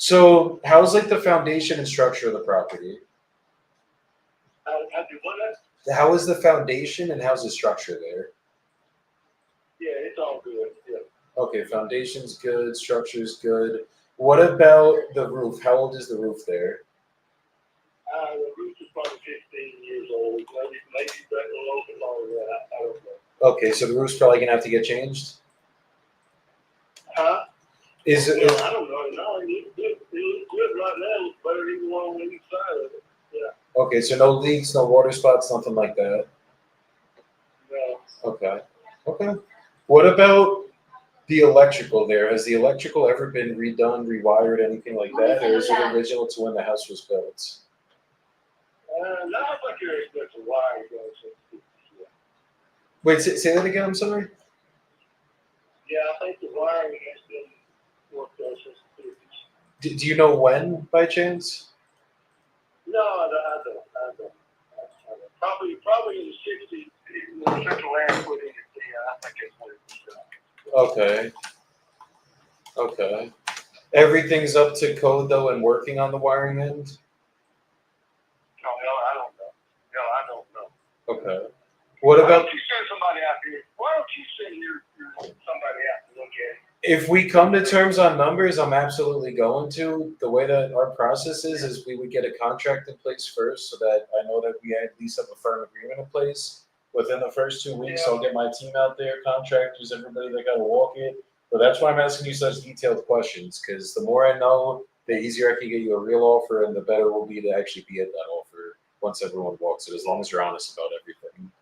So how's like the foundation and structure of the property? How do what? How is the foundation and how's the structure there? Yeah, it's all good. Yeah. Okay, foundation's good, structure's good. What about the roof? How old is the roof there? The roof is probably 15 years old. Maybe a little bit longer than that. I don't know. Okay, so the roof's probably gonna have to get changed. Huh? Is it? Well, I don't know. No, it looks good. It looks good right now. It's better than the one on each side of it. Yeah. Okay, so no leaks, no water spots, nothing like that. No. Okay. Okay. What about the electrical there? Has the electrical ever been redone, rewired, anything like that, or is it original to when the house was built? No, I think there's a wire goes. Yeah. Wait, say that again. I'm sorry. Yeah, I think the wiring has been worked on since the 50s. Do you know when, by chance? No, I don't. Probably in the 60s when Central Air put in it. Yeah, I think it's when it was done. Okay. Okay. Everything's up to code though and working on the wiring end? No, I don't know. No, I don't know. Okay. What Why about don't you send somebody out here? Why don't you send your somebody out to look at it? if we come to terms on numbers, I'm absolutely going to. The way that our process is we would get a contract in place first so that I know that we at least have a firm agreement in place. Within the first 2 weeks, Yeah. I'll get my team out there, contractors, everybody that got to walk it. But that's why I'm asking you such detailed questions, because the more I know, the easier I can get you a real offer, and the better it will be to actually be at that offer once everyone walks it, as long as you're honest about everything.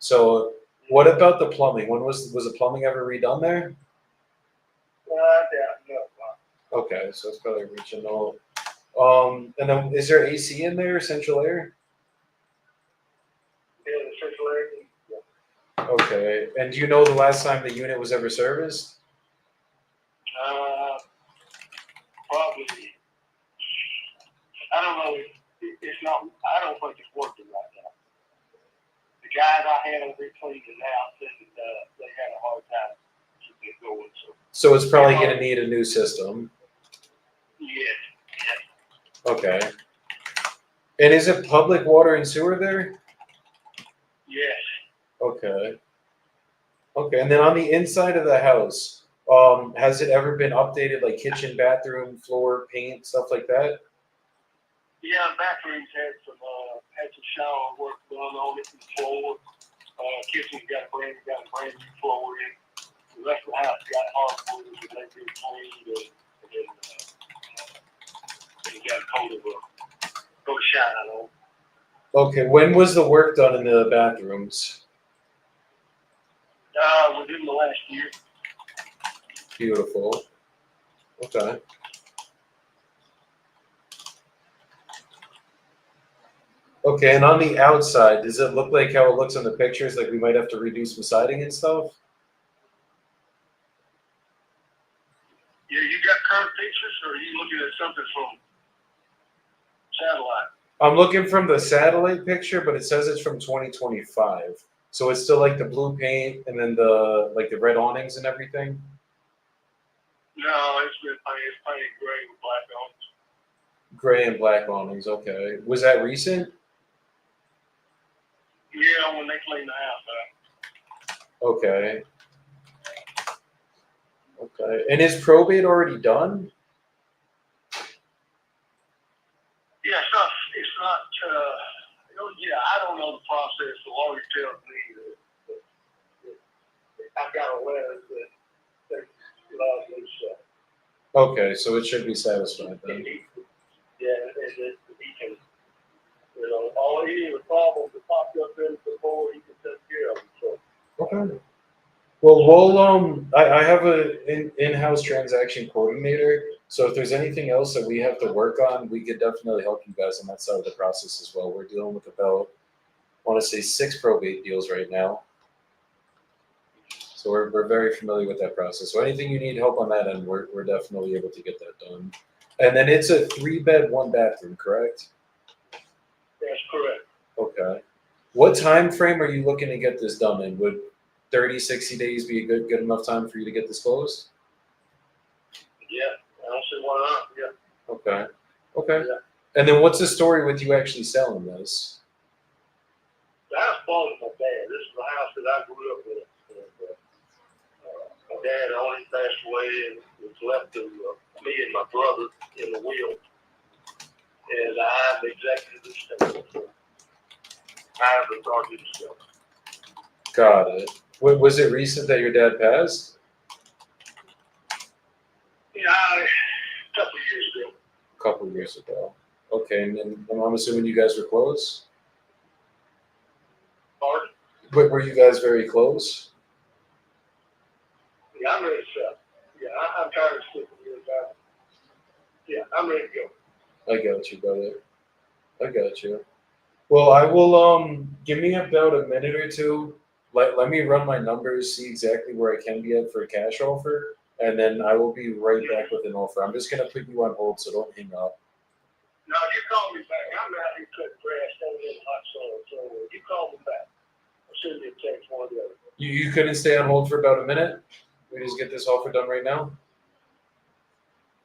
So, what about the plumbing? When was the plumbing ever redone there? I doubt no. Okay, so it's probably regional. And then is there AC in there, central air? Yeah, the Central Air. Yeah. Okay, and do you know the last time the unit was ever serviced? Probably. I don't know. It's not. I don't think it's working right now. The guys I had over there cleaning it out said that they had a hard time keeping it going. So it's probably gonna need a new system. Yes. Okay. And is it public water and sewer there? Yes. Okay. Okay, and then on the inside of the house, has it ever been updated, like kitchen, bathroom, floor, paint, stuff like that? Yeah, the bathrooms had some shower work done on it and the floor. Kitchen got a brand new floor in. The rest of the house got hardwood and they've been cleaned and got a coat of shine on. Okay, when was the work done in the bathrooms? Within the last year. Beautiful. Okay. Okay, and on the outside, does it look like how it looks on the pictures? Like we might have to redo some siding and stuff? Yeah, you got current pictures, or are you looking at something from satellite? I'm looking from the satellite picture, but it says it's from 2025. So it's still like the blue paint and then the red awnings and everything? No, it's painted gray with black on it. Gray and black awnings, okay. Was that recent? Yeah, when they clean the house out. Okay. Okay. And is probate already done? Yeah, it's not, yeah, I don't know the process. The lawyer tells me that I've got a letter that allows me to. Okay, so it should be satisfied then. Yeah, and he can, all any of the problems that popped up in before, he can take care of them, so. Okay. Well, we'll I have a in-house transaction coordinator. So if there's anything else that we have to work on, we could definitely help you guys on that side of the process as well. We're dealing with about, I want to say 6 probate deals right now. So we're very familiar with that process. So anything you need help on that end, we're definitely able to get that done. And then it's a 3-bed, 1-bathroom, correct? That's correct. Okay. What time frame are you looking to get this done in? Would 30, 60 days be a good enough time for you to get this closed? Yeah, I don't see why not, yeah. Okay. Okay. Yeah. And then what's the story with you actually selling this? The house belongs to my dad. This is the house that I grew up in. And, my dad only passed away and was left to me and my brother in the will. And I'm the executive estate. So I'm the target estate. Got it. Was it recent that your dad passed? Yeah, a couple of years ago. A couple of years ago. Okay, and I'm assuming you guys were close? Pardon? Were you guys very close? Yeah, I'm ready to sell. Yeah, I'm tired of sticking here. Yeah, I'm ready to go. I got you, brother. I got you. Well, I will give me about a minute or two. Let me run my numbers, see exactly where I can be at for a cash offer, and then I will be right back with an offer. I'm just gonna put you on hold, so don't hang up. No, you call me back. I'm out here cutting grass, standing in the hot sun. So you call me back. I'll send you a text one or the other. You couldn't stay on hold for about a minute? We just get this offer done right now?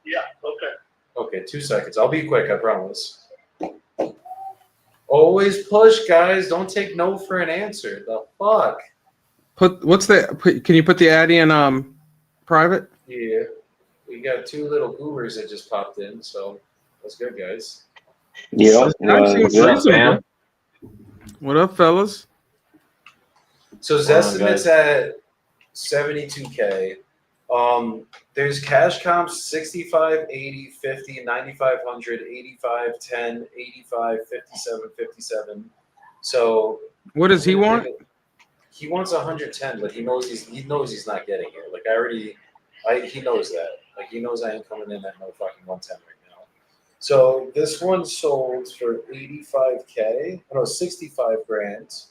Yeah, okay. Okay, 2 seconds. I'll be quick, I promise. Always push, guys. Don't take no for an answer. The fuck? Can you put the ad in private? Yeah. We got 2 little goobers that just popped in, so that's good, guys. Yeah. Seems What up, reasonable. fam? What up, fellas? So Zestimate's at 72K. There's cash comps 65, 80, 50, 9,500, 85, 10, 85, 57, 57. So What does he want? He wants 110, but he knows he's not getting it. Like he knows that. Like he knows I ain't coming in at no fucking 110 right now. So this one sold for 85K. No, 65 grand.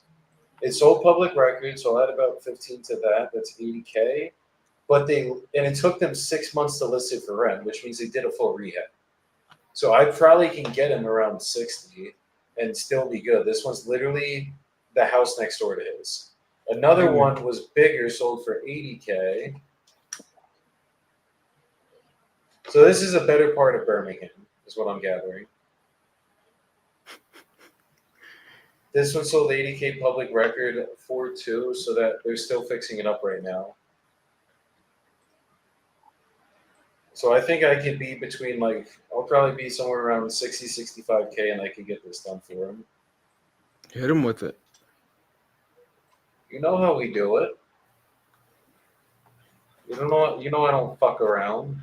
It sold public record, so I'll add about 15 to that. That's 80K. But it took them 6 months to list it for rent, which means they did a full rehab. So I probably can get him around 60 and still be good. This one's literally the house next door to his. Another one was bigger, sold for 80K. So this is a better part of Birmingham, is what I'm gathering. This one sold 80K public record 4.2, so that they're still fixing it up right now. So I think I could be between I'll probably be somewhere around 60, 65K, and I could get this done for him. Hit him with it. You know how we do it. You know I don't fuck around.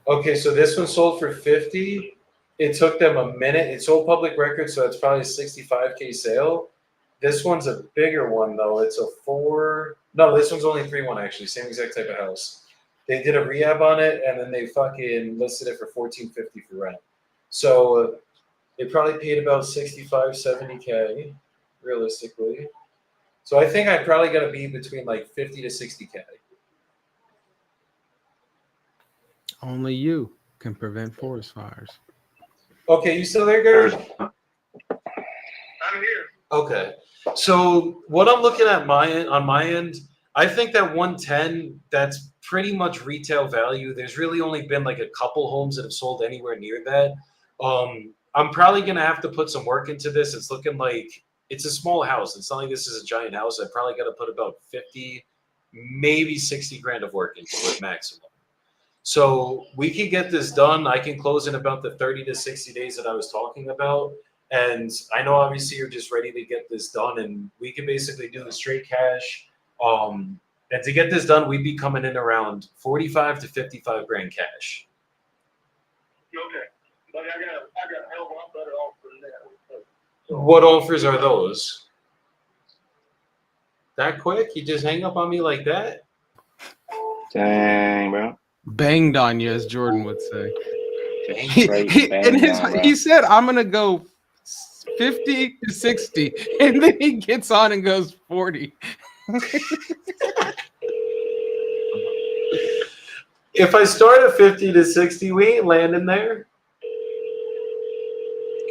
Okay, so this one sold for 50. It took them a minute. It sold public record, so it's probably a 65K sale. This one's a bigger one though. It's a 4. No, this one's only 3.1 actually. Same exact type of house. They did a rehab on it, and then they fucking listed it for $14.50 for rent. So they probably paid about 65, 70K, realistically. So I think I probably got to be between 50 to 60K. Only you can prevent forest fires. Okay, you still there, Gary? I'm here. Okay. So what I'm looking at on my end, I think that 110, that's pretty much retail value. There's really only been a couple homes that have sold anywhere near that. I'm probably gonna have to put some work into this. It's looking like it's a small house. It's not like this is a giant house. I probably got to put about 50, maybe 60 grand of work into it maximum. So we can get this done. I can close in about the 30 to 60 days that I was talking about. And I know obviously you're just ready to get this done, and we can basically do the straight cash. And to get this done, we'd be coming in around 45 to 55 grand cash. Okay. But I got a hell of a lot better offer than that. So, What offers are those? That quick? You just hang up on me like that? Dang, bro. Banged on you, as Jordan would say. Straight bang down, bro. He said, I'm going to go 50 to 60. And then he gets on and goes 40. If I start at 50 to 60, we ain't landing there.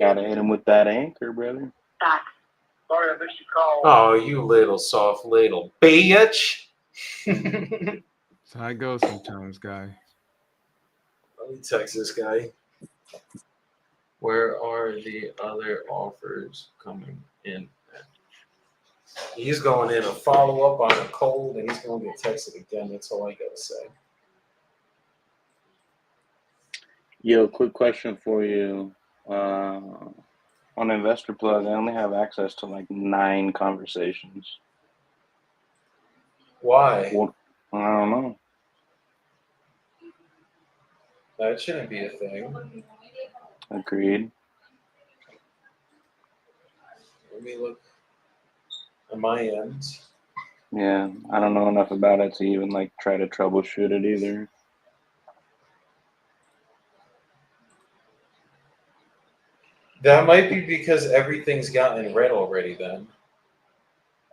Gotta hit him with that anchor, brother. Back. Sorry I missed your call. Oh, you little soft little bitch. That's how it goes sometimes, guy. Let me text this guy. Where are the other offers coming in? He's going in a follow up on a cold, and he's going to get texted again. That's all I gotta say. Yo, quick question for you. On Investor Plug, I only have access to like 9 conversations. Why? What? I don't know. That shouldn't be a thing. Agreed. Let me look on my end. Yeah, I don't know enough about it to even like try to troubleshoot it either. That might be because everything's gotten read already. Then.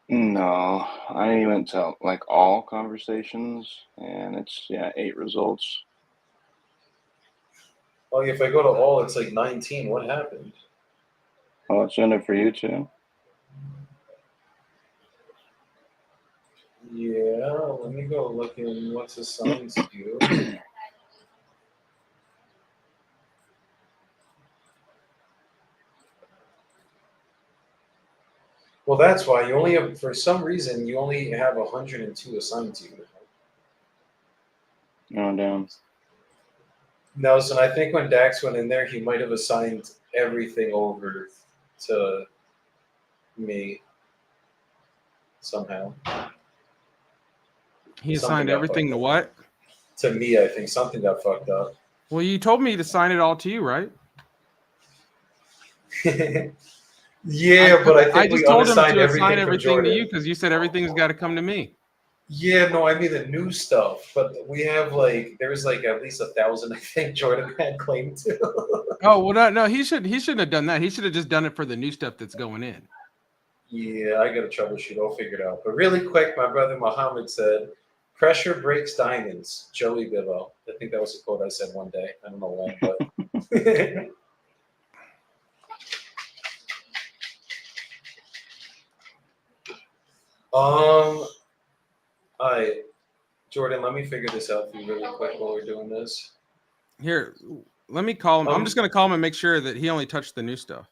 No, I went to like all conversations, and it's 8 results. Oh, if I go to all, it's like 19. What happened? Oh, it's in it for you too. Yeah, let me go look in what's assigned to you. Well, that's why you only have, for some reason, you only have 102 assigned to you. Oh, damn. Nelson, I think when Dax went in there, he might have assigned everything over to me somehow. He Something assigned got everything fucked to up. what? To me, I think something got fucked up. Well, you told me to sign it all to you, right? Yeah, but I I think we just told him unassigned to assign everything from everything to you Jordan. because you said everything's got to come to me. Yeah, no, I mean the new stuff, but we have like there's like at least 1,000 I think Jordan had claimed to. Oh well, no, he shouldn't have done that. He should have just done it for the new stuff that's going in. Yeah, I got to troubleshoot. I'll figure it out. But really quick, my brother Muhammad said, "Pressure breaks diamonds." Joey Billo. I think that was a quote I said one day. I don't know when, but. All right, Jordan. Let me figure this out for you really quick while we're doing this. Here, let me call him. I'm just gonna call him and make sure that he only touched the new stuff.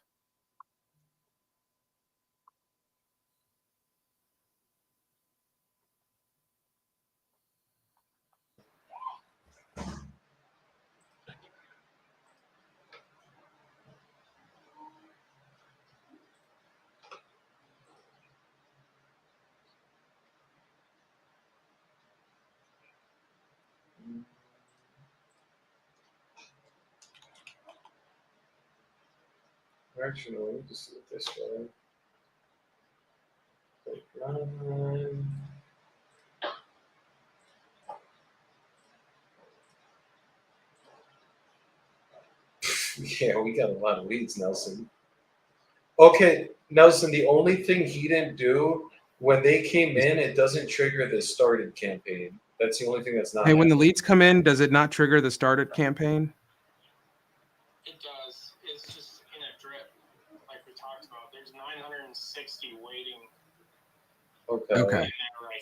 Actually, let me just do it this way. Like, yeah, we got a lot of leads, Nelson. Okay, Nelson, the only thing he didn't do when they came in, it doesn't trigger the started campaign. That's the only thing that's not. Hey, when the happening. leads come in, does it not trigger the started campaign? It does. It's just in a drip, like we talked about. There's 960 waiting Okay. Okay. right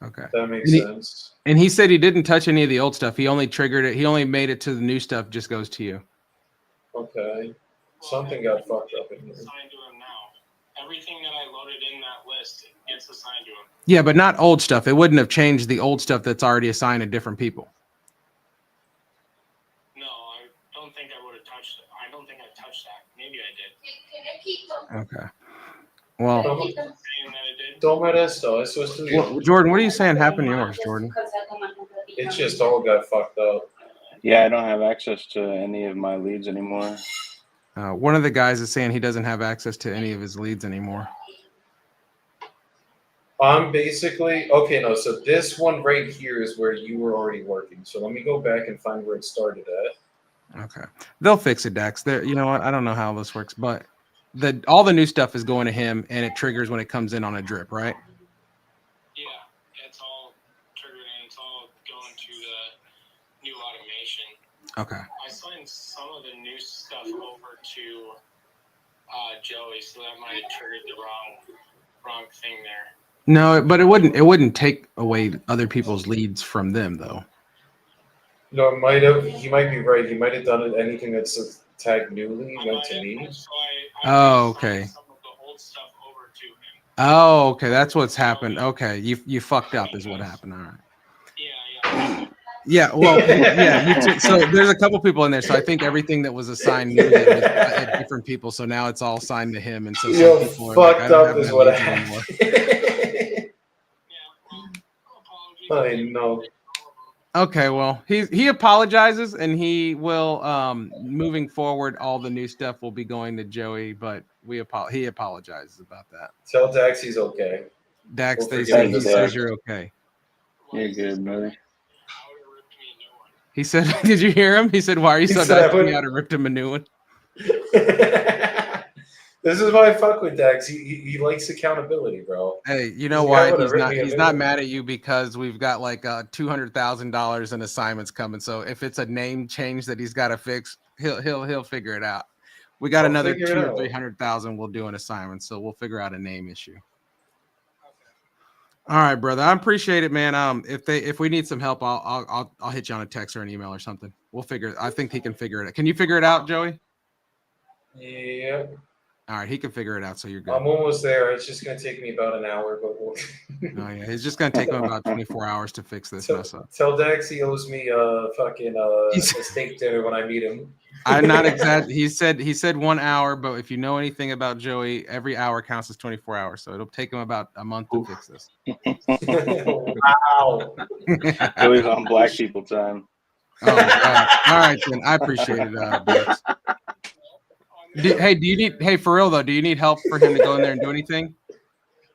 now. Okay. That makes And he- sense. And he said he didn't touch any of the old stuff. He only triggered it. He only made it to the new stuff. Just goes to you. Okay. Well, Something got everything fucked up in here. gets assigned to him now. Everything that I loaded in that list gets assigned to him. Yeah, but not old stuff. It wouldn't have changed the old stuff that's already assigned to different people. No, I don't think I would have touched it. I don't think I touched that. Maybe I did. Okay. Well, Saying that I did. Toma esto, eso es tuyo. Jordan, what are you saying happened to yours, Jordan? It just all got fucked up. Yeah, I don't have access to any of my leads anymore. One of the guys is saying he doesn't have access to any of his leads anymore. I'm basically okay. No, so this one right here is where you were already working. So let me go back and find where it started at. Okay. They'll fix it, Dax. There, you know what? I don't know how this works, but all the new stuff is going to him and it triggers when it comes in on a drip, right? Yeah, it's all triggered and it's all going to the new automation. Okay. I signed some of the new stuff over to Joey, so that might have triggered the wrong thing there. No, but it wouldn't take away other people's leads from them though. No, it might have. He might be right. He might have done it. Anything that's tagged newly went to me. So Oh, assigned okay. some of the old stuff over to him. Oh, okay. That's what's happened. Okay, you fucked up is what happened. All right. Yeah. Yeah, well, yeah. So there's a couple people in there. So I think everything that was assigned newly was at different people. So now it's all assigned to him, and so some Yo, people are like, I fucked don't up have is my what leads anymore. happened. Well, I know. Okay, well, he apologizes, and he will moving forward. All the new stuff will be going to Joey, but he apologizes about that. Tell Dax he's okay. Dax, We'll they forgive say him he this says time. you're okay. You're good, brother. He said, "Did you hear him?" He said, "Why are you He so said, nice to "I me? I'd have ripped him a new one." This is why I fuck with Dax. He likes accountability, bro. Hey, you know This guy why would've ripped me a he's new not one. mad at you because we've got like $200,000 in assignments coming. So if it's a name change that he's got to fix, he'll figure it out. We got I'll another figure it 200 or out. 300,000 we'll do an assignment, so we'll figure out a name issue. All right, brother. I appreciate it, man. If we need some help, I'll hit you on a text or an email or something. We'll figure it. I think he can figure it out. Can you figure it out, Joey? Yeah, All right, he can figure it out, so you're good. I'm almost there. It's just gonna take me about an hour, but we'll Oh yeah, it's just gonna take him about 24 hours to fix this mess up. tell Dax he owes me a fucking a steak dinner when I meet him. I'm not exact. He said 1 hour, but if you know anything about Joey, every hour counts as 24 hours. So it'll take him about a month to fix this. Wow. Joey's on black people time. Oh, all right, then. I appreciate it, Dex. Hey, for real though, do you need help for him to go in there and do anything?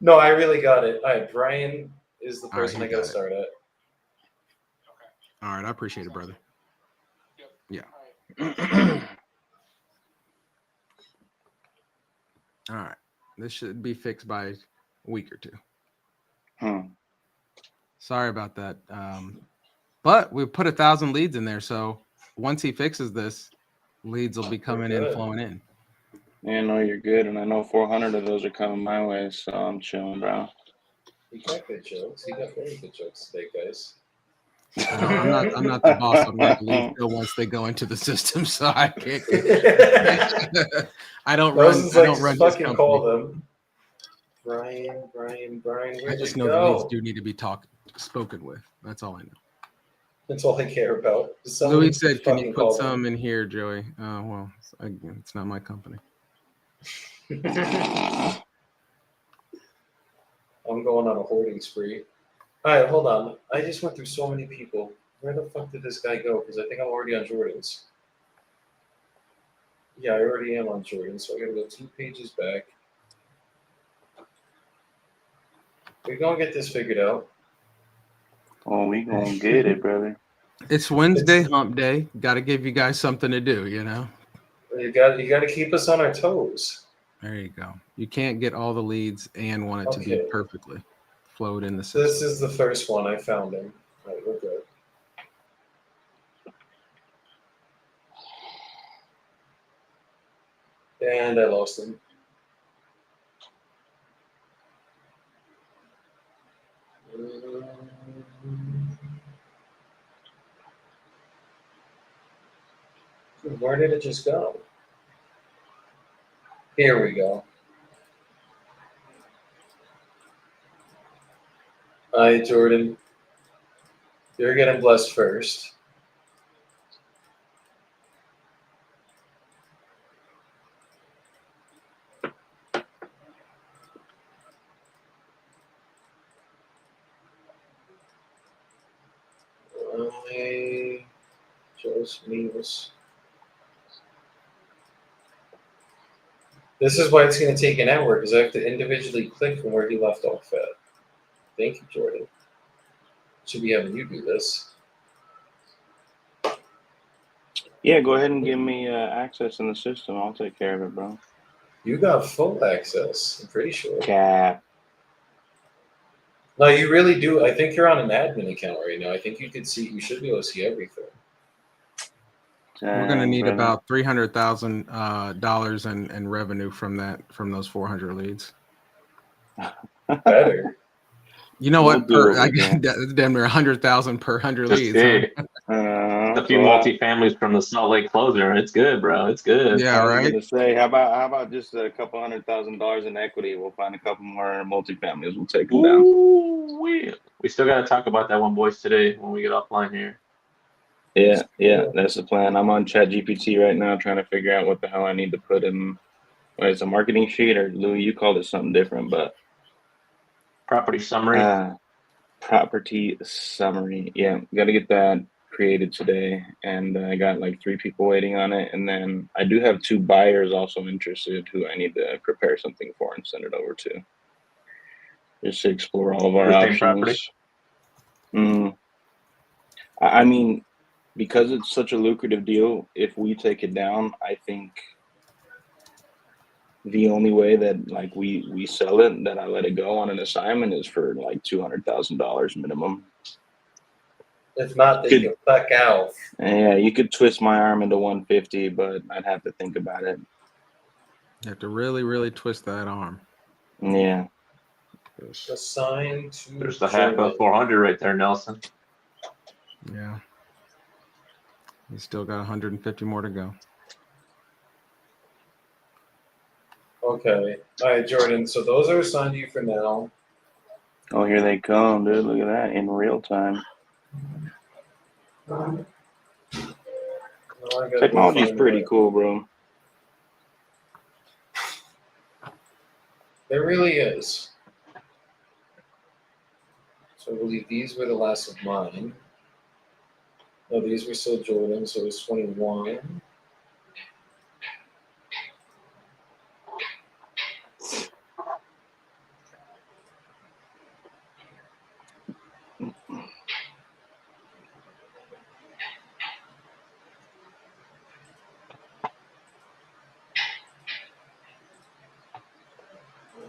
No, I really got it. All right, Brian is the All right, person he I gotta got it. start at. All right, I appreciate it, brother. Yeah. All right. This should be fixed by a week or two. Sorry about that. But we put 1,000 leads in there, so once he fixes this, leads will be coming in, flowing in. Yeah, no, you're good, and I know 400 of those are coming my way, so I'm chilling, bro. He got good jokes. He got very good jokes today, guys. I'm not the boss. I'm going to leave once they go into the system, so I can't. I don't run. Rosen's I like, don't run just this fucking company. call them. Brian, where'd I just they know the go? leads do need to be spoken with. That's all I know. That's all I care about. Someone Louis said, "Can you fucking put call some in here, Joey?" Well, again, it's not my company. them. I'm going on a hoarding spree. All right, hold on. I just went through so many people. Where the fuck did this guy go? Because I think I'm already on Jordan's. Yeah, I already am on Jordan's, so I gotta go 2 pages back. We're gonna get this figured out. Oh, we gonna get it, brother. It's Wednesday, hump day. Got to give you guys something to do, you know. You got to keep us on our toes. There you go. You can't get all the leads and want it to be Okay. perfectly flowed in the So system. this is the first one. I found him. All right, we're good. And I lost him. Where did it just go? Here we go. Hi, Jordan. You're getting blessed first. Just News. This is why it's going to take an hour because I have to individually click from where he left off at. Thank you, Jordan. Should be having you do this. Yeah, go ahead and give me access in the system. I'll take care of it, bro. You got full access, I'm pretty sure. Cap. No, you really do. I think you're on an admin account right now. I think you should be able to see everything. We're gonna Dang, need brother. about $300,000 in revenue from those 400 leads. Better. You know We'll what? do what I we can. that's damn near 100,000 per 100 Just leads. Huh? hey, a few Well, multifamilies from the Salt Lake closer. It's good, bro. It's good. Yeah, I was right. gonna say, how about just a couple $100,000 in equity? We'll find a couple more multifamilies. We'll take them down. Ooh, we still got to talk about that one, boys, today when we get offline here. Yeah, that's the plan. I'm on ChatGPT right now trying to figure out what the hell I need to put in. Whether it's a marketing sheet or Louis, you called it something different, but Property summary. property summary. Yeah, got to get that created today, and I got like 3 people waiting on it, and then I do have 2 buyers also interested who I need to prepare something for and send it over to, just to explore all of our The same options. property? I mean, because it's such a lucrative deal, if we take it down, I think the only way that like we sell it, that I let it go on an assignment, is for like $200,000 minimum. If not, they Good. can back out. And yeah, you could twist my arm into 150, but I'd have to think about it. You have to really, really twist that arm. Yeah. Assign to There's the half of 400 right there, Nelson. Yeah. You still got 150 more to go. Okay. All right, Jordan. So those are assigned to you for now. Oh, here they come, dude. Look at that in real time. Now I gotta Technology's find pretty that. cool, bro. It really is. So I believe these were the last of mine. No, these were still Jordan, so it was 21.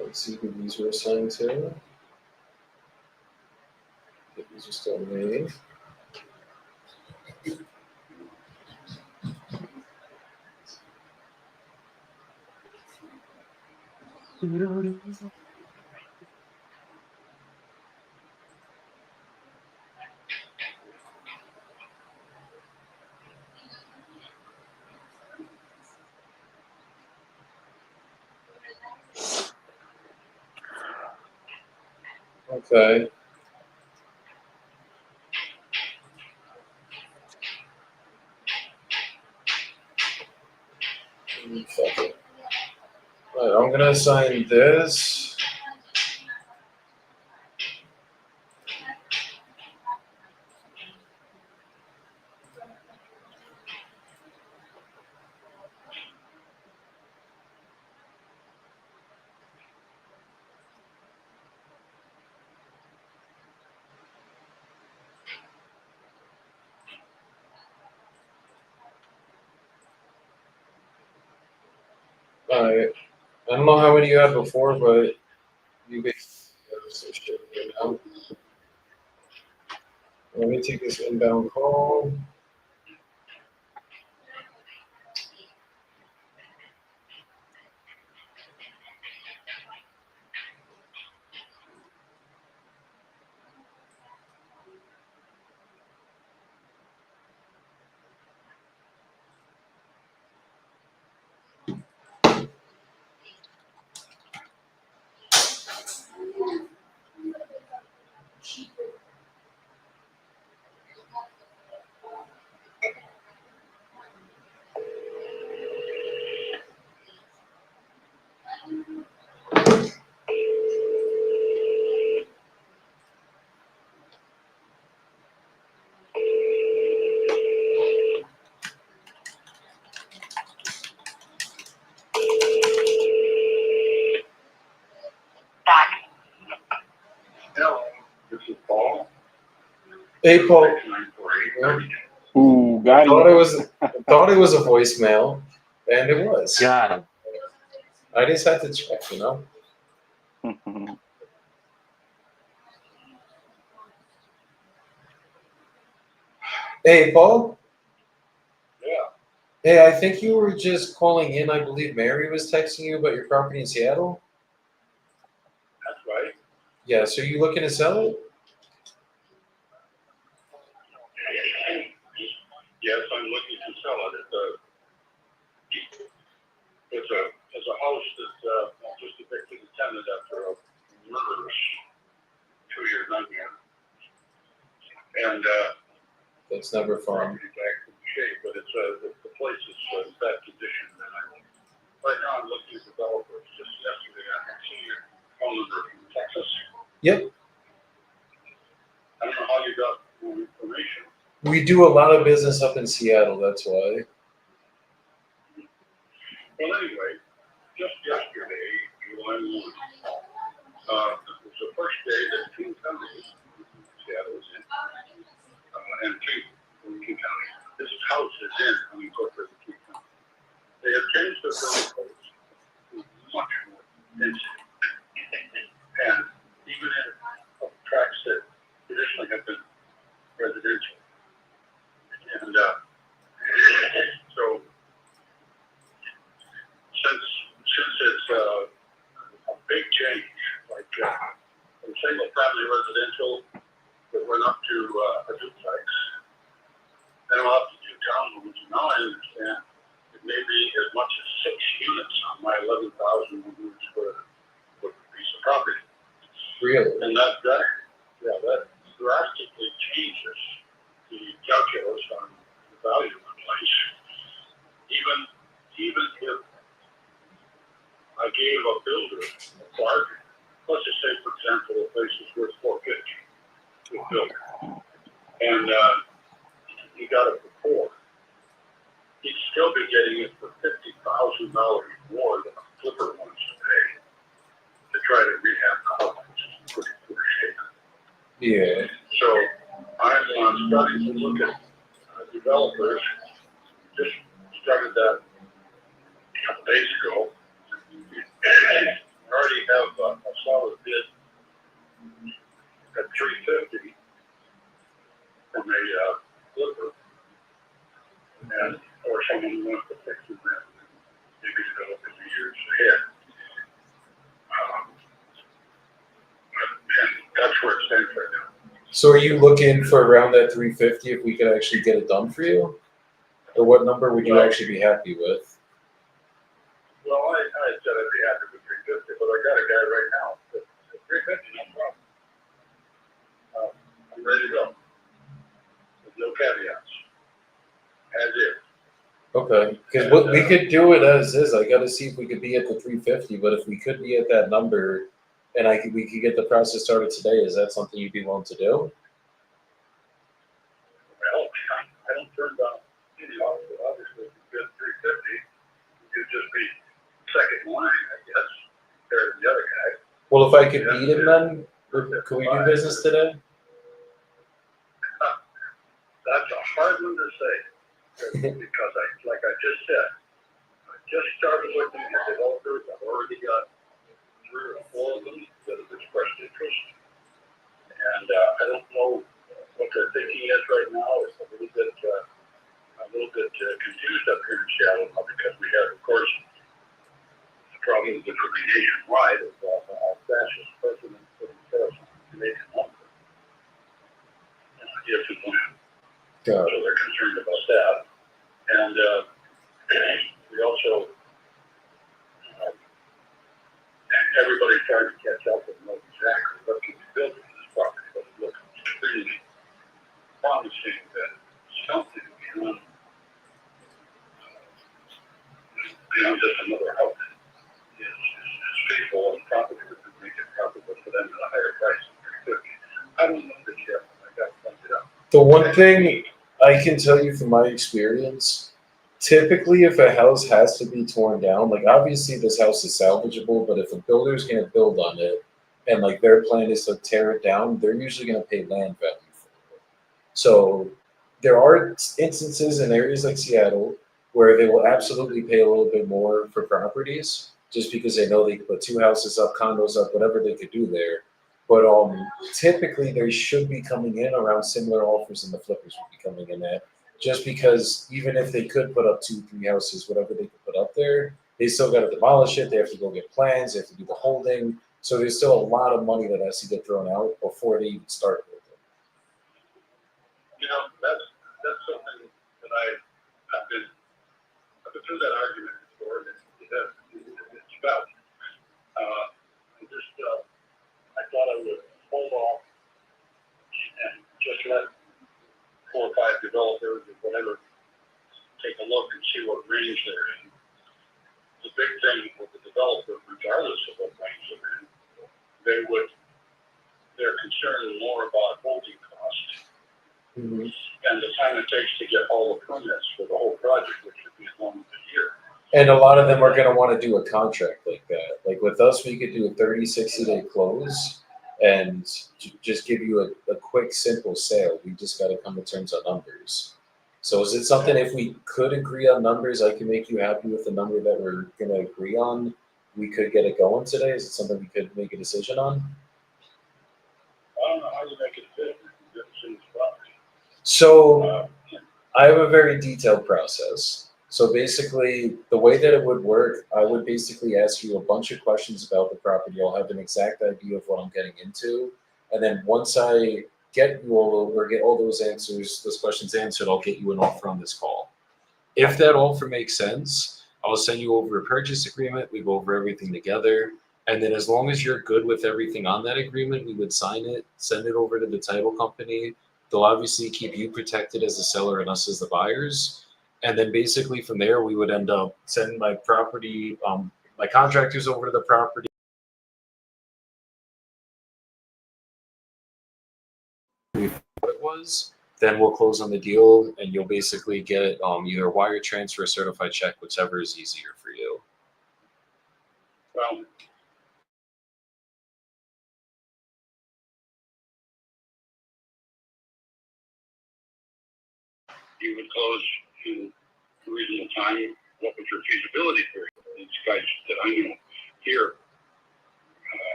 Let's see who these were assigned to. If these are still made. Okay. Fuck it. All right, I'm gonna assign this. All right. I don't know how many you had before, but you basically have some shit right now. Let me take this inbound call. Hello, this is Paul. Hey, Paul. 694-832. Ooh, got him. Thought it was a voicemail, and it was. Got him. I just had to check, you know. Hey, Paul. Yeah. Hey, I think you were just calling in. I believe Mary was texting you about your property in Seattle. That's right. Yeah, so you looking to sell it? Yes, I'm looking to sell it. It's a house that just evicted the tenant after a murderous 2-year nightmare. And That's never fun. property's back in shape, but the place is in bad condition. And right now I'm looking at developers. Just yesterday I had senior phone number from Texas. Yep. I don't know how you got more information. We do a lot of business up in Seattle, that's why. Well, anyway, just yesterday, July 1, it was the first day that King County, Seattle was in, and King County, this house is in unincorporated King County. They have changed their building codes to much more density. And even in tracts that traditionally have been residential. And so since it's a big change, like from single family residential that went up to a duplex, then we'll have to do townhomes. Now I understand it may be as much as 6 units on my 11,100 square foot piece of property. Really? And that drastically changes the calculus on the value of the place. Even if I gave a builder a bargain, let's just say, for example, the place is worth $450 to a builder, and he got it for $4. He'd still be getting it for $50,000 more than a flipper wants to pay to try to rehab the house, which is pretty poor shape. Yeah. So I'm starting to look at developers. Just started that a couple days ago. I already have a solid bid at $350 from a flipper, and or someone who wants to fix it then maybe develop in the years ahead. And that's where it stands right now. So are you looking for around that 350 if we could actually get it done for you? Or what number would you actually be happy with? Well, I said I'd be happy with 350, but I got a guy right now at 350, no problem. I'm ready to go. With no caveats. As is. Okay, because what we could do it as is. I got to see if we could be at the 350. But if we could be at that number, and we could get the process started today, is that something you'd be willing to do? Well, I don't turn down any offer. Obviously, if you get 350, you'd just be second in line, I guess, compared to the other guy. Well, if I could beat him, then could we do business today? That's a hard one to say, because like I just said, I just started looking at developers. I've already got 3 or 4 of them that have expressed interest, and I don't know what their thinking is right now. It's a little bit confused up here in Seattle now, because we have, of course, the problem that could be nationwide of our fascist president putting tariffs on Canadian lumber. If and when. So they're concerned about that. And we also, everybody's trying to catch up and know exactly what can be built in this property, but it looks extremely promising that something beyond just another house is feasible and profitable to make it profitable for them at a higher price than 350. I don't know this yet. I got to find it out. The one thing I can tell you from my experience, typically if a house has to be torn down, like obviously this house is salvageable, but if a builder's gonna build on it and like their plan is to tear it down, they're usually gonna pay land value for it. So there are instances in areas like Seattle where they will absolutely pay a little bit more for properties just because they know they could put 2 houses up, condos up, whatever they could do there. But typically they should be coming in around similar offers than the flippers would be coming in at. just because even if they could put up 2-3 houses, whatever they could put up there, they still got to demolish it. They have to go get plans. They have to do the holding. So there's still a lot of money that has to get thrown out before they even start with it. You know, that's something that I've been through that argument before, and it's about. I thought I would hold off and just let 4 or 5 developers or whatever take a look and see what range they're in. The big thing with the developer, regardless of what range they're in, they're concerned more about holding costs and the time it takes to get all the permits for the whole project, which would be as long as a year. And a lot of them are going to want to do a contract like that. Like with us, we could do a 30, 60-day close and just give you a quick, simple sale. We just got to come to terms on numbers. So is it something, if we could agree on numbers, I can make you happy with the number that we're going to agree on? We could get it going today? Is it something we could make a decision on? I don't know how you make it fit. So I have a very detailed process. So basically, the way that it would work, I would basically ask you a bunch of questions about the property. I'll have an exact idea of what I'm getting into. And then once I get you all over, get all those questions answered, I'll get you an offer on this call. If that offer makes sense, I'll send you over a purchase agreement. We go over everything together. And then as long as you're good with everything on that agreement, we would sign it, send it over to the title company. They'll obviously keep you protected as the seller and us as the buyers. And then basically from there, we would end up sending my contractors over to the property. What it was, then we'll close on the deal, and you'll basically get either a wire transfer or certified check, whichever is easier for you. Well, you would close in a reasonable time. What was your feasibility period? These guys that I know here,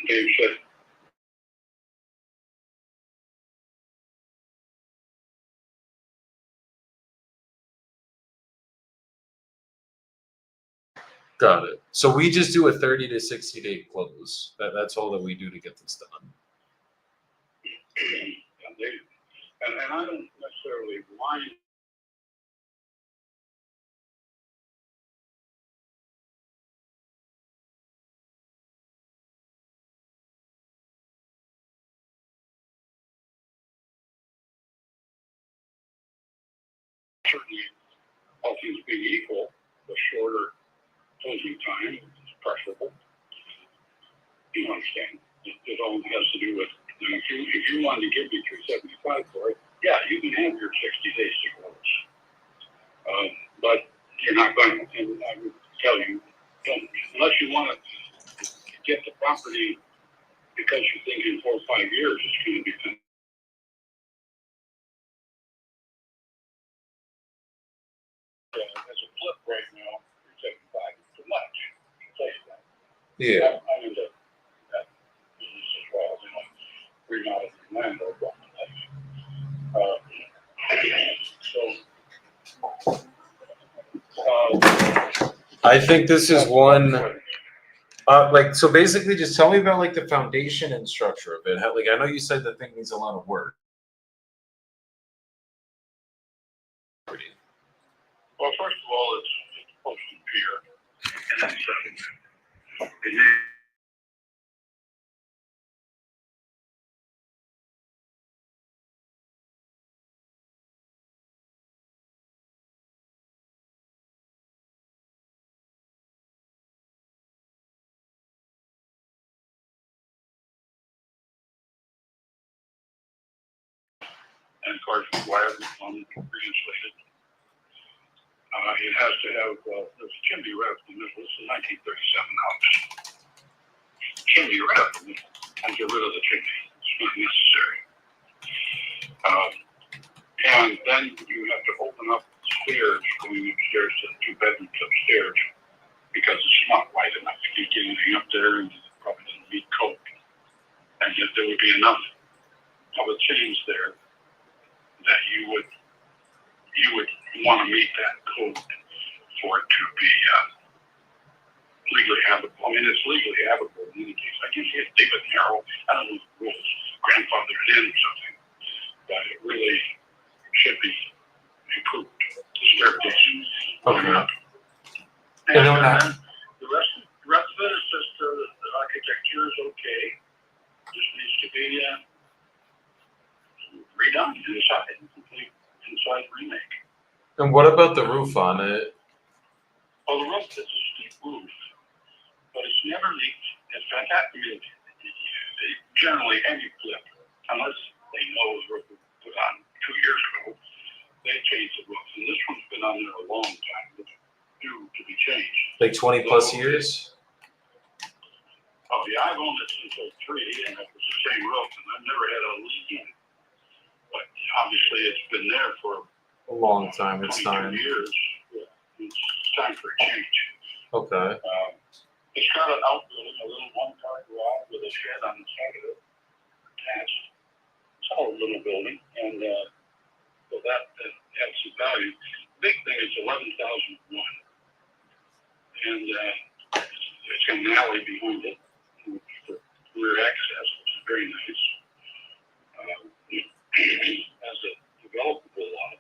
Dave said, Got it. So we just do a 30 to 60-day close. That's all that we do to get this done. and I don't necessarily mind. Certainly, all things being equal, the shorter closing time is preferable. You understand? It all has to do with, if you wanted to give me $375 for it, yeah, you can have your 60 days to close. But you're not going to, and I would tell you, don't, unless you want to get the property because you think in 4 or 5 years it's going to be finished. As a flip right now, $375 is too much. Yeah. I'm into that business as well. Remodeling land or I think this is one. So basically, just tell me about like the foundation and structure of it. How, like I know you said the thing needs a lot of work. Well, first of all, it's supposed to pier, and of course, wired and pre-insulated. It has to have, there's a chimney right up in the middle. This is a 1937 house. Chimney right up in the middle. And get rid of the chimney. It's not necessary. And then you have to open up the stairs going upstairs to the 2 bedrooms upstairs because it's not wide enough to get anything up there, and it probably doesn't meet code. And yet there would be enough of a change there that you would And what about the roof on it? Well, the roof is a steep roof, but it's never leaked. In fact, I mean, generally any flip, unless they know the roof was put on 2 years ago, they change the roof. And this one's been on there a long time, it's due to be changed. Like 20 plus years? Oh yeah, I've owned it since '03, and it was the same roof, and I've never had a leak in it. But obviously, it's been there for A long time. It's 22 time. years. Yeah, it's time for a change. Okay. It's got an outbuilding, a little one-car garage with a shed on the side of it. Attached. It's all a little building, and so that adds some value. Big thing is 11,001, and it's got an alley behind it for rear access, which is very nice. As a developable lot,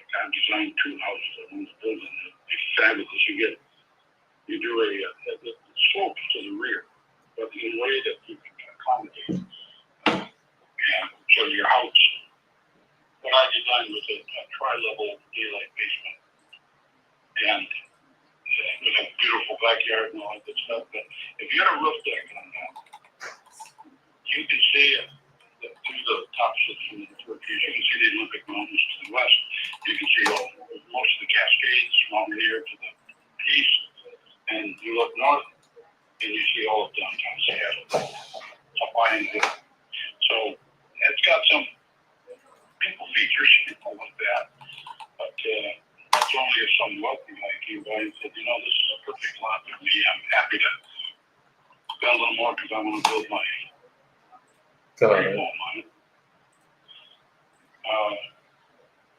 I've designed 2 houses on one building. It's fabulous. You do it slopes to the rear, but in a way that you can accommodate. And so your house, what I designed was a tri-level daylight basement, and with a beautiful backyard and all that good stuff. But if you had a roof deck on that, you can see through the tops of some of the Turkeys. You can see the Olympic Mountains to the west. You can see most of the Cascades, Mount Rainier to the east. And you look north, and you see all of downtown Seattle. It's up high in the hill. So it's got some people features, people like that. But it's only if some wealthy like you buy and said, this is a perfect lot for me. I'm happy to spend a little more because I want to build my Got dream it. home on it.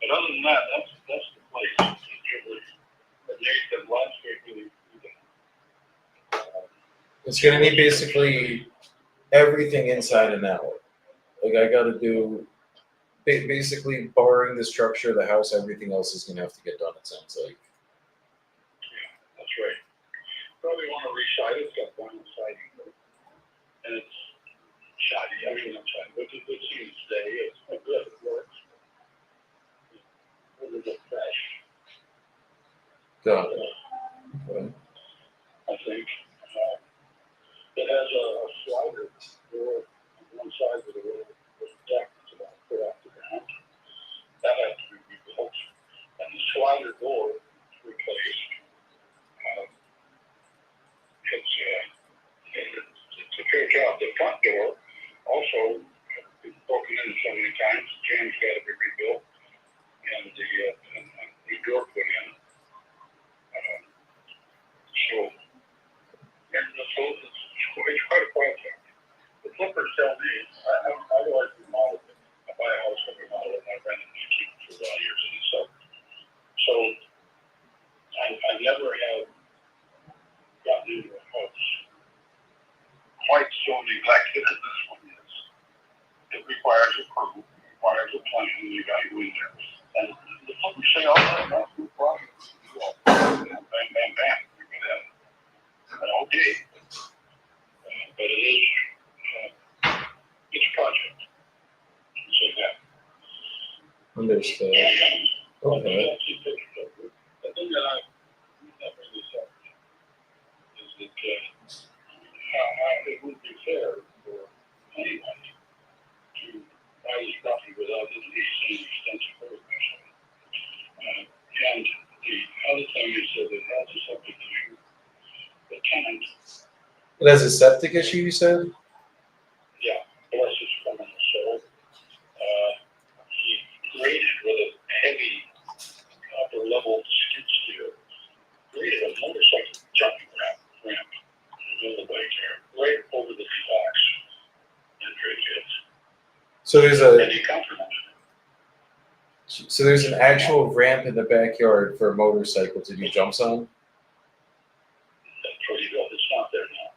But other than that, that's the place. The native landscaping. It's gonna need basically everything inside and out. Like I gotta do, basically barring the structure of the house, everything else is gonna have to get done, it sounds like. Yeah, that's right. Probably want to re-side it. It's got vinyl siding, and it's shoddy. I mean, I'm sorry, but it seems today it's quite good. It works. It's a little fresh. Got it. Okay. I think. It has a slider door on one side of the road with a deck that's about 4 off the ground. That has to be rebuilt. And the slider door is replaced. It's a fair job. The front door also been broken in so many times. The jam's got to be rebuilt. And the new door put in. It's quite a project. The flippers tell me, I like to remodel it. I buy a house, I remodel it, and I rent it and keep it for a lot of years and stuff. So I never have gotten into a house quite so neglected as this one is. It requires a crew, it requires a plan, and you got to go in there. And the flippers say, oh, that's no problem. Bam, bam, bam. You're good at it. Okay. But it is, it's a project. So that. Understood. Okay. The thing that I never really thought is that it would be fair for anyone to buy this property without at least an extensive photographs of it. And the other thing is that it has a septic issue. The tenant, It has a septic issue, you said? yeah, bless his criminal soul. He graded with a heavy upper level skid steer, graded a motorcycle jumping ramp in the bike there, right over the docks and bridge it. So there's And he compromised. an actual ramp in the backyard for a motorcycle to do jumps on? That's where you go. It's not there now.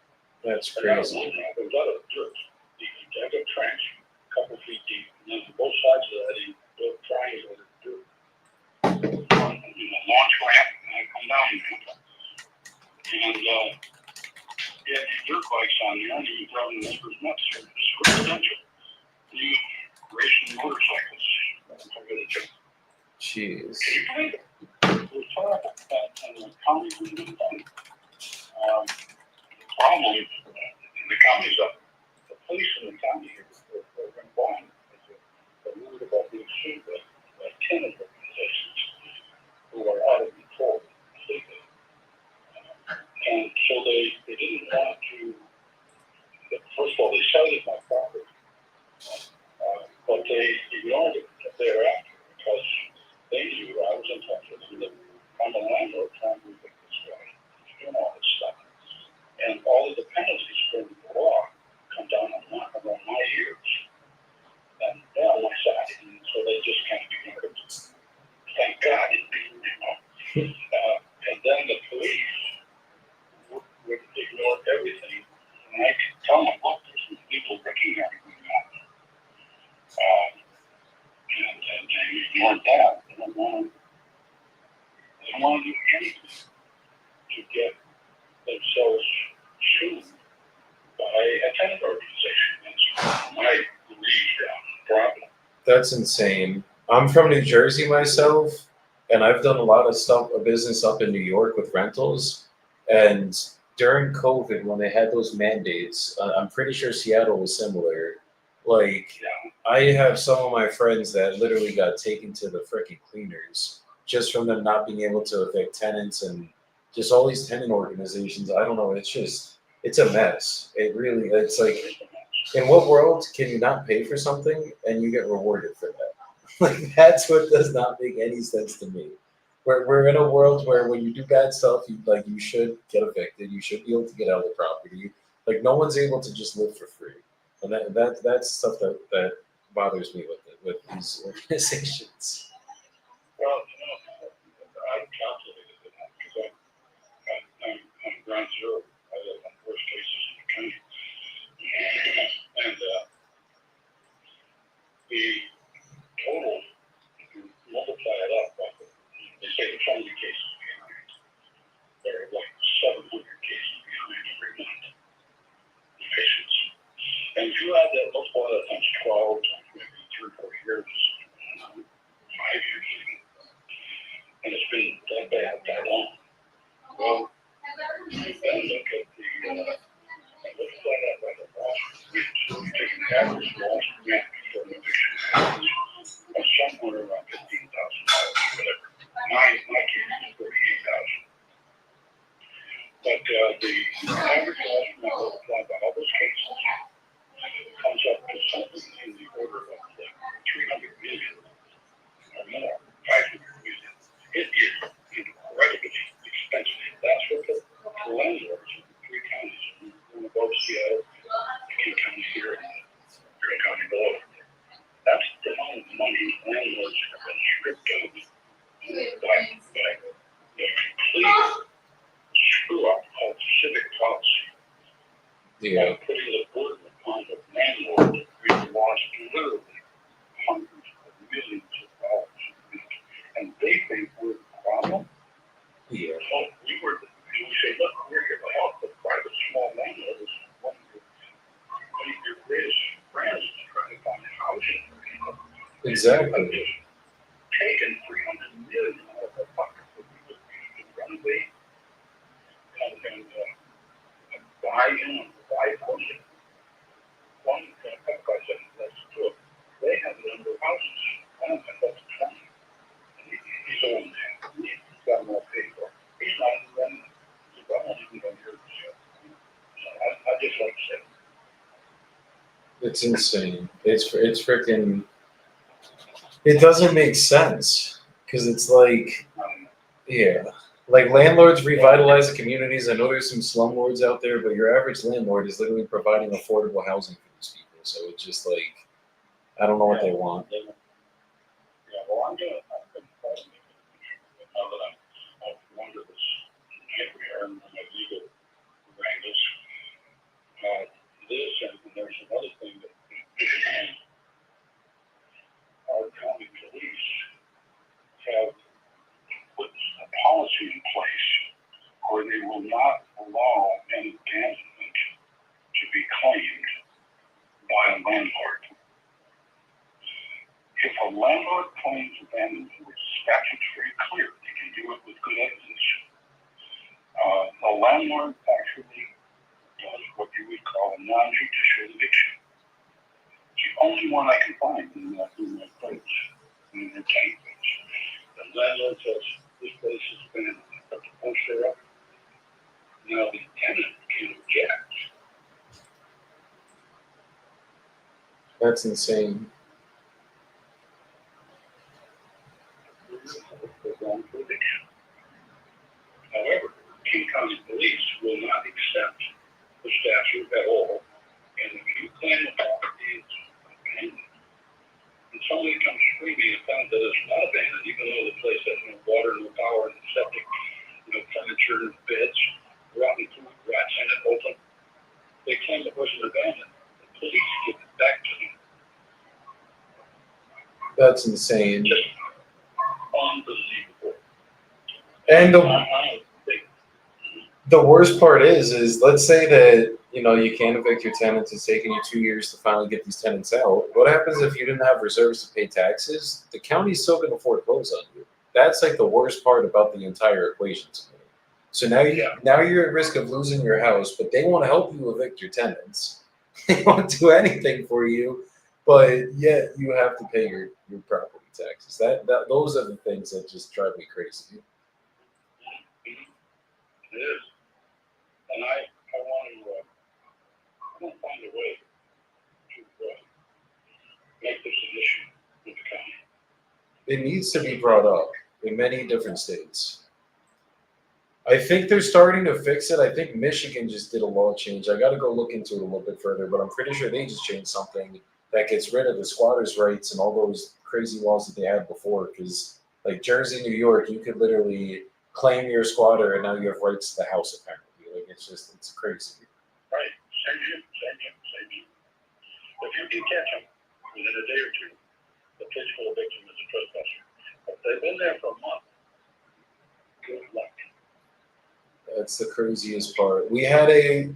That's Another crazy. one ramp, there's a lot of dirt. He dug a trench, a couple feet deep, and then on both sides of that, he built triangles of dirt. Launch ramp, and then come down ramp. And he had these dirt bikes on there, and he was driving the neighbor's nuts. This was residential. New racing motorcycles. Jeez. Can you believe it? It's terrible. And the county's doing the thing. The problem is, the county's up. The police in the county are involved. They're worried about being sued by tenant organizations who are out of control completely. And so they didn't want to, first of all, they cited my property. But they ignored it thereafter because they knew I was in touch with them. That I'm a landlord trying to evict this guy. He's doing all this stuff. And all of the penalties for the law come down on my ears. And they're on my side. And so they just kind of ignored it. Thank God. And then the police would ignore everything. And I could tell them, look, there's some people looking at me now. And they ignored that. They don't want to do anything to get themselves sued by a tenant organization. That's my problem. That's insane. I'm from New Jersey myself, and I've done a lot of business up in New York with rentals. And during COVID, when they had those mandates, I'm pretty sure Seattle was similar. Like, I have some of my friends that literally got taken to the freaking cleaners just from them not being able to evict tenants and just all these tenant organizations. I don't know. It's a mess. It's like, in what world can you not pay for something and you get rewarded for that? Like, that's what does not make any sense to me. We're in a world where when you do bad stuff, you should get evicted. You should be able to get out of the property. Like, no one's able to just live for free. And that's stuff that bothers me with these organizations. Well, I calculated it because I'm ground zero. I live on worst cases in the country. And the total, if you multiply it up, they say there's so many cases behind. There are like 700 cases behind every month. Patients. And if you add that, multiply that times 12, maybe 3 or 4 years, 5 years even. And it's been that bad that long. Well, then look at the, multiply that by the loss rate. So you take an average loss rate for an eviction of somewhere around $15,000, whatever. My case is $38,000. But the average loss rate multiplied by all those cases comes up to something in the order of like 300 million or more, 500 million. It is incredibly expensive. That's what the landlords in the 3 counties, one above Seattle, the King County here, and the Grand County below. That's the amount of money landlords have been stripped of by the complete screw up of civic policy. Yeah. Putting the burden upon the landlord, we've lost literally hundreds of millions of dollars. And they think we're the problem. Yeah. So we say, look, we're here to help the private small landlord is one of your greatest friends to try to find housing. Exactly. Taking $300 million out of the pocket for people to renovate and buy in. One person, that's true. They have a number of houses. I don't think that's 20. He's old man. He's got more paper. He's not even running. He's not even going to hear the show. So I just like to say. It's insane. It's freaking. It doesn't make sense because it's like, yeah, like landlords revitalize the communities. I know there's some slumlords out there, but your average landlord is literally providing affordable housing for these people. So it's just like, I don't know what they want. Yeah, well, I'm going to now that I'm under this nightmare and my legal wrangles. This and there's another thing that our county police have put a policy in place where they will not allow an abandonment to be claimed by a landlord. If a landlord claims abandonment, which is statute's very clear. You can do it with good evidence. The landlord actually does what you would call a non-judicial eviction. It's the only one I can find in my place, in the tank place. The landlord says, this place has been put the poster up. Now the tenant can object. That's insane. However, King County Police will not accept the statute at all, and if you claim the property is abandoned, and somebody comes screaming and finds that it's not abandoned, even though the place has no water, no power, no septic, no furniture, no beds, rotten food, rats in it, open, they claim it wasn't abandoned. The police give it back to them. That's insane. Just unbelievable. And I think the worst part is let's say that you can't evict your tenants. It's taking you 2 years to finally get these tenants out. What happens if you didn't have reserves to pay taxes? The county's still going to foreclose on you. That's like the worst part about the entire equation to me. So now you're at risk of losing your house, but they want to help you evict your tenants. They won't do anything for you, but yet you have to pay your property taxes. Those are the things that just drive me crazy. it is. And I want to find a way to make this an issue with the county. It needs to be brought up in many different states. I think they're starting to fix it. I think Michigan just did a law change. I got to go look into it a little bit further, but I'm pretty sure they just changed something that gets rid of the squatters' rights and all those crazy laws that they had before. Because like Jersey, New York, you could literally claim you're a squatter and now you have rights to the house apparently. Like it's crazy. Right. Same you. If you can catch them within a day or two, the police will evict them as a trespasser. If they've been there for a month, good luck. That's the craziest part. We had a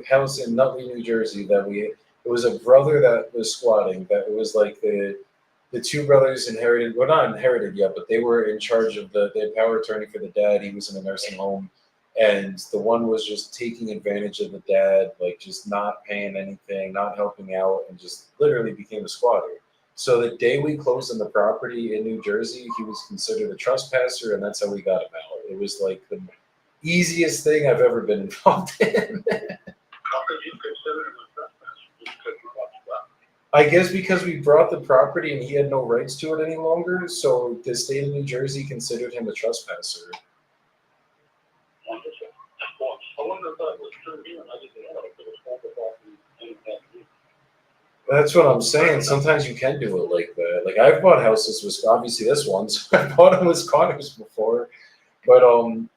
house in Nutley, New Jersey it was a brother that was squatting. That it was like the two brothers inherited, well, not inherited yet, but they were in charge of the power attorney for the dad. He was in a nursing home, and the one was just taking advantage of the dad, like just not paying anything, not helping out, and just literally became a squatter. So the day we closed on the property in New Jersey, he was considered a trespasser, and that's how we got him out. It was like the easiest thing I've ever been involved in. How could you consider him a trespasser just because you bought the property? I guess because we brought the property and he had no rights to it any longer, so the state of New Jersey considered him a trespasser. Wonderful. Well, I wonder if that was true here, and I didn't know if it was bought the property and that. That's what I'm saying. Sometimes you can do it like that. Like I've bought houses with obviously this one, so I bought them with squatters before. But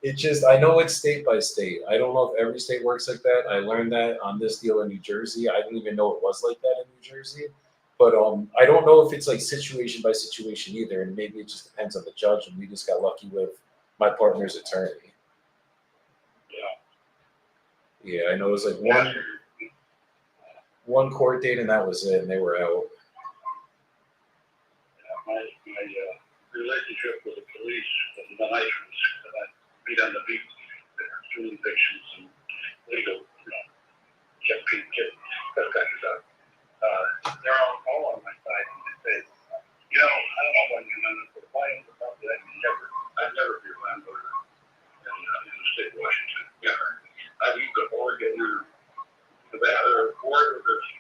it just I know it's state by state. I don't know if every state works like that. I learned that on this deal in New Jersey. I didn't even know it was like that in New Jersey. But I don't know if it's like situation by situation either, and maybe it just depends on the judge. And we just got lucky with my partner's attorney. Yeah, I know it was like one court date and that was it, and they were out. My relationship with the police was the nice ones that I meet on the beat there, doing evictions and legal, get trespassers out. They're all on my side, and they say, I don't know when you're going to apply on the property. I'd never be a landlord in the state of Washington. Never. I've either Oregon or Nevada or there's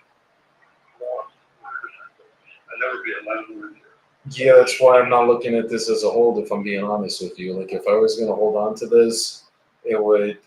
laws. I'd never be a landlord here. Yeah, that's why I'm not looking at this as a hold. If I'm being honest with you, like if I was going to hold on to this, it would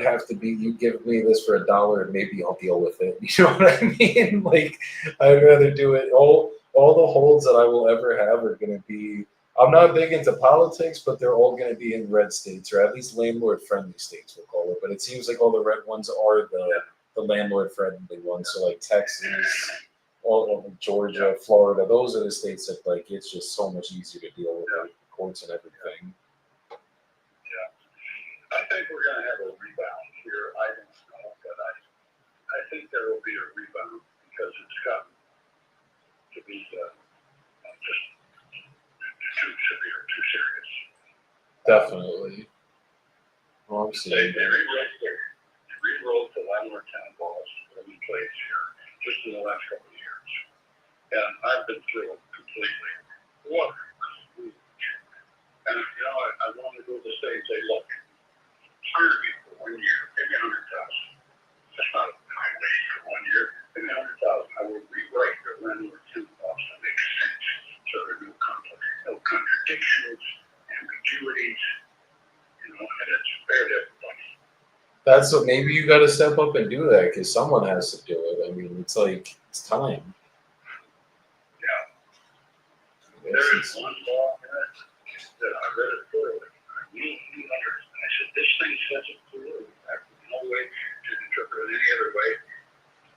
have to be you give me this for $1 and maybe I'll deal with it. You know what I mean? Like I'd rather do it. All the holds that I will ever have are going to be. I'm not big into politics, but they're all going to be in red states, or at least landlord-friendly states, we'll call it. But it seems like all the red ones are the landlord-friendly ones. So like Texas, all of Georgia, Florida, those are the states that like it's just so much easier to deal with the courts and everything. I think we're going to have a rebound here. I don't know, but I think there will be a rebound because it's gotten to be just Definitely. Well, I'm They seeing that. rewrote the landlord tenant laws that are in place here just in the last couple of years. And I've been through it completely. Water. And I want to go to the state and say, look, hire me for 1 year, give me $100,000. That's not a high wage for 1 year. Give me $100,000. I will rewrite your landlord tenant laws to make sense. So there are no contradictions, ambiguities, and it's fair to everybody. That's what, maybe you got to step up and do that because someone has to do it. I mean, it's like, it's time. Yeah. It's- There is one law in it that I read it thoroughly. I mean, I said, this thing says it clearly. There's no way to interpret it any other way.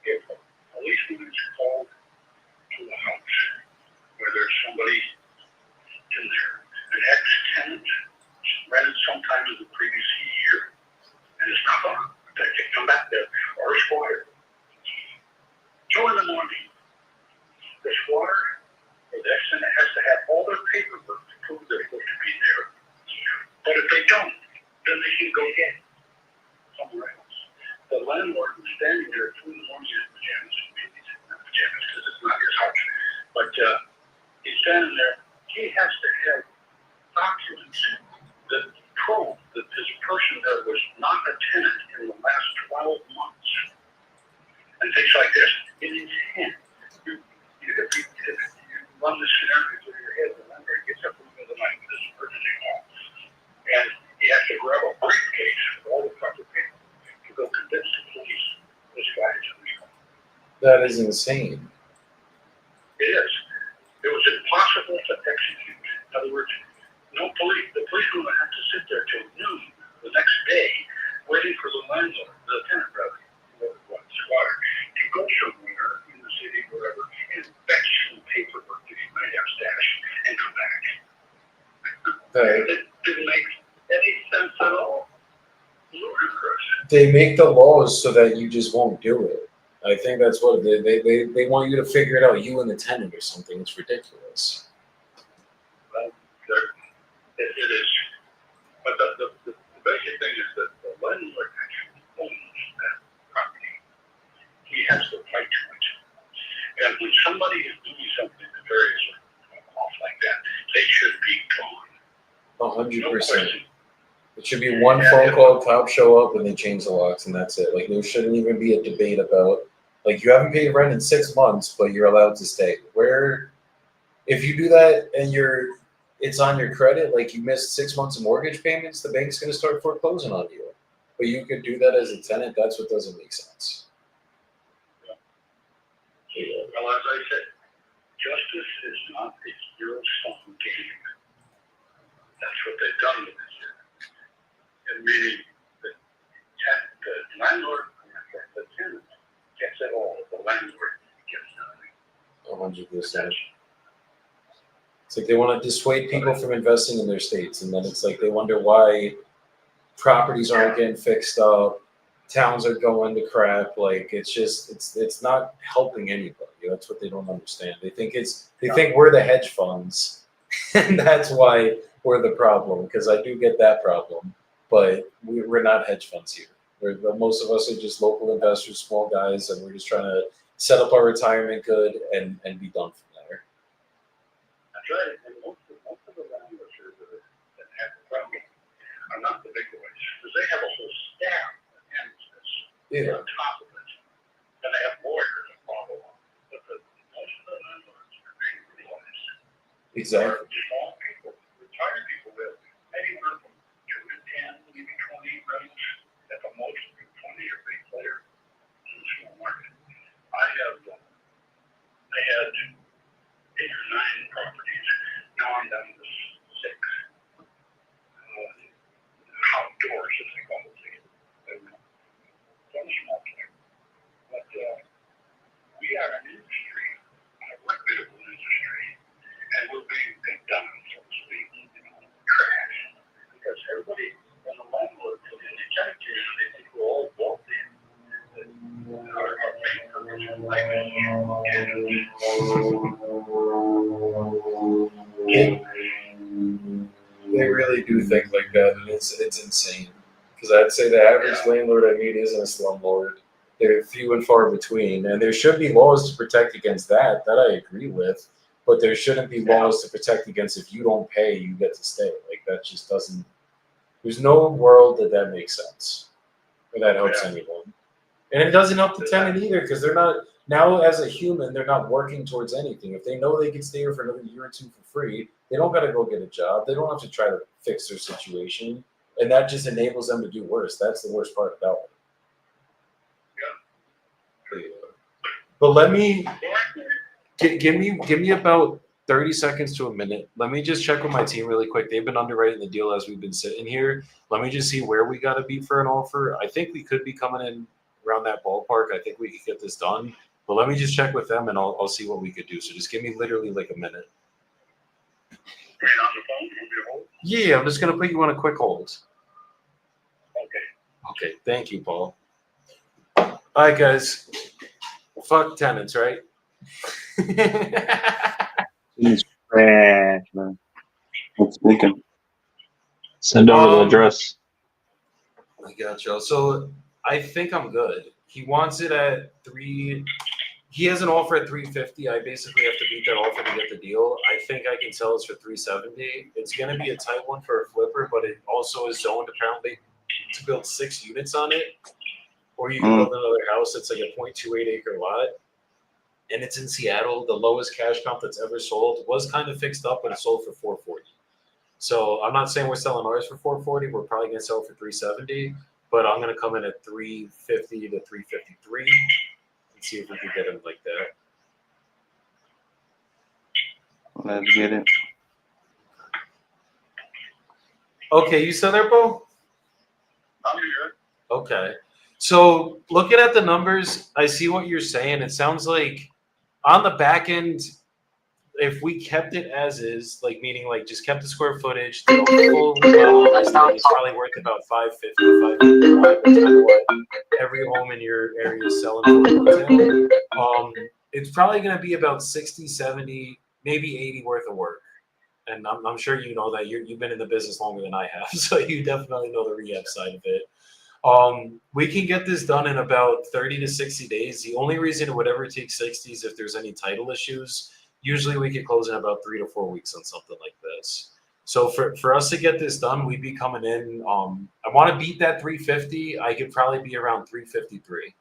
If a policeman is called to a house where there's somebody in there, an ex-tenant rented sometime in the previous year, and it's not on, they come back there, or a squatter. 2 in the morning, the squatter or the ex-tenant has to have all their paperwork to prove they're supposed to be there. But if they don't, then they can go get somewhere else. The landlord is standing there at 2 in the morning in pajamas, not pajamas because it's not his house, but he's standing there. He has to have documents that prove that this person there was not a tenant in the last 12 months. And things like this. In his hand, if you run the scenario through your head, the landlord gets up in the middle of the night with this emergency call. And he has to grab a briefcase with all the proper paper to go convince the police this guy is illegal. That is insane. It is. It was impossible to execute. In other words, no police. The policeman would have to sit there till noon the next day, waiting for the landlord, the tenant rather, squatter, to go somewhere in the city, wherever, and fetch some paperwork that he might have stashed and come back. It didn't make any sense at all. Ludicrous. They make the laws so that you just won't do it. I think that's what they want you to figure it out, you and the tenant or something. It's ridiculous. Well, it is. But the basic thing is that the landlord actually owns that property. He has the right to it. And when somebody is doing something nefarious off like that, they should be gone. 100%. No question. It should be one phone call, cops show up, and they change the locks, and that's it. Like, there shouldn't even be a debate about, like, you haven't paid rent in 6 months, but you're allowed to stay. Where, if you do that and it's on your credit, like you missed 6 months of mortgage payments, the bank's going to start foreclosing on you. But you could do that as a tenant. That's what doesn't make sense. Yeah. Well, as I said, justice is not a zero-sum game. That's what they've done with this year. And meaning the landlord, the tenant gets it all. The landlord gets nothing. 100%. It's like they want to dissuade people from investing in their states, and then it's like they wonder why properties aren't getting fixed up, towns are going to crap. Like it's not helping anybody. That's what they don't understand. They think we're the hedge funds, and that's why we're the problem. Because I do get that problem, but we're not hedge funds here. Most of us are just local investors, small guys, and we're just trying to set up our retirement good and be done from there. That's right. And most of the landlords here that have the problem are not the big boys, because they have a whole staff that handles this. Yeah. On top of it, and they have lawyers that follow up. But most of the landlords are being realized. Exactly. They're small people, retired people with anywhere from 2 to 10, maybe 20 rentals at the most. 20 or big player in the small market. I had 8 or 9 properties. Now I'm down to 6. Outdoors, as they call it. Some small player. But we are an industry, a reputable industry, and we're being picked on, so to speak, trash. Because everybody in the landlord community, they think we're all wealthy. Our main purpose in life is They really do think like bad, and it's insane. Because I'd say the average landlord I meet isn't a slumlord. They're few and far between, and there should be laws to protect against that. That I agree with, but there shouldn't be laws to protect against if you don't pay, you get to stay. Like that just doesn't. There's no world that makes sense, or that helps anyone, and it doesn't help the tenant either because they're not now as a human. They're not working towards anything. If they know they can stay here for another year or two for free, they don't got to go get a job. They don't have to try to fix their situation, and that just enables them to do worse. That's the worst part about it. But let me give me about 30 seconds to a minute. Let me just check with my team really quick. They've been underwriting the deal as we've been sitting here. Let me just see where we got to be for an offer. I think we could be coming in around that ballpark. I think we could get this done. But let me just check with them and I'll see what we could do. So just give me literally like a minute. Yeah, I'm just gonna put you on a quick hold. Okay, thank you, Paul. All right, guys. Fuck tenants, right? It's trash, man. It's leaking. Send over the address. I got you. So I think I'm good. He wants it at 3. He has an offer at 350. I basically have to beat that offer to get the deal. I think I can sell this for 370. It's gonna be a tight one for a flipper, but it also is zoned apparently to build 6 units on it. Or you can build another house that's like a 0.28 acre lot. And it's in Seattle. The lowest cash comp that's ever sold was kind of fixed up, but it sold for 440. So I'm not saying we're selling ours for 440. We're probably gonna sell it for 370, but I'm gonna come in at 350 to 353 and see if we can get him like that. Let's get it. Okay, you still there, Bo? I'm here. Okay. So looking at the numbers, I see what you're saying. It sounds like on the back end, if we kept it as is, like meaning like just kept the square footage, did a full level listing, it's probably worth about 550, 555, what every home in your area is selling for retail. It's probably going to be about 60, 70, maybe 80 worth of work. And I'm sure you know that you've been in the business longer than I have, so you definitely know the rehab side of it. We can get this done in about 30 to 60 days. The only reason it would ever take 60 is if there's any title issues. Usually we could close in about 3 to 4 weeks on something like this. So for us to get this done, we'd be coming in. I want to beat that 350. I could probably be around 353.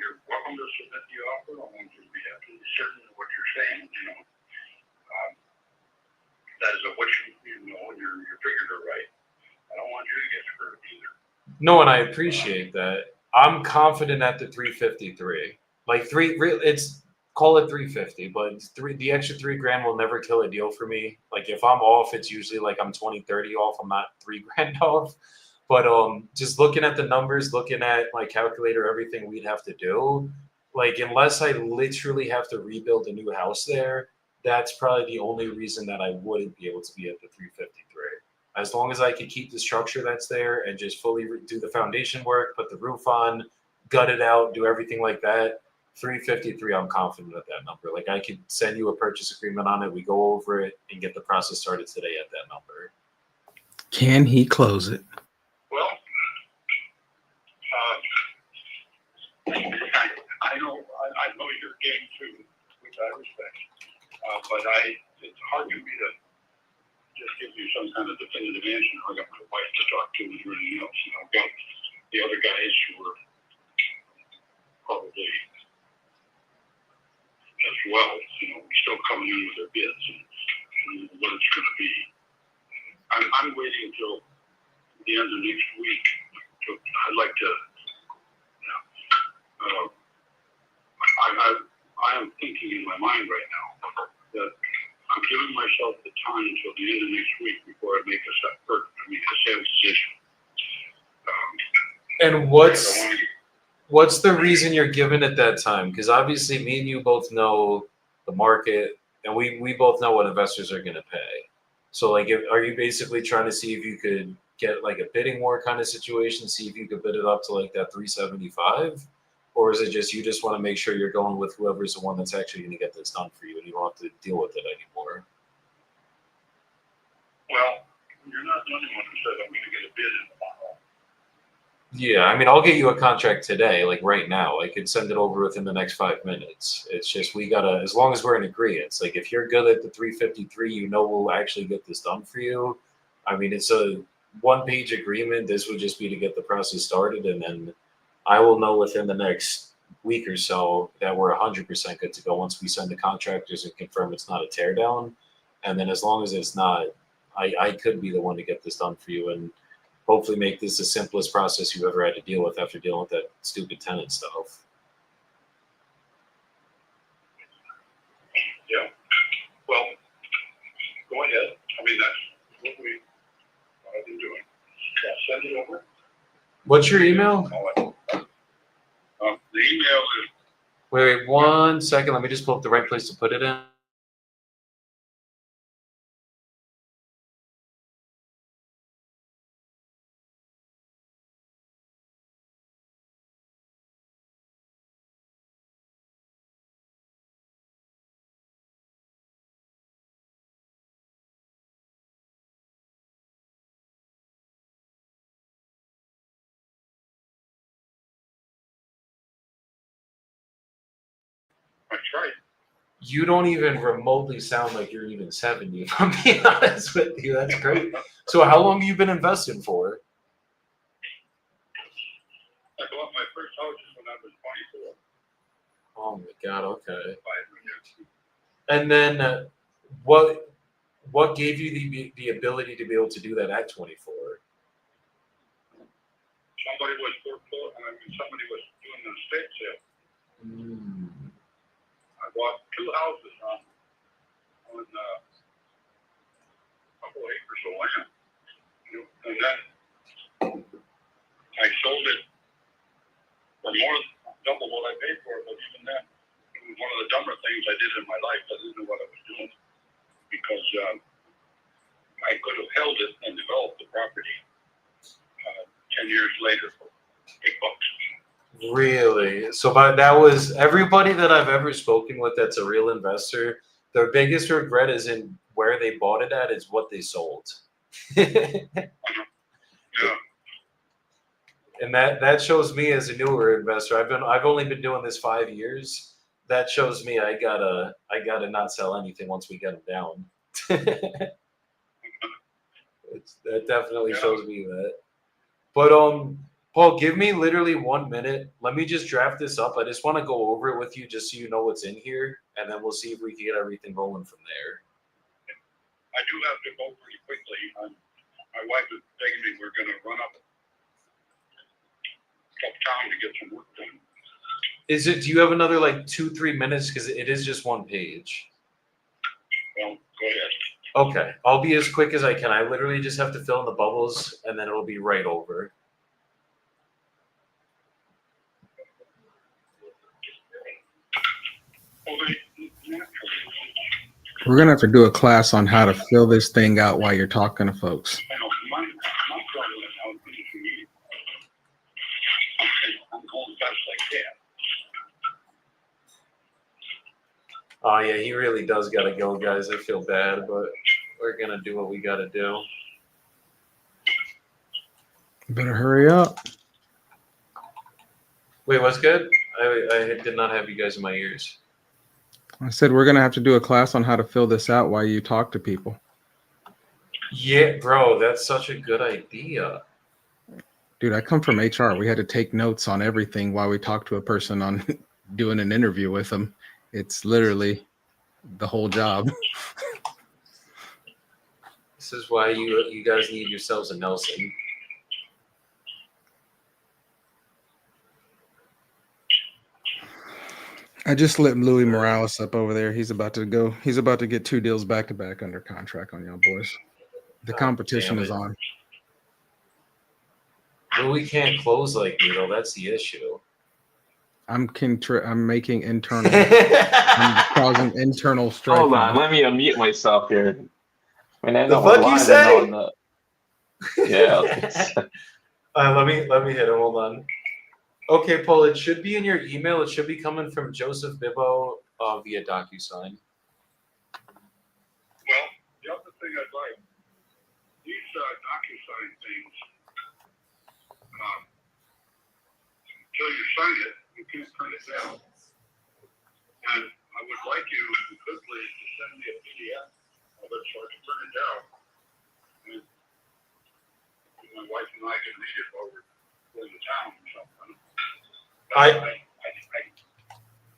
You're welcome to submit the offer. I want you to be absolutely certain of what you're saying. That is what you know, your figures are right. I don't want you to get screwed either. No, and I appreciate that. I'm confident at the 353. Like it's call it 350, but the extra $3,000 will never kill a deal for me. Like if I'm off, it's usually like I'm 20, 30 off. I'm not $3,000 off. But just looking at the numbers, looking at my calculator, everything we'd have to do, like unless I literally have to rebuild a new house there, that's probably the only reason that I wouldn't be able to be at the 353. As long as I could keep the structure that's there and just fully do the foundation work, put the roof on, gut it out, do everything like that, 353, I'm confident at that number. Like I could send you a purchase agreement on it. We go over it and get the process started today at that number. Can he close it? Well, I know your game too, which I respect. But it's hard for me to just give you some kind of definitive answer. I got my wife to talk to and everything else. And I've got the other guys who are probably as well, still coming in with their bids and what it's going to be. I'm waiting until the end of next week. I'd like to. I am thinking in my mind right now that I'm giving myself the time until the end of next week before I make a sales decision. And what's the reason you're giving it that time? Because obviously me and you both know the market, and we both know what investors are going to pay. So like, are you basically trying to see if you could get like a bidding war kind of situation, see if you could bid it up to like that 375? Or is it just you just want to make sure you're going with whoever's the one that's actually going to get this done for you and you don't have to deal with it anymore? Well, you're not the only one who said I'm gonna get a bid in tomorrow. Yeah, I mean, I'll get you a contract today, like right now. I could send it over within the next 5 minutes. It's just we gotta, as long as we're in agreement. Like if you're good at the 353, you know we'll actually get this done for you. I mean, it's a one-page agreement. This would just be to get the process started, and then I will know within the next week or so that we're 100% good to go once we send the contractors and confirm it's not a tear down. And then as long as it's not, I could be the one to get this done for you and hopefully make this the simplest process you've ever had to deal with after dealing with that stupid tenant stuff. Yeah. Well, go ahead. I mean, that's what I've been doing. Yeah, send it over. What's your email? The email is Wait, 1 second. Let me just pull up the right place to put it in. that's right. You don't even remotely sound like you're even 70, if I'm being honest with you. That's great. So how long have you been investing for? I bought my first house when I was 24. Oh my God, okay. 5 years. And then what gave you the ability to be able to do that at 24? Somebody was somebody was doing an estate sale. I bought 2 houses on a couple acres of land. And then I sold it for more than double what I paid for it, but even then, it was one of the dumber things I did in my life. I didn't know what I was doing because I could have held it and developed the property 10 years later for $8. Really? So but that was everybody that I've ever spoken with that's a real investor, their biggest regret isn't where they bought it at, it's what they sold. Yeah. And that shows me as a newer investor. I've only been doing this 5 years. That shows me I gotta not sell anything once we get them down. That definitely shows me that. But Paul, give me literally 1 minute. Let me just draft this up. I just want to go over it with you just so you know what's in here, and then we'll see if we can get everything rolling from there. I do have to go pretty quickly. My wife is begging me. We're going to run up town to get some work done. Do you have another like 2-3 minutes? Because it is just 1 page. Well, go ahead. Okay, I'll be as quick as I can. I literally just have to fill in the bubbles, and then it'll be right over. We're gonna have to do a class on how to fill this thing out while you're talking to folks. I know my problem is how it's going to be. I'm going fast like that. Oh yeah, he really does gotta go, guys. I feel bad, but we're gonna do what we gotta do. Better hurry up. Wait, what's good? I did not have you guys in my ears. I said we're gonna have to do a class on how to fill this out while you talk to people. Yeah, bro, that's such a good idea. Dude, I come from HR. We had to take notes on everything while we talk to a person on doing an interview with them. It's literally the whole job. This is why you guys need yourselves a Nelson. I just lit Louis Morales up over there. He's about to go. He's about to get 2 deals back to back under contract on y'all boys. The competition is on. Well, we can't close like me though. That's the issue. I'm making internal. I'm causing internal strife. Hold on, let me unmute myself here. I mean, I The know we're fuck you live say? and on the- Yeah. Let me hit him. Hold on. Okay, Paul, it should be in your email. It should be coming from Joseph Bibbo via DocuSign. Well, the other thing I'd like, these DocuSign things, until you sign it, you can't print it down. And I would like you, if you could please, to send me a PDF of it so I can print it down. And my wife and I can read it while we're going to town or something.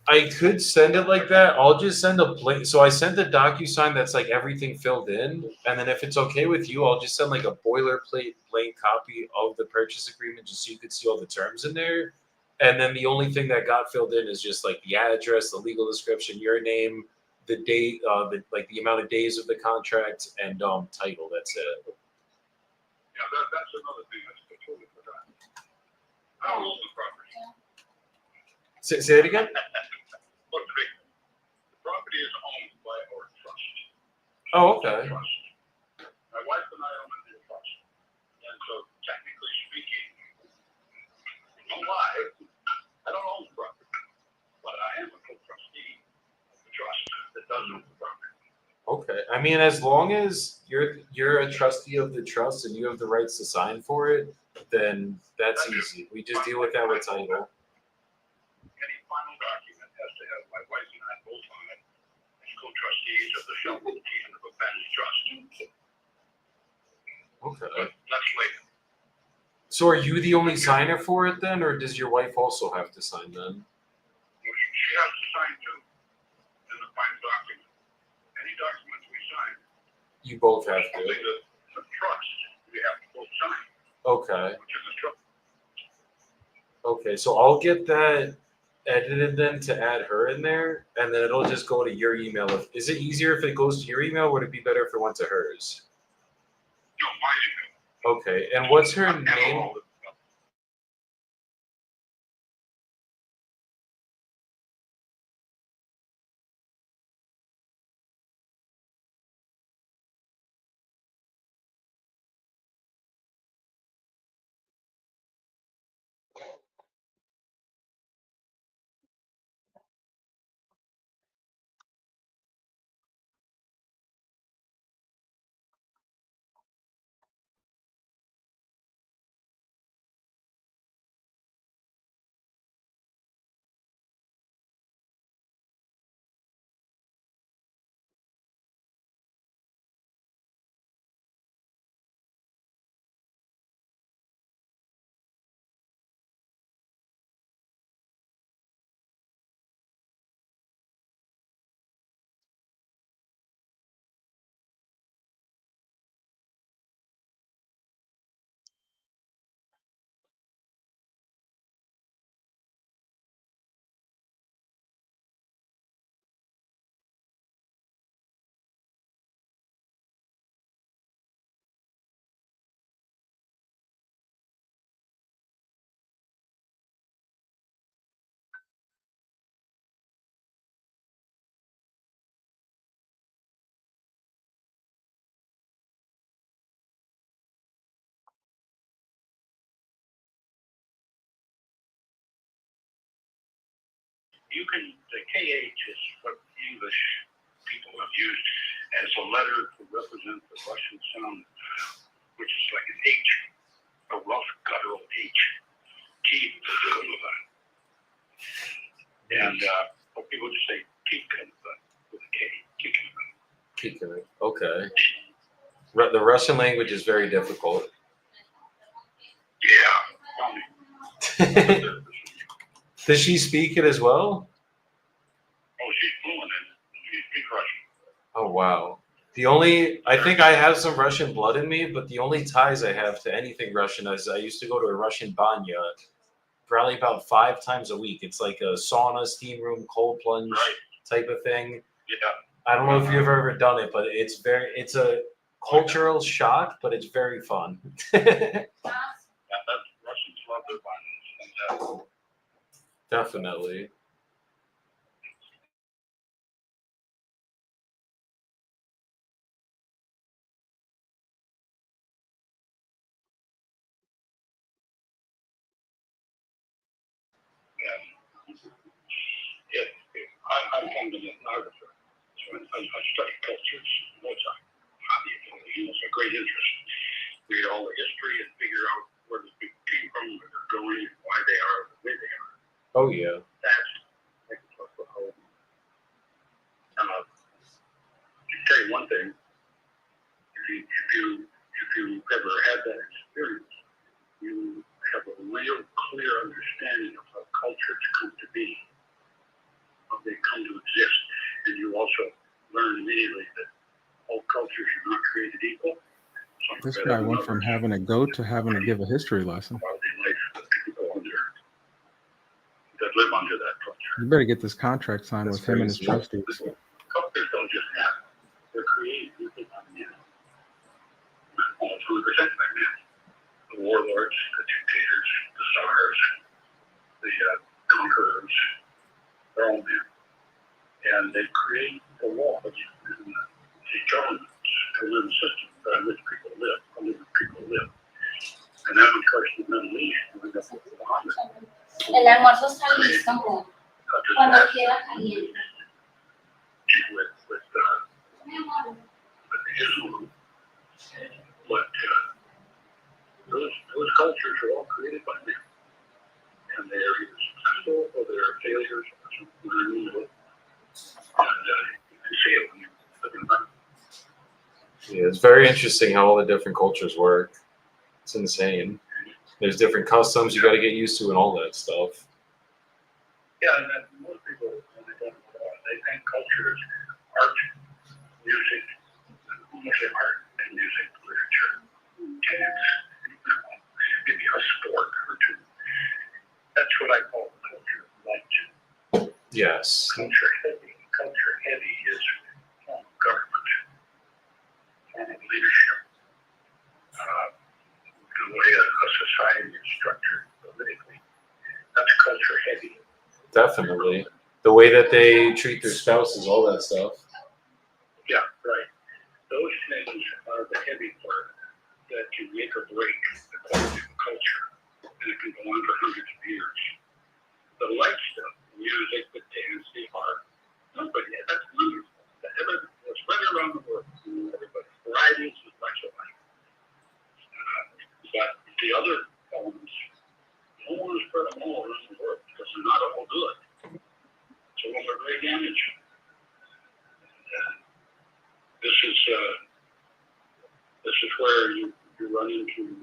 I could send it like that. I'll just send a blank. So I sent a DocuSign that's like everything filled in, and then if it's okay with you, I'll just send like a boilerplate blank copy of the purchase agreement, just so you could see all the terms in there. And then the only thing that got filled in is just like the address, the legal description, your name, the date, the amount of days of the contract, and title. That's it. Yeah, that's another thing I totally forgot. I don't own the property. Say it again. Look, the property is owned by our trust. Oh, okay. Trust. My wife and I own it in trust. And so technically speaking, don't lie, I don't own the property. But I am a co-trustee of the trust that does own the property. Okay. I mean, as long as you're a trustee of the trust and you have the rights to sign for it, then that's easy. We just deal with that with title. Any final document has to have my wife and I both on it as co-trustees of the Shelburne Kingdom of a Family Trust. Okay. But that's later. So are you the only signer for it then, or does your wife also have to sign then? She has to sign too in the final document. Any documents we sign, You both have only to. the trust, we have to both sign, Okay. which is a trust. Okay. So I'll get that edited then to add her in there, and then it'll just go to your email. Is it easier if it goes to your email, or would it be better if it went to hers? No, my email. Okay. And what's her I'm never name? all this stuff. You can, the KH is what English people have used as a letter to represent the Russian sound, which is like an H, a rough guttural H. Keep and people just say Kikun with a K. Kikun. Okay. The Russian language is very difficult. Yeah, tell me. Does she speak it as well? Oh, she's fluent in it. She speaks Russian. Oh wow. I think I have some Russian blood in me, but the only ties I have to anything Russian is I used to go to a Russian banya probably about 5 times a week. It's like a sauna, steam room, cold plunge type of thing. Yeah. I don't know if you've ever done it, but it's a cultural shock, but it's very fun. Yeah, that's Russians love their violence. Definitely. I'm kind of an ethnographer, so I study cultures. What's a hobby of mine? It's a great interest. Read all the history and figure out where the people came from, where they're going, and why they are the way they are. Oh yeah. That's like the whole. I can tell you one thing. If you ever had that experience, you have a real clear understanding of how cultures come to be, how they come to exist, and you also learn immediately that all cultures are not created equal. Some This are guy better than went from others. having a goat to having to give a history lesson. Quality of life that people under that live under that culture. You better get this contract signed That's with him and his crazy. trustees. Cultures don't just happen. They're created usually by men. Almost 100% by men. The warlords, the dictators, the czars, the conquerors, they're all men. And they create the laws and the governments to live in systems by which people live, by which people live. And that was first in the Middle East, and we got Muhammad. El almuerzo está listo, amor. Cuando quiera caliente. With Islam, but those cultures are all created by men, and they're either successful or they're failures or something unusual. And you can see it when you live in them. Yeah, it's very interesting how all the different cultures work. It's insane. There's different customs you got to get used to and all that stuff. Yeah, and then most people, when they don't know, they think culture is art, music, mostly art and music, literature, dance, maybe a sport or two. That's what I call culture light. Yes. Culture heavy is form of government, form of leadership, the way a society is structured politically. That's culture heavy. Definitely. The way that they treat their spouses, all that stuff. Yeah, right. Those things are the heavy part that can make or break the quality of culture, and it can go on for hundreds of years. The light stuff, music, the dance, the art, nobody, that's wonderful. It's right around the world. Everybody, variety is much alike. But the other elements, no one is for them all around the world because they're not all good. Some of them are very damaging. This is where you run into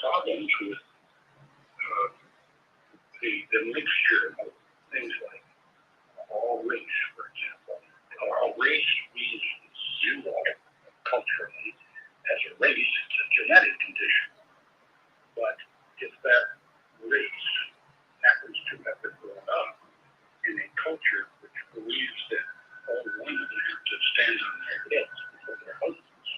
problems with the mixture of things like all race, for example. All race means you are culturally as a race, it's a genetic condition. But if that race happens to have been brought up in a culture which believes that all women have to stand on their heads before their husbands,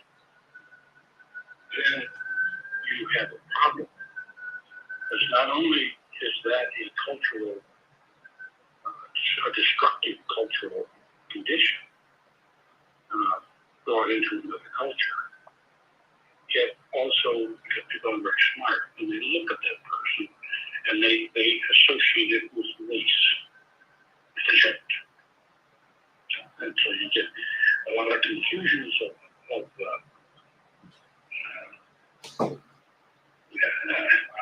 then you have a problem. Because not only is that a cultural, a destructive cultural condition brought into another culture, yet also because people are very smart and they look at that person and they associate it with race. They shouldn't. And so you get a lot of confusions of I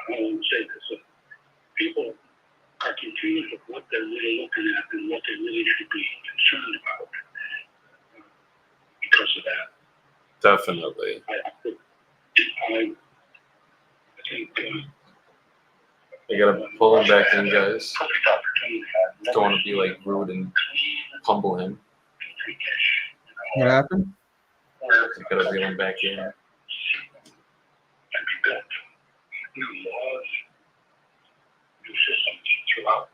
won't say this, people are confused of what they're really looking at and what they really should be concerned about because of that. Definitely. I think You gotta pull him back in, guys. perfect opportunity. Don't want to be like rude and humble him. What happened? You gotta reel him back in. And be built. New laws, new systems throughout.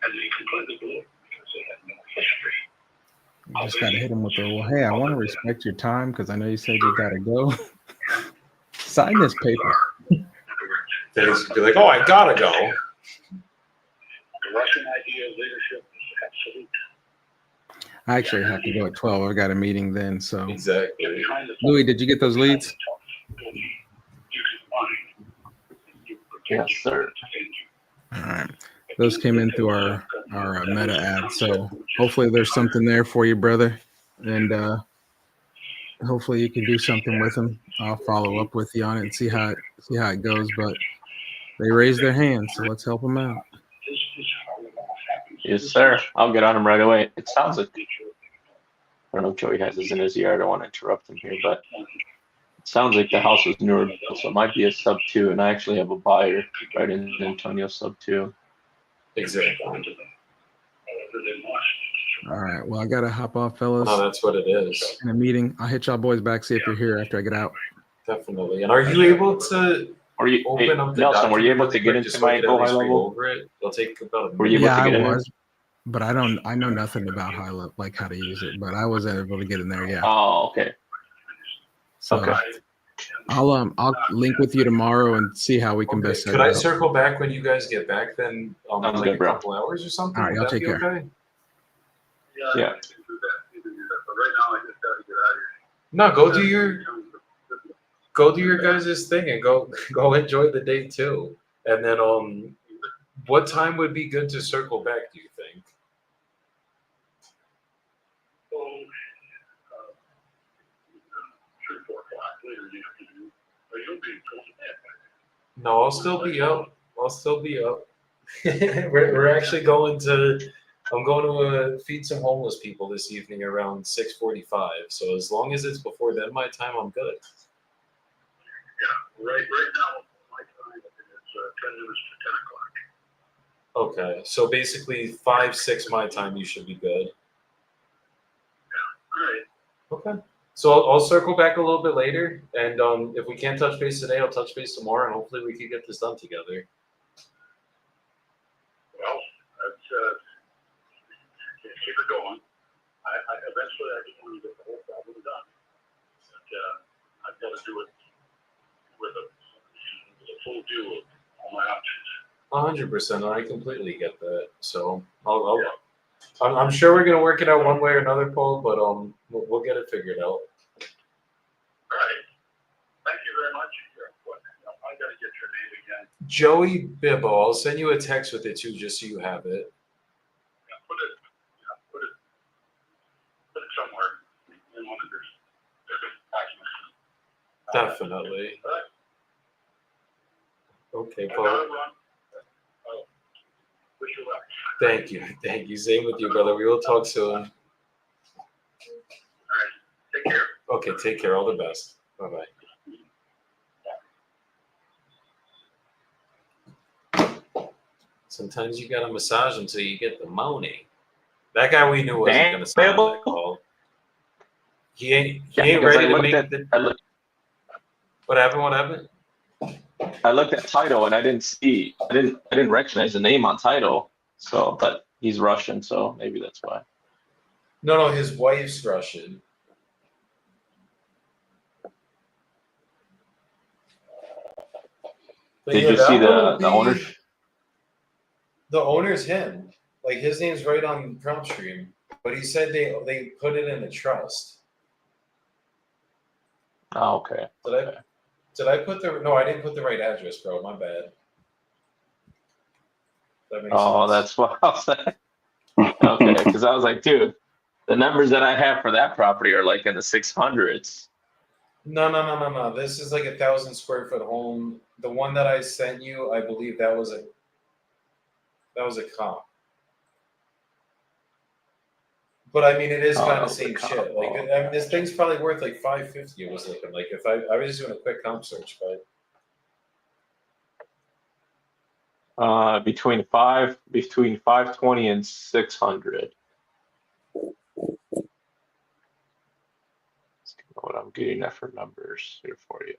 And they completely blew it because they had no history. You just gotta hit him with the, well, hey, I want to respect your time because I know you said you gotta go. Sign this paper. They just be like, oh, I gotta go. The Russian idea of leadership is absolute. I actually have to go at 12. I've got a meeting then. So, Exactly. Louis, did you get those leads? You can find. Yes, sir. All right. Those came in through our meta ad. So hopefully there's something there for you, brother. And hopefully you can do something with them. I'll follow up with you on it and see how it goes. But they raised their hands, so let's help them out. Yes, sir. I'll get on him right away. It sounds like, I don't know if Joey has this in his ear. I don't want to interrupt him here, but it sounds like the house was newer, so it might be a sub 2, and I actually have a buyer right in Antonio sub 2. Exactly. All right. Well, I got to hop off, fellas. No, that's what it is. In a meeting. I'll hit y'all boys back, see if you're here after I get out. Definitely. And are you able to Were you, open hey, up the Nelson, were you document able to really get quick into just so we my could Go at High least read Level? over it? It'll take about a Were you minute. able to Yeah, I get in there? was, but I know nothing about high level, like how to use it, but I was able to get in there. Yeah. Oh, okay. So Okay. I'll link with you tomorrow and see how we can Okay. best set Could it I up. circle back when you guys get back then? In Sounds like good, a bro. couple hours or something? All right, Would y'all that take be care. okay? Yeah. But right now, I just gotta get out of here. No, go do your guys' thing and go enjoy the day too. And then what time would be good to circle back, do you think? So, 3, 4 o'clock later in the afternoon. But you'll be going to bed. No, I'll still be up. we're actually going to I'm going to feed some homeless people this evening around 6:45. So as long as it's before then my time, I'm good. Yeah, right now, my time is 10 minutes to 10 o'clock. Okay. So basically 5, 6 my time you should be good. All right. Okay. So I'll circle back a little bit later, and if we can't touch base today, I'll touch base tomorrow, and hopefully we can get this done together. Well, that's, keep it going. I eventually I just want to get the whole problem done. But, I've got to do it with a full view of all my options. 100%. I completely get that. So I'm sure we're gonna work it out one way or another, Paul. But we'll get it figured out. All right. Thank you very much. I got to get your name again. Joey Bibbo. I'll send you a text with it too, just so you have it. Yeah, put it somewhere in one of your documents. Definitely. All right. Okay, Another Paul. one. Wish you luck. Thank you. Same with you, brother. We will talk soon. All right. Take care. Okay, take care. All the best. Bye bye. Sometimes you gotta massage until you get the money. That guy we knew wasn't gonna sign that call. He ain't because ready to make the. What happened? I looked at title and I didn't recognize the name on title. So, but he's Russian, so maybe that's why. No, his wife's Russian. But Did yeah, you see that one would the be- owner? The owner's him. Like his name's right on Prompt Stream. But he said they put it in a trust. Oh, okay. Did I put the no? I didn't put the right address, bro. My bad. That makes Oh, sense. that's what I was saying. Okay, because I was like, dude, the numbers that I have for that property are like in the 600s. No. This is like 1,000 square foot home. The one that I sent you, I believe that was a comp. But I mean, it is Oh, kind that of was a same comp. shit. Like, I mean, this thing's probably worth like 550. It was looking like if I was just doing a quick comp search, but Between 520 and 600. Let's see what I'm getting at for numbers here for you.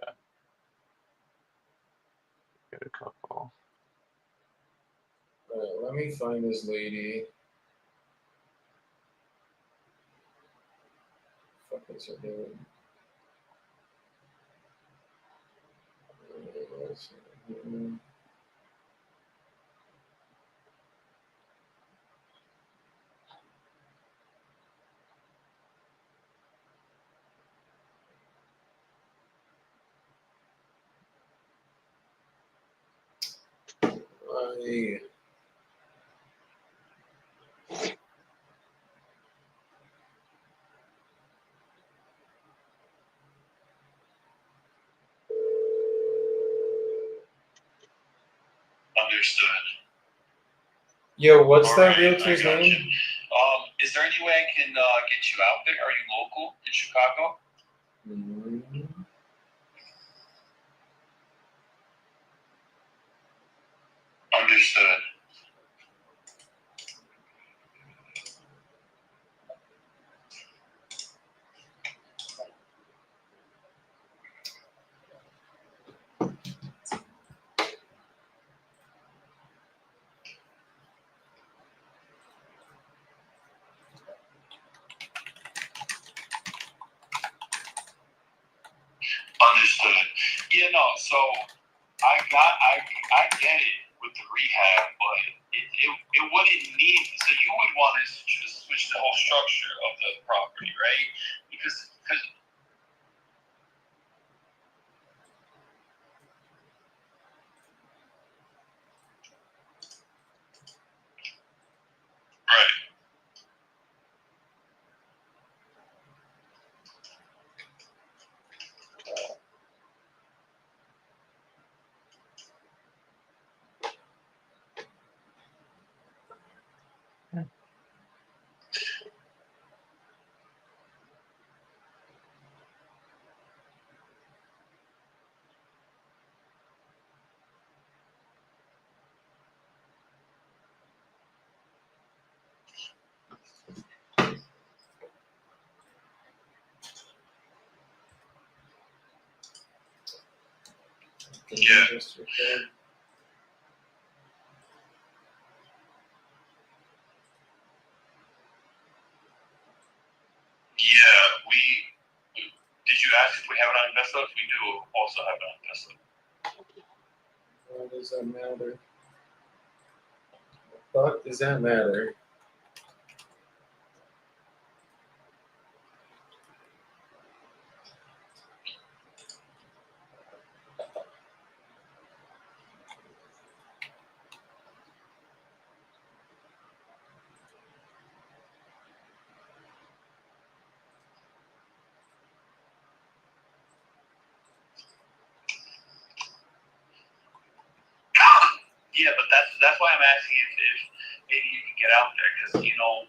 Get a couple. let me find this lady. Fuck is her name? Understood. Yo, what's All that right, realtor's I got name? you. Is there any way I can get you out there? Are you local in Chicago? Mm, Understood. Understood. Yeah, no, so I get it with the rehab, but it wouldn't need, so you would want to just switch the whole structure of the property, right? Because right. Yeah. Yeah, did you ask if we have it on Investox? We do also have it on Investox. What does that matter? What does that matter? Yeah, but that's why I'm asking if maybe you can get out there, because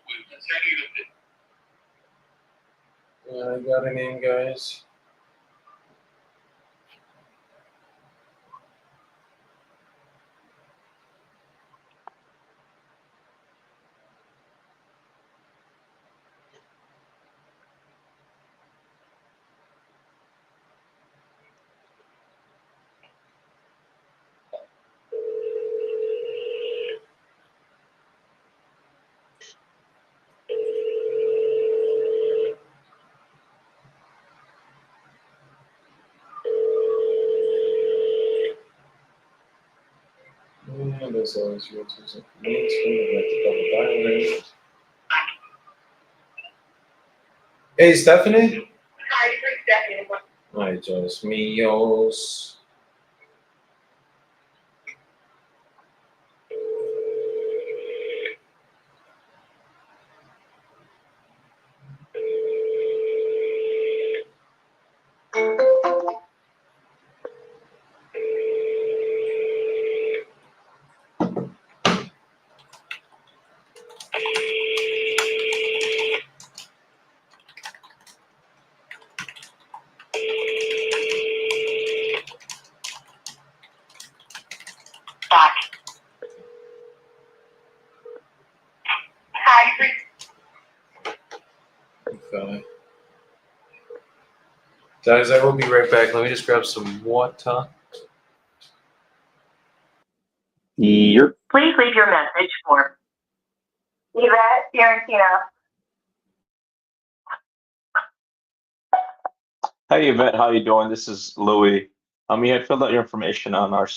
we're considering it. I got a name, guys. There's always realtors and communities who like to double diamond. Hey, Stephanie. Hi, Stephanie. Ay, Dios míos. Back. Hi, Okay. Guys, I will be right back. Let me just grab some water. Yep. Please leave your message for Yvette Fiorentino. Hey Yvette, how you doing? This is Louis. You had filled out your information on our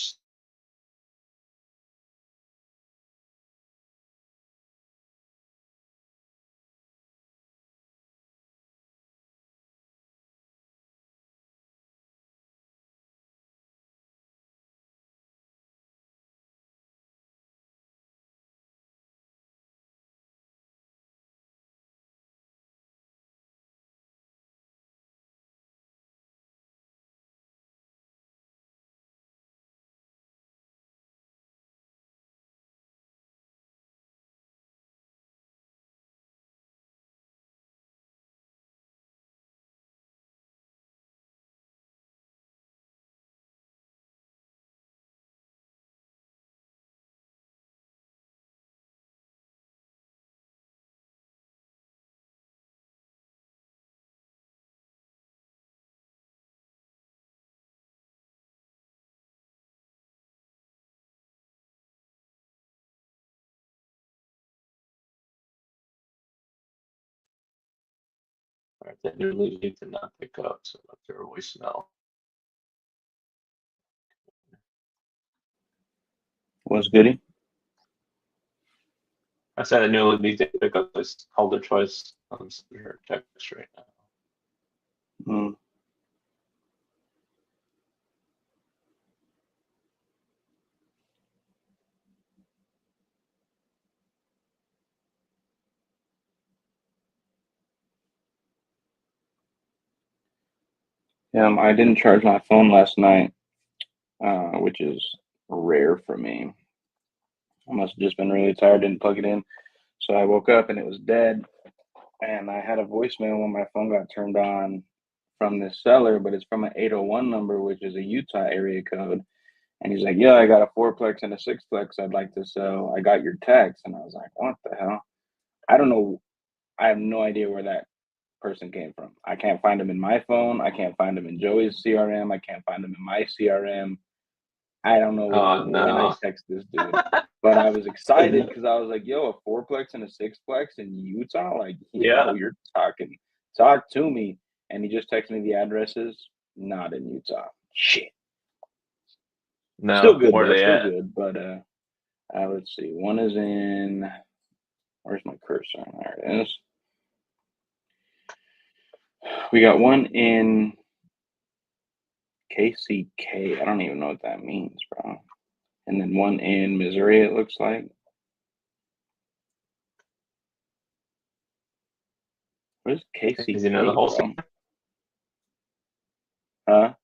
All right, that new lead did not pick up, so left her a voicemail. What's goody? I said I knew lead did pick up. I called her twice. I'm sending her a text right now. Hmm. I didn't charge my phone last night, which is rare for me. I must have just been really tired, didn't plug it in. So I woke up and it was dead. And I had a voicemail when my phone got turned on from this seller, but it's from an 801 number, which is a Utah area code. And he's like, yeah, I got a 4-plex and a 6-plex I'd like to sell. I got your text. And I was like, what the hell? I don't know. I have no idea where that person came from. I can't find him in my phone. I can't find him in Joey's CRM. I can't find him in my CRM. I don't know Oh, when I no. text this dude. But I was excited because I was like, yo, a 4-plex and a 6-plex in Utah? Like, Yeah. yo, you're talking. Talk to me. And he just texted me the addresses. Not in Utah. Shit. No, Still good, where though. they Still at? good. But let's see. One is in, where's my cursor? There it is. We got one in KCK. I don't even know what that means, bro. And then one in Missouri, it looks like. What is KCK, Is he another wholesaler? bro? Huh?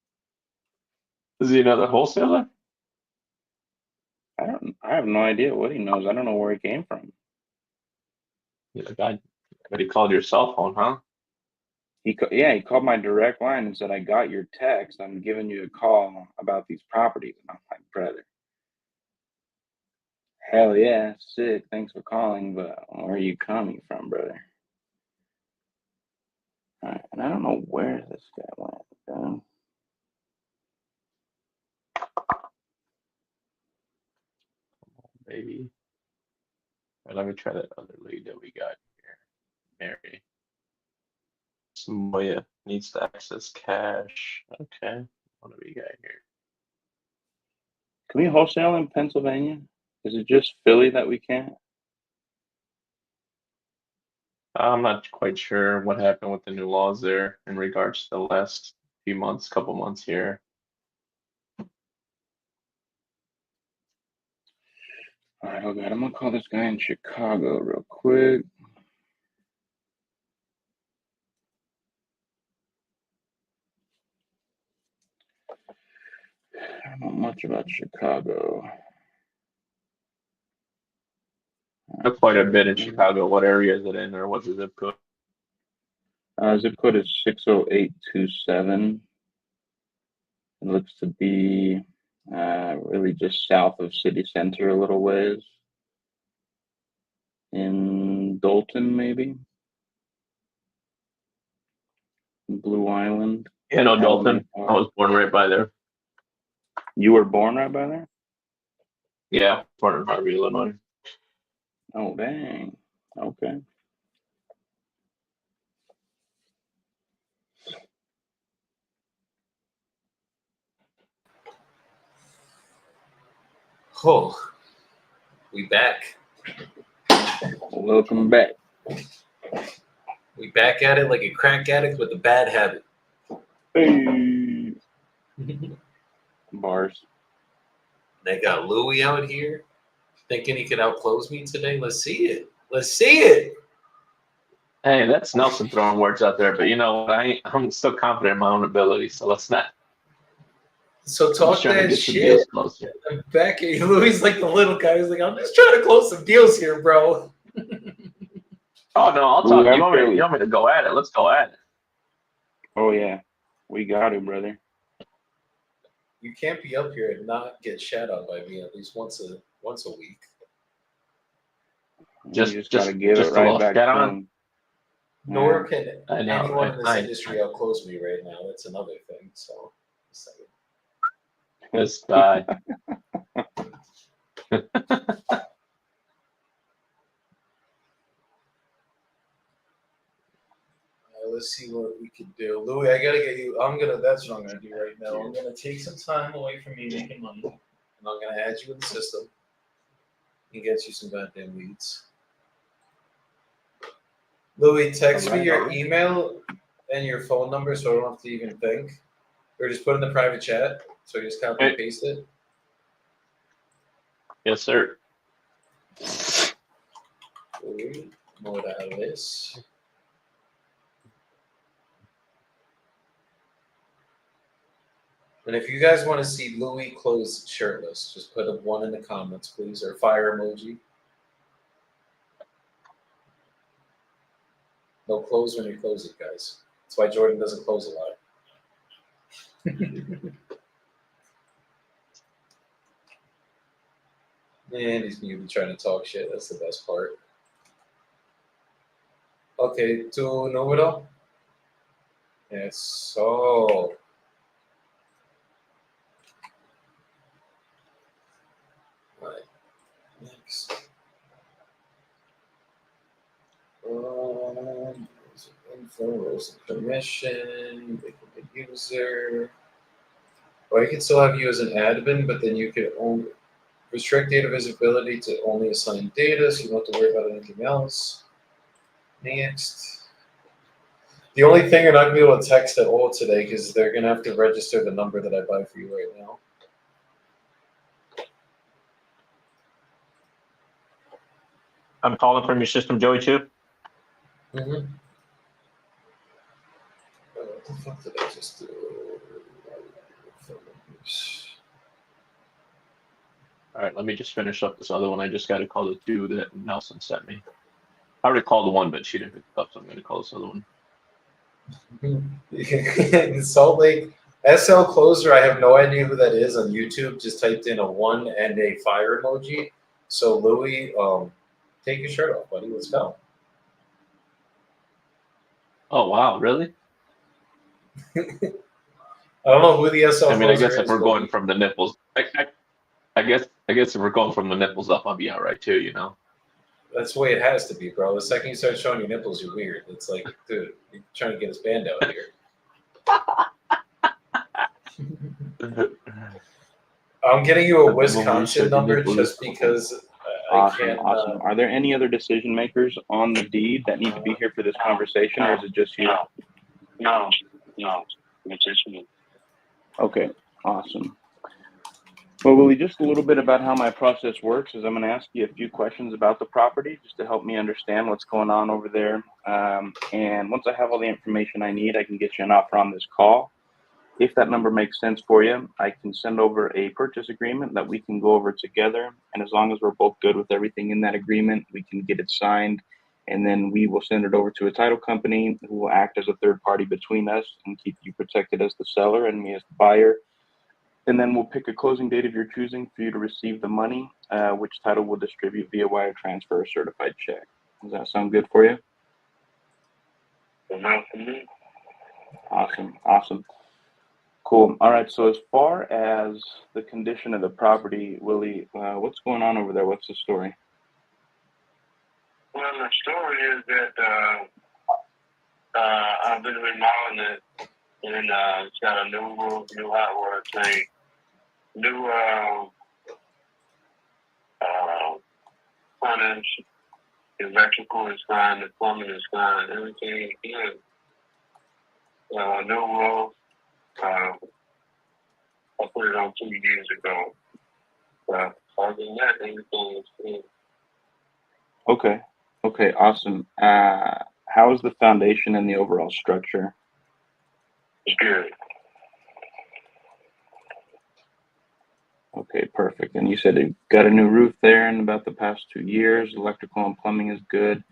Is he another wholesaler? I have no idea what he knows. I don't know where he came from. But he called your cell phone, huh? He called my direct line and said, I got your text. I'm giving you a call about these properties. And I'm like, brother, hell yeah, sick. Thanks for calling, but where are you coming from, brother? All right, and I don't know where this guy went. Maybe. Right, let me try that other lead that we got here. Mary. Samoya needs to access cash. Okay. What do we got here? Can we wholesale in Pennsylvania? Is it just Philly that we can't? I'm not quite sure what happened with the new laws there in regards to the last few months, couple months here. All right, okay. I'm gonna call this guy in Chicago real quick. I don't know much about Chicago. Know quite a bit in Chicago. What area is it in, or what's the zip code? Zip code is 60827. It looks to be really just south of city center a little ways. In Dalton, maybe? Blue Island. Yeah, no, Dalton. I was born right by there. You were born right by there? Yeah, born in Harvey, Illinois. Oh, dang. Okay. Oh, we back. Welcome back. We back at it like a crack addict with a bad habit. Hey. Bars. They got Louis out here thinking he could outclose me today. Let's see it. Let's see it. Hey, that's Nelson throwing words out there, but you know, I'm still confident in my own ability, so let's not. So talk trying to that get some shit. deals closer. I'm back at Louis like the little guy. He's like, I'm just trying to close some deals here, bro. Oh no, I'll talk. You want me to go at it? Let's go at it. Oh yeah, we got it, brother. You can't be up here and not get shat on by me at least once a week. Just gotta give just it right a back get to on. him. Nor can I know, anyone right? in this industry outclose me right now. That's another thing. So, This guy. let's see what we could do. Louis, I gotta get you. That's what I'm gonna do right now. I'm gonna take some time away from me making money, and I'm gonna add you in the system and get you some goddamn leads. Louis, text me your email and your phone number so I don't have to even think. Or just put in the private chat. So you just copy and paste it. Yes, sir. Louis Morales. And if you guys want to see Louis close shirtless, just put a 1 in the comments, please, or fire emoji. No close when you close it, guys. That's why Jordan doesn't close a lot. And he's gonna be trying to talk shit. That's the best part. Okay, tu número. Eso. Right. Next. Info, rules and permission, the user. Or you can still have you as an admin, but then you could only restrict data visibility to only assigned data, so you don't have to worry about anything else. Next. The only thing you're not gonna be able to text at all today because they're gonna have to register the number that I buy for you right now. I'm calling from your system, Joey, too. Mm-hmm. What the fuck did I just do? All right, let me just finish up this other one. I just got to call the 2 that Nelson sent me. I already called the 1, but she didn't pick it up, so I'm going to call this other one. In Salt Lake, SL Closer, I have no idea who that is on YouTube. Just typed in a 1 and a fire emoji. So Louis, take your shirt off, buddy. Let's go. Oh, wow, really? I don't know who the SL I mean, I Closer guess if is, we're but going from the nipples, I guess if we're going from the nipples up, I'll be all right too, you know. that's the way it has to be, bro. The second you start showing your nipples, you're weird. It's like, dude, you're trying to get us banned out here. I'm getting you a Wisconsin number just because I can't. Awesome. Are there any other decision makers on the deed that need to be here for this conversation, or is it just you? No. It's just me. Okay, awesome. Well, Willie, just a little bit about how my process works is I'm going to ask you a few questions about the property just to help me understand what's going on over there. And once I have all the information I need, I can get you an offer on this call. If that number makes sense for you, I can send over a purchase agreement that we can go over together. And as long as we're both good with everything in that agreement, we can get it signed. And then we will send it over to a title company who will act as a third party between us and keep you protected as the seller and me as the buyer. And then we'll pick a closing date of your choosing for you to receive the money, which title will distribute via wire transfer or certified check. Does that sound good for you? Awesome. Cool. All right. So as far as the condition of the property, Willie, what's going on over there? What's the story? Well, the story is that I've been remodeling it, and it's got a new roof, new hot water tank, new finance, electrical is fine, the plumbing is fine, everything is good. New roof. I put it on 2 years ago. But other than that, everything is good. Okay, awesome. How is the foundation and the overall structure? It's good. Okay, perfect. And you said you got a new roof there in about the past 2 years. Electrical and plumbing is good.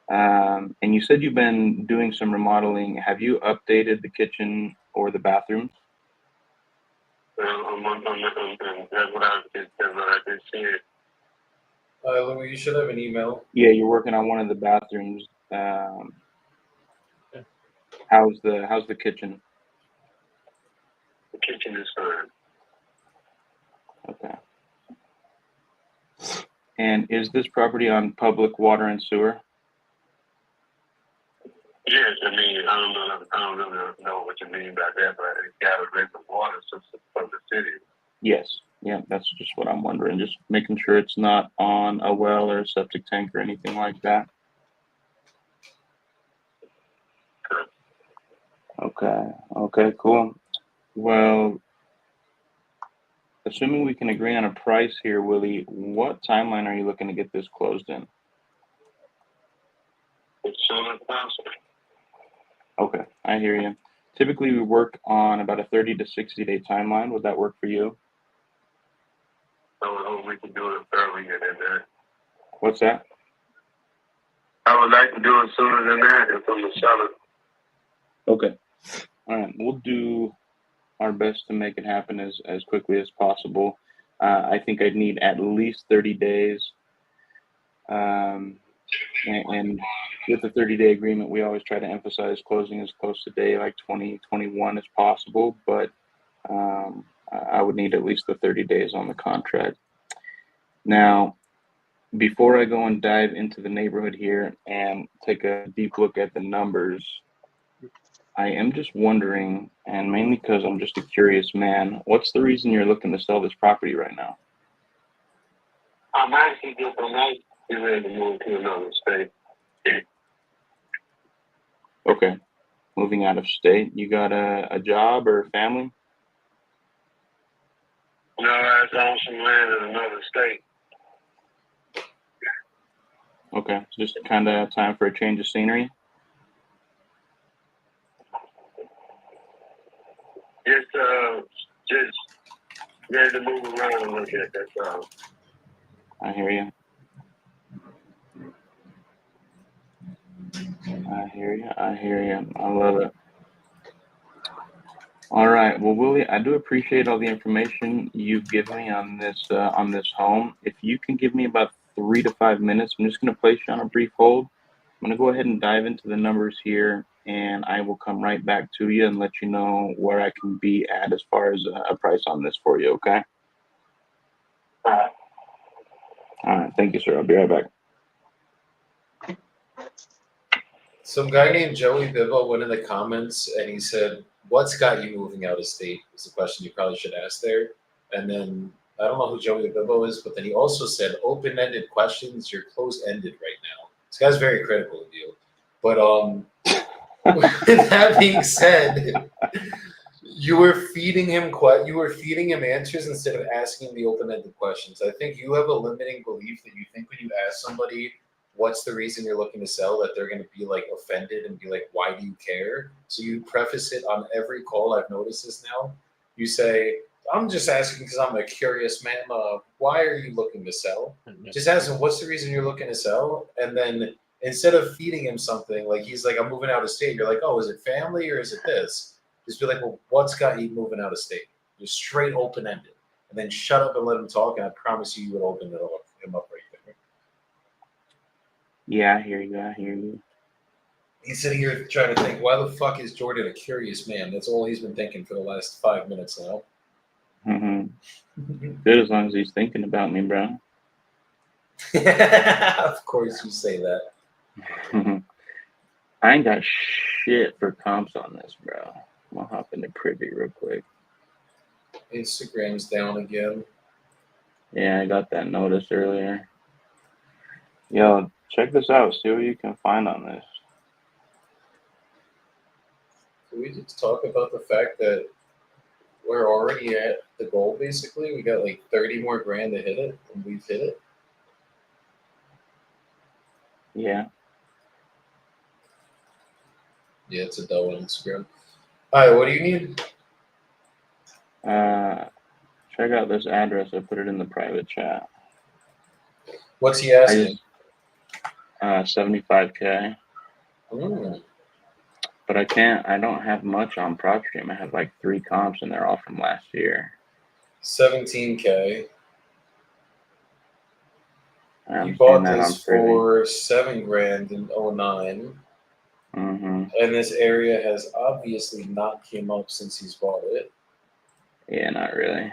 And you said you've been doing some remodeling. Have you updated the kitchen or the bathrooms? That's what I just said. Louis, you should have an email. Yeah, you're working on one of the bathrooms. How's the kitchen? The kitchen is fine. Okay. And is this property on public water and sewer? Yes, I mean, I don't really know what you mean by that, but it's got to drink the water system from the city. Yes. Yeah, that's just what I'm wondering. Just making sure it's not on a well or a septic tank or anything like that. Okay. Okay, cool. Well, assuming we can agree on a price here, Willie, what timeline are you looking to get this closed in? As soon as possible. Okay, I hear you. Typically, we work on about a 30 to 60 day timeline. Would that work for you? I would hope we can do it earlier than that. What's that? I would like to do it sooner than that if I'm the seller. Okay. All right. We'll do our best to make it happen as quickly as possible. I think I'd need at least 30 days. And with the 30-day agreement, we always try to emphasize closing as close to day like 2021 as possible. But I would need at least the 30 days on the contract. Now, before I go and dive into the neighborhood here and take a deep look at the numbers, I am just wondering, and mainly because I'm just a curious man, what's the reason you're looking to sell this property right now? I'm actually getting ready to move to another state. Okay, moving out of state. You got a job or a family? No, I own some land in another state. Okay, just kind of time for a change of scenery. Just ready to move around a little bit, that's all. I hear you. I hear you. I hear you. I love it. All right. Well, Willie, I do appreciate all the information you've given me on this home. If you can give me about 3 to 5 minutes, I'm just going to place you on a brief hold. I'm going to go ahead and dive into the numbers here, and I will come right back to you and let you know where I can be at as far as a price on this for you. Okay. All right. All right. Thank you, sir. I'll be right back. Some guy named Joey Bibbo went in the comments and he said, "What's got you moving out of state?" is a question you probably should ask there. And then I don't know who Joey Bibbo is, but then he also said, "Open-ended questions. You're closed-ended right now." This guy's very critical of you. But with that being said, you were feeding him answers instead of asking the open-ended questions. I think you have a limiting belief that you think when you ask somebody what's the reason you're looking to sell, that they're going to be like offended and be like, "Why do you care?" So you preface it on every call. I've noticed this now. You say, "I'm just asking because I'm a curious man. Why are you looking to sell?" Just ask him, "What's the reason you're looking to sell?" And then instead of feeding him something, like he's like, "I'm moving out of state." You're like, "Oh, is it family or is it this?" Just be like, "Well, what's got you moving out of state?" Just straight open-ended. And then shut up and let him talk, and I promise you would open him up right there. Yeah, I hear you. I hear you. He's sitting here trying to think, why the fuck is Jordan a curious man? That's all he's been thinking for the last 5 minutes now. Mm-hmm. Good, as long as he's thinking about me, bro. Of course you say that. I ain't got shit for comps on this, bro. I'm gonna hop into Privy real quick. Instagram's down again. Yeah, I got that notice earlier. Yo, check this out. See what you can find on this. Can we just talk about the fact that we're already at the goal, basically? We got like 30 more grand to hit it, and we've hit it. Yeah. Yeah, it's a double on Instagram. All right, what do you need? Check out this address. I put it in the private chat. What's he asking? 75K. Mm. But I don't have much on PropStream. I have like 3 comps and they're all from last year. 17K. I'm You bought seeing that this on Privy. for $7 grand in 09. Mm-hmm. And this area has obviously not came up since he's bought it. Yeah, not really.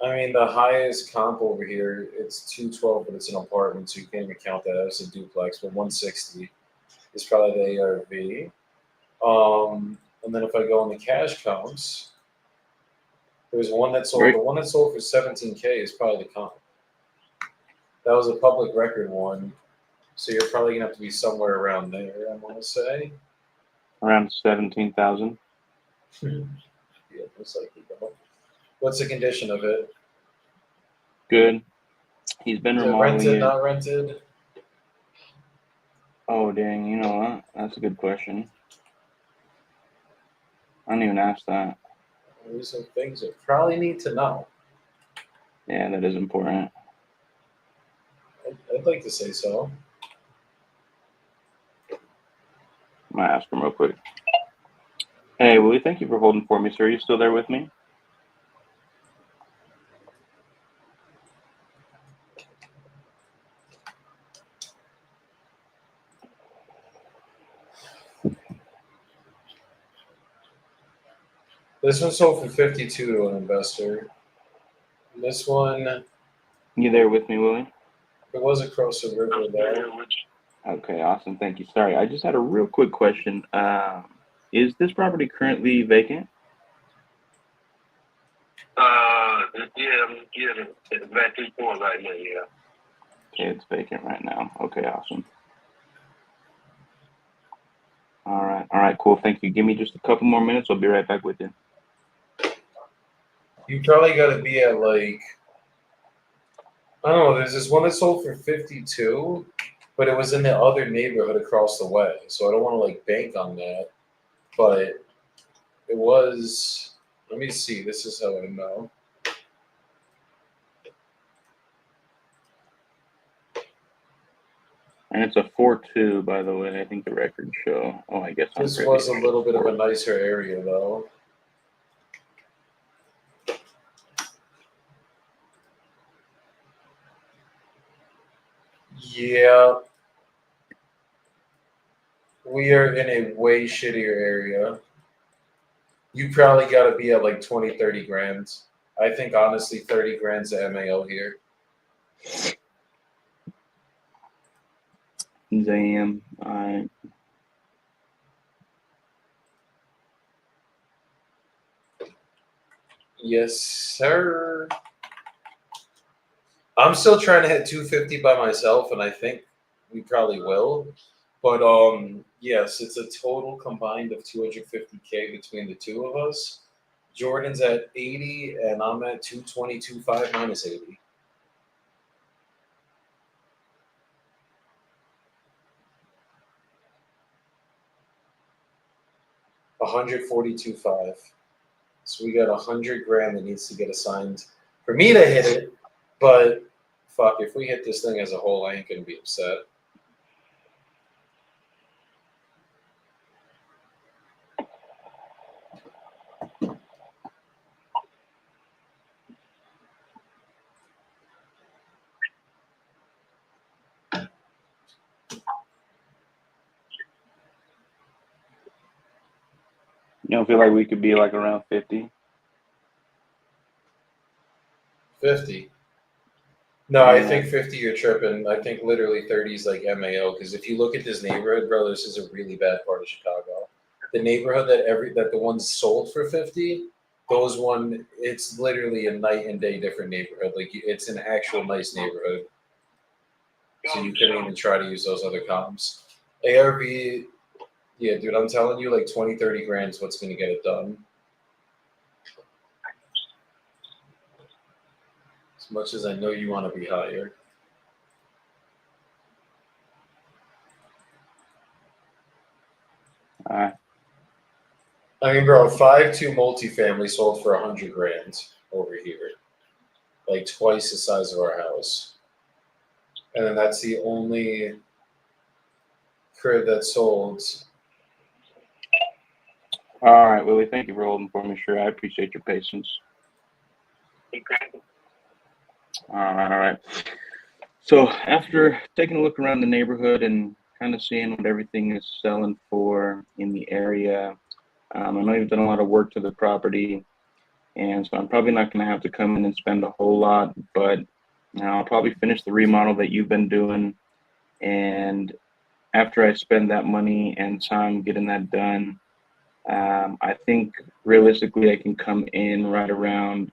I mean, the highest comp over here, it's 212, but it's an apartment, so you can't even count that as a duplex. But 160 is probably the ARV. And then if I go on the cash comps, there's one that sold. Right. The one that sold for 17K is probably the comp. That was a public record one, so you're probably gonna have to be somewhere around there. I want to say. Around 17,000. Yeah, most likely. What's the condition of it? Good. He's been Is it remodeling rented, it. not rented? Oh dang, you know what? That's a good question. I didn't even ask that. There's some things that probably need to know. Yeah, that is important. I'd like to say so. I'm gonna ask him real quick. Hey, Willie, thank you for holding for me, sir. Are you still there with me? This one sold for 52 to an investor. And this one, You there with me, Willie? it was across the river there. Okay, awesome. Thank you. Sorry, I just had a real quick question. Is this property currently vacant? Yeah, it's back to point right now, yeah. Okay, it's vacant right now. Okay, awesome. All right, cool. Thank you. Give me just a couple more minutes. I'll be right back with you. You probably got to be at like, I don't know, there's this one that sold for 52, but it was in the other neighborhood across the way. So I don't want to like bank on that. But it was, let me see, this is how I know. And it's a 4-2, by the way. I think the records show. Oh, I guess I'm This privy. was a little bit of a nicer area though. Yeah. We are in a way shittier area. You probably got to be at like 20, 30 grand. I think honestly 30 grand's the MAO here. Damn. All right. Yes, sir. I'm still trying to hit 250 by myself, and I think we probably will. But yes, it's a total combined of 250K between the two of us. Jordan's at 80, and I'm at 222.5 minus 80. $142.5. So we got 100 grand that needs to get assigned for me to hit it. But fuck, if we hit this thing as a whole, I ain't gonna be upset. You don't feel like we could be like around 50? 50. No, I Yeah. think 50 you're tripping. I think literally 30 is like MAO, because if you look at this neighborhood, bro, this is a really bad part of Chicago. The neighborhood that the ones sold for 50, those one, it's literally a night and day different neighborhood. Like it's an actual nice neighborhood. So you couldn't even try to use those other comps. ARV, yeah, dude, I'm telling you, like 20, 30 grand is what's gonna get it done. As much as I know you want to be higher. All right. I mean, bro, 5-2 multifamily sold for 100 grand over here, like twice the size of our house, and then that's the only crib that sold. All right, Willie. Thank you for holding for me, sure. I appreciate your patience. Okay. All right. So after taking a look around the neighborhood and kind of seeing what everything is selling for in the area, I know you've done a lot of work to the property. And so I'm probably not going to have to come in and spend a whole lot, but I'll probably finish the remodel that you've been doing. And after I spend that money and time getting that done, I think realistically I can come in right around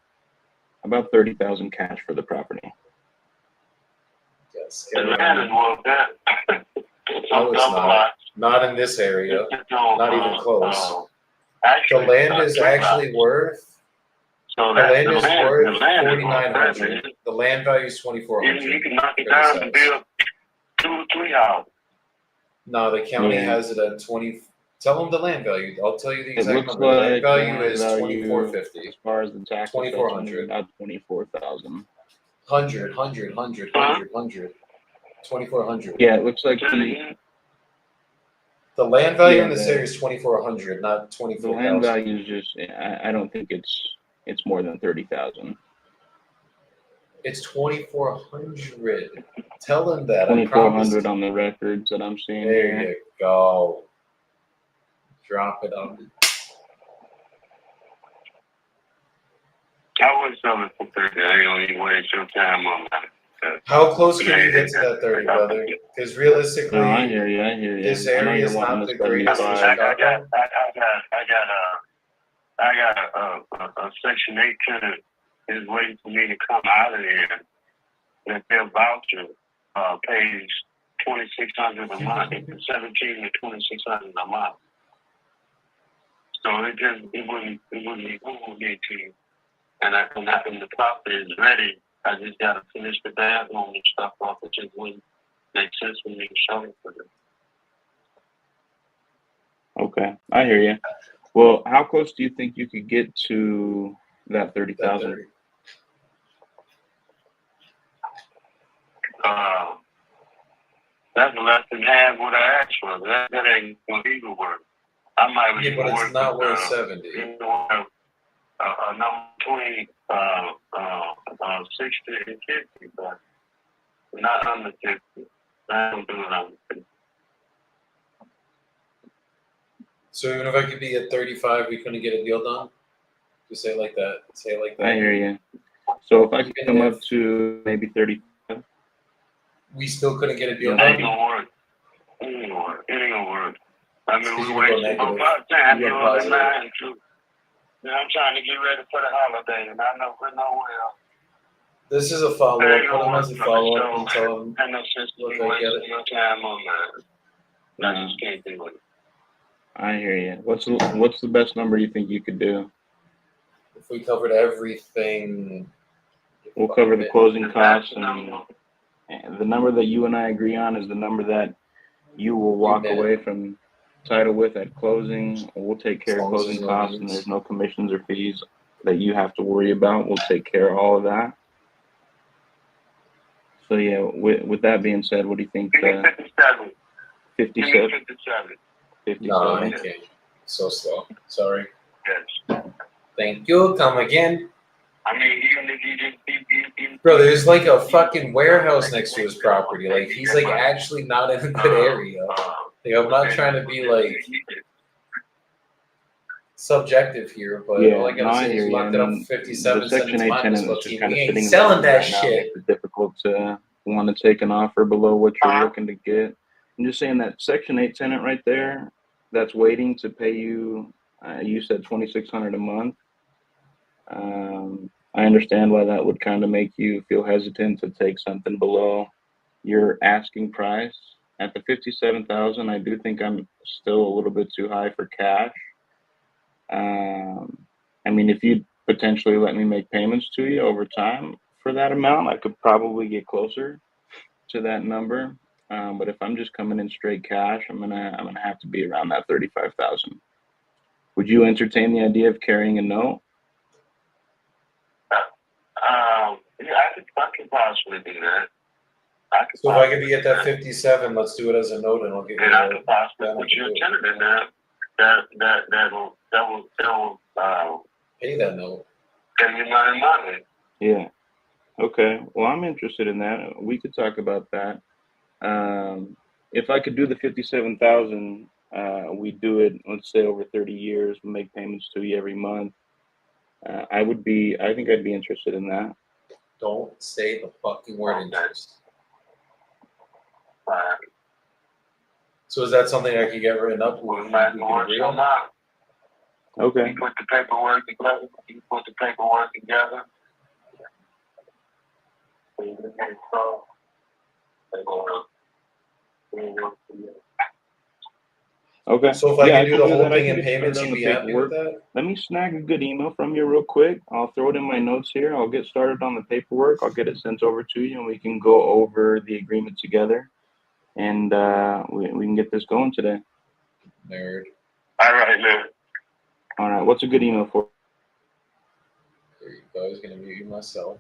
about 30,000 cash for the property. Yes. The land is worth that. No, it's not. Not in this area. Not even close. The land is actually worth. So The that land is worth the land is worth 4,900. that. The land value is 2,400. You can knock it down and build 2 or 3 houses. No, the county Yeah. has it at 20. Tell them the land value. I'll tell you the It exact looks number. The land like value land is value 2,450. as far as the tax 2,400. assessment, about 24,000. 100. 2,400. Yeah, it looks like the The land value Yeah, in this the- area is 2,400, not land 24,000. value is just. I don't think it's more than 30,000. It's 2,400. Tell them that. I 2,400 promise. on the records that I'm seeing There here. you go. Drop it on. I wouldn't sell it for 30. I ain't gonna even waste your time on that. How close can you get to that 30, brother? Because realistically, No, I hear you. I hear you. this I know area you're is wanting not the the greatest in 75. Chicago. I got a Section 8 tenant is waiting for me to come out of there. And their voucher pays $2,600 a month, 17 to 2,600 a month. So it wouldn't be to. And the property is ready. I just gotta finish the bathroom and stuff off. It just wouldn't make sense for me to show it for them. Okay, I hear you. Well, how close do you think you could get to that 30,000? That's less than half what I asked for. That ain't gonna even work. I might Yeah, but it's not worth 70. A number between 60 and 50, but not under 50. I don't do it under 50. So even if I could be at 35, we couldn't get a deal done? Just say it like that. Say it like that. I hear you. So if I could Even come if- up to maybe 30, We still couldn't get a deal It ain't done? gonna work. It ain't gonna work. I mean, Because we you go wasting negative. both time. You You go know what positive. I'm saying? I'm trying to get ready for the holiday, and I know we're nowhere. This is a follow There up. ain't Put no them as a work for follow the up and tell them. Ain't no sense to Look, me I get wasting your time on that. I just can't do it. I hear you. What's the best number you think you could do? If we covered everything. We'll cover the closing That's costs, the number. and the number that you and I agree on is the number that you will walk Amen. away from title with at closing. We'll take care As of long as closing there's no costs, and liens. there's no commissions or fees that you have to worry about. We'll take care of all of that. So yeah, with that being said, what do you think? Give me 57. Give me 57? 57. 57. No, I can't. So slow. Sorry. Yes. Thank you. Come again. I mean, even if you just Bro, there's like a fucking warehouse next to his property. Like, he's like actually not in a good area. Like, I'm not trying to be like subjective here, but Yeah, all I no, gotta I say hear is we you. locked I it up mean, for 57 the cents. Section 8 tenant that's just kind of We sitting ain't selling there that right now shit. makes it difficult to want to take an offer below what you're looking to get. I'm just saying that Section 8 tenant right there that's waiting to pay you, you said $2,600 a month. I understand why that would kind of make you feel hesitant to take something below your asking price. At the 57,000, I do think I'm still a little bit too high for cash. I mean, if you'd potentially let me make payments to you over time for that amount, I could probably get closer to that number. But if I'm just coming in straight cash, I'm gonna have to be around that 35,000. Would you entertain the idea of carrying a note? Yeah, I could possibly do that. So if I could be at that 57, let's do it as a note and I'll give you And I a could possibly put you a tenant in there that will pay that note. give you money. Yeah. Okay. Well, I'm interested in that. We could talk about that. If I could do the 57,000, we do it, let's say over 30 years, we make payments to you every month. I think I'd be interested in that. Don't say the fucking word interest. So is that something I could get written up? We can agree on that? Okay. You put the paperwork together. Okay. So if I Yeah, can do the whole that. I thing can in get started payments, on you'd the be happy with paperwork. that? Let me snag a good email from you real quick. I'll throw it in my notes here. I'll get started on the paperwork. I'll get it sent over to you, and we can go over the agreement together. And we can get this going today. Nerd. All right, man. All right. What's a good email for? There you go. I was gonna mute you myself.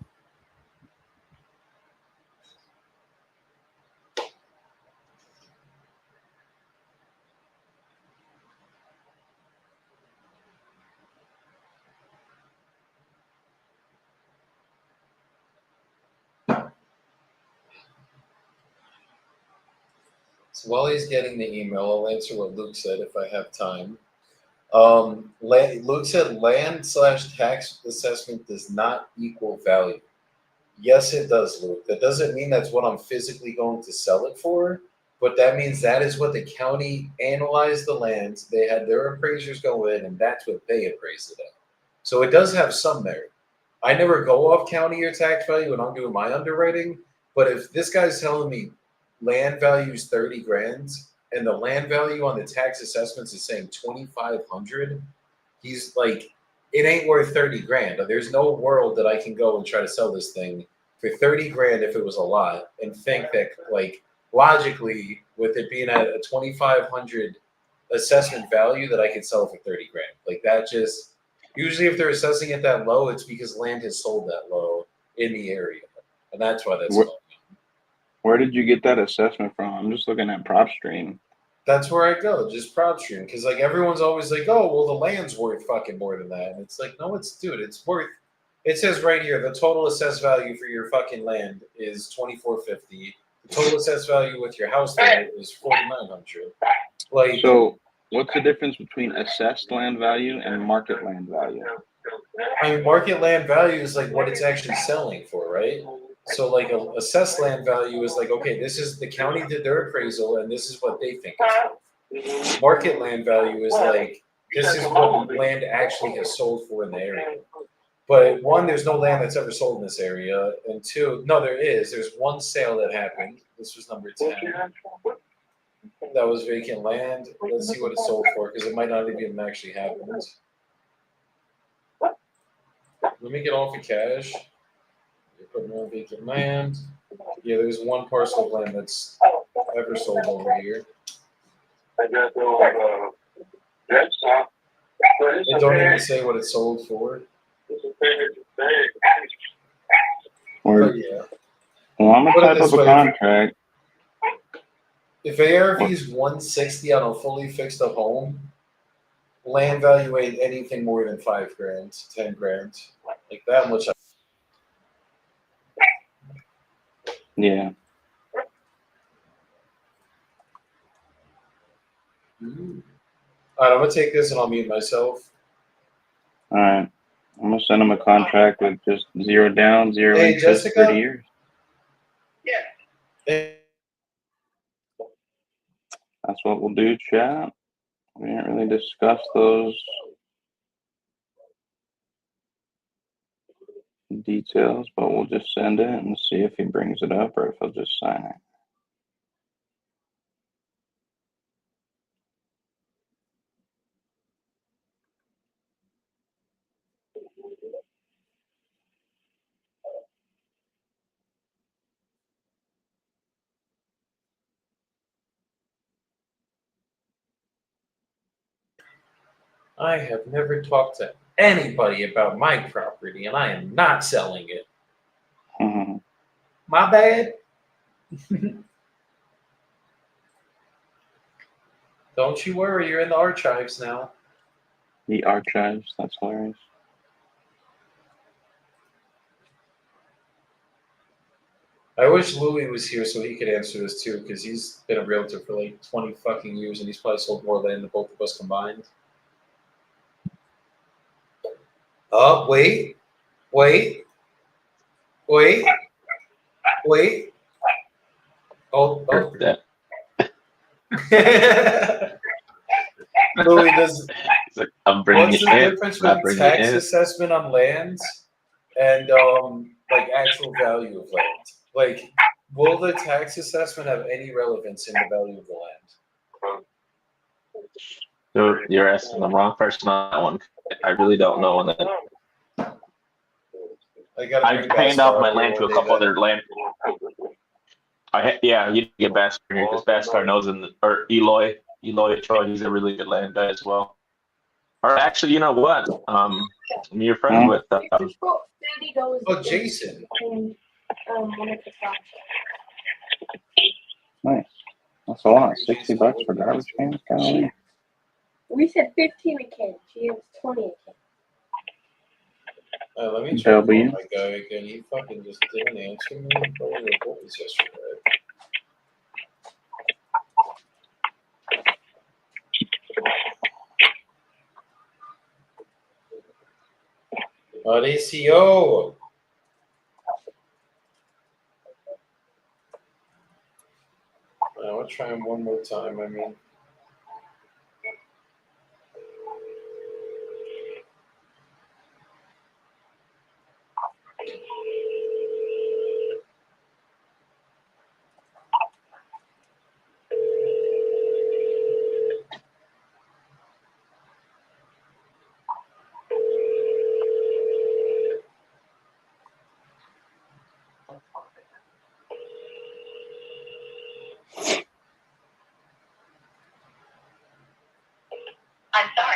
So while he's getting the email, I'll answer what Luke said if I have time. Luke said land/tax assessment does not equal value. Yes, it does, Luke. That doesn't mean that's what I'm physically going to sell it for, but that means that is what the county analyzed the land. They had their appraisers go in, and that's what they appraised it at. So it does have some merit. I never go off county or tax value when I'm doing my underwriting, but if this guy's telling me land value is 30 grand and the land value on the tax assessments is saying 2,500, he's like, it ain't worth 30 grand. There's no world that I can go and try to sell this thing for 30 grand if it was a lot and think that, like, logically, with it being at a 2,500 assessment value, that I could sell it for 30 grand. Like, that just, usually if they're assessing it that low, it's because land has sold that low in the area. And that's why that's low. Where did you get that assessment from? I'm just looking at PropStream. That's where I go, just PropStream, because like everyone's always like, "Oh, well, the land's worth fucking more than that," and it's like, no, it's worth. It says right here, the total assessed value for your fucking land is $2,450. The total assessed value with your house there is $4,900. Like, so what's the difference between assessed land value and market land value? I mean, market land value is like what it's actually selling for, right? So like a assessed land value is like, okay, this is the county did their appraisal and this is what they think it's worth. Market land value is like, this is what land actually has sold for in the area. But one, there's no land that's ever sold in this area. And two, no, there is. There's one sale that happened. This was number 10. That was vacant land. Let's see what it sold for, because it might not even actually happened. Let me get off of cash. You're putting on vacant land. Yeah, there's one parcel of land that's ever sold over here. It don't even say what it sold for. But yeah. Well, I'm gonna type up a contract. If ARV is 160 on a fully fixed up home, land value ain't anything more than 5 grand, 10 grand. Like that much. Yeah. All right, I'm gonna take this and I'll mute myself. All right. I'm gonna send him a contract with just 0 down, 0 interest, Jessica? 30 years. Yeah. Hey, That's what we'll do, chat. We didn't really discuss those details, but we'll just send it and see if he brings it up or if he'll just sign it. I have never talked to anybody about my property, and I am not selling it. Mm-hmm. My bad. Don't you worry, you're in the archives now. The archives, that's hilarious. I wish Louis was here so he could answer this too, because he's been a realtor for like 20 fucking years, and he's probably sold more land than both of us combined. Wait. Oh. That Louis, does it's like, I'm bringing what's it the in. difference Not with bringing it tax in. assessment on lands and like actual value of land? Like, will the tax assessment have any relevance in the value of the land? So you're asking the wrong person on that one. I really don't know on that. I gotta I bring handed off Bhaskar my up here land to one a day couple then. other land. Yeah, you get Bhaskar here because Bhaskar knows or Eloy Choi. He's a really good land guy as well. Or actually, you know what? You're friends with. Oh, Jason. Nice. That's a lot. $60 for garbage cans. Golly. We said 15 a can. She was 20 a can. Let me check W. on my guy again. He fucking just didn't answer me. What was yesterday? Mauricio. I want to try him one more time. I mean. I'm sorry.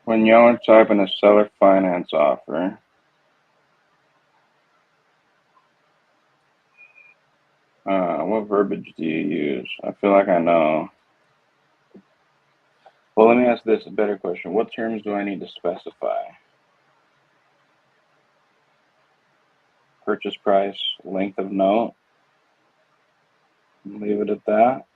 When y'all are typing a seller finance offer, what verbiage do you use? I feel like I know. Well, let me ask this a better question. What terms do I need to specify? Purchase price, length of note. Leave it at that.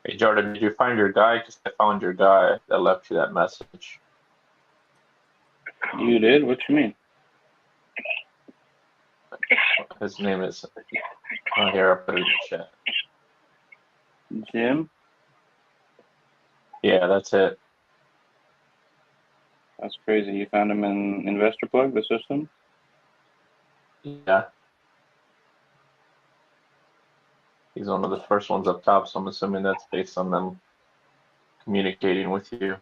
Hey Jordan, did you find your guy? Because I found your guy that left you that message. You did? What you mean? His name is. Oh, here, I'll put it in the chat. Jim? Yeah, that's it. That's crazy. You found him in Investor Plug, the system? Yeah. He's one of the first ones up top, so I'm assuming that's based on them communicating with you.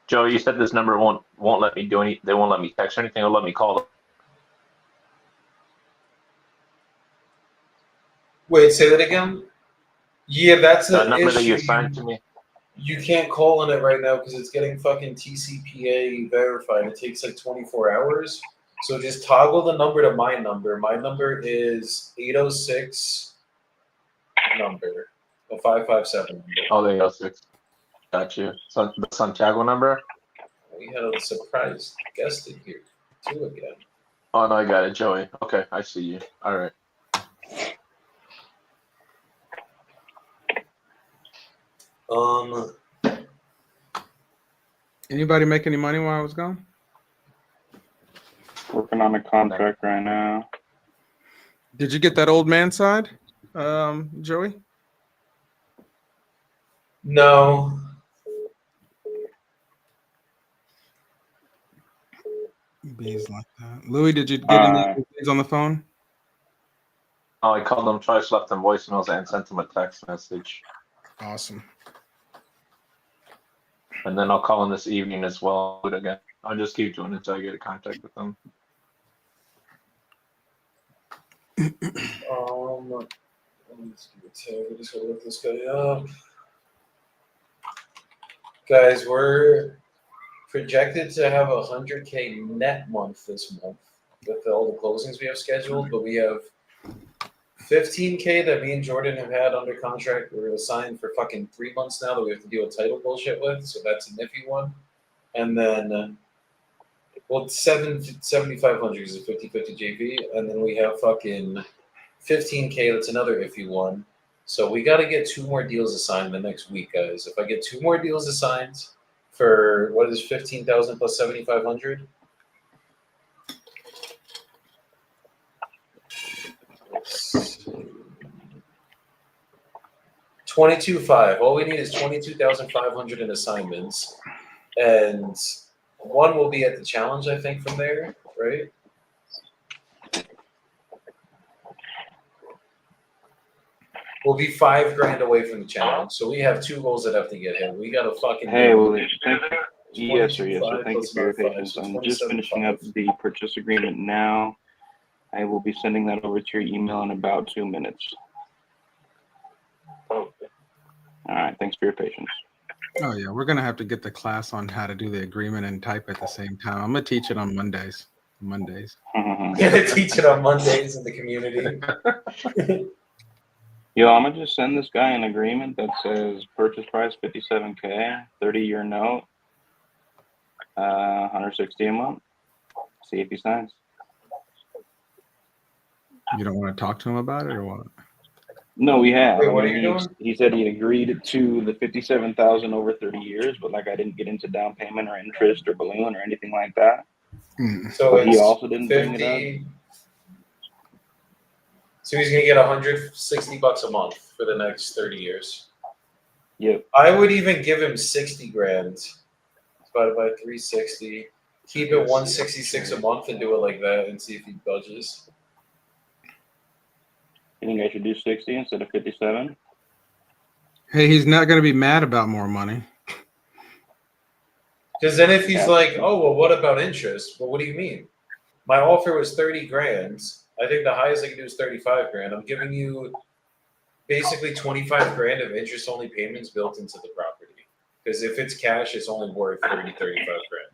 Joe, you said this number won't let me do any. They won't let me text or anything. Or let me call them. Wait, say that again? Yeah, that's The an number that you issue. assigned to me. You can't call on it right now because it's getting fucking TCPA verified. It takes like 24 hours. So just toggle the number to my number. My number is 806 number, a 557 number. Oh, there you go. 6. Got you. So the Santiago number. We had a surprise guest in here too again. Oh no, I got it, Joey. Okay, I see you. All right. Anybody make any money while I was gone? Working on a contract right now. Did you get that old man side, Joey? No. Bees like that. Louis, did you get any bees on the phone? Oh, I called them twice, left them voicemails, and sent them a text message. Awesome. And then I'll call them this evening as well. But again, I'll just keep doing it until I get in contact with them. I just gotta look this guy up. Guys, we're projected to have 100K net month this month with all the closings we have scheduled, but we have 15K that me and Jordan have had under contract. We're assigned for fucking 3 months now that we have to deal with title bullshit with, so that's a nifty one. And then, well, 7,500 is a 50-50 JV, and then we have fucking 15K, that's another iffy one. So we got to get 2 more deals assigned the next week, guys. If I get 2 more deals assigned for what is 15,000 plus 7,500? 22.5. All we need is 22,500 in assignments, and one will be at the challenge, I think, from there, right? We'll be $5,000 away from the challenge, so we have 2 goals that have to get hit. We got to fucking. Hey, Willie. Yes, sir. 22.5 Thank you plus for your about 5, patience. so I'm just finishing up 27.5. the purchase agreement now. I will be sending that over to your email in about 2 minutes. Okay. All right. Thanks for your patience. Oh yeah, we're gonna have to get the class on how to do the agreement and type at the same time. I'm gonna teach it on Mondays. Mondays. Gonna teach it on Mondays in the community. Yo, I'm gonna just send this guy an agreement that says purchase price 57K, 30-year note, 160 a month. See if he signs. You don't want to talk to him about it or what? No, we have. Wait, what are you doing? He said he agreed to the 57,000 over 30 years, but like I didn't get into down payment or interest or balloon or anything like that. So But he it's also didn't bring it 50. So he's gonna get $160 a month for the next 30 years. Yep. I would even give him 60 grand divided by 360. Keep it 166 a month and do it like that and see if he budges. You think I should do 60 instead of 57? Hey, he's not gonna be mad about more money. Because then if he's Yeah. like, oh well, what about interest? Well, what do you mean? My offer was 30 grand. I think the highest I can do is 35 grand. I'm giving you basically 25 grand of interest only payments built into the property. Because if it's cash, it's only worth 30, 35 grand.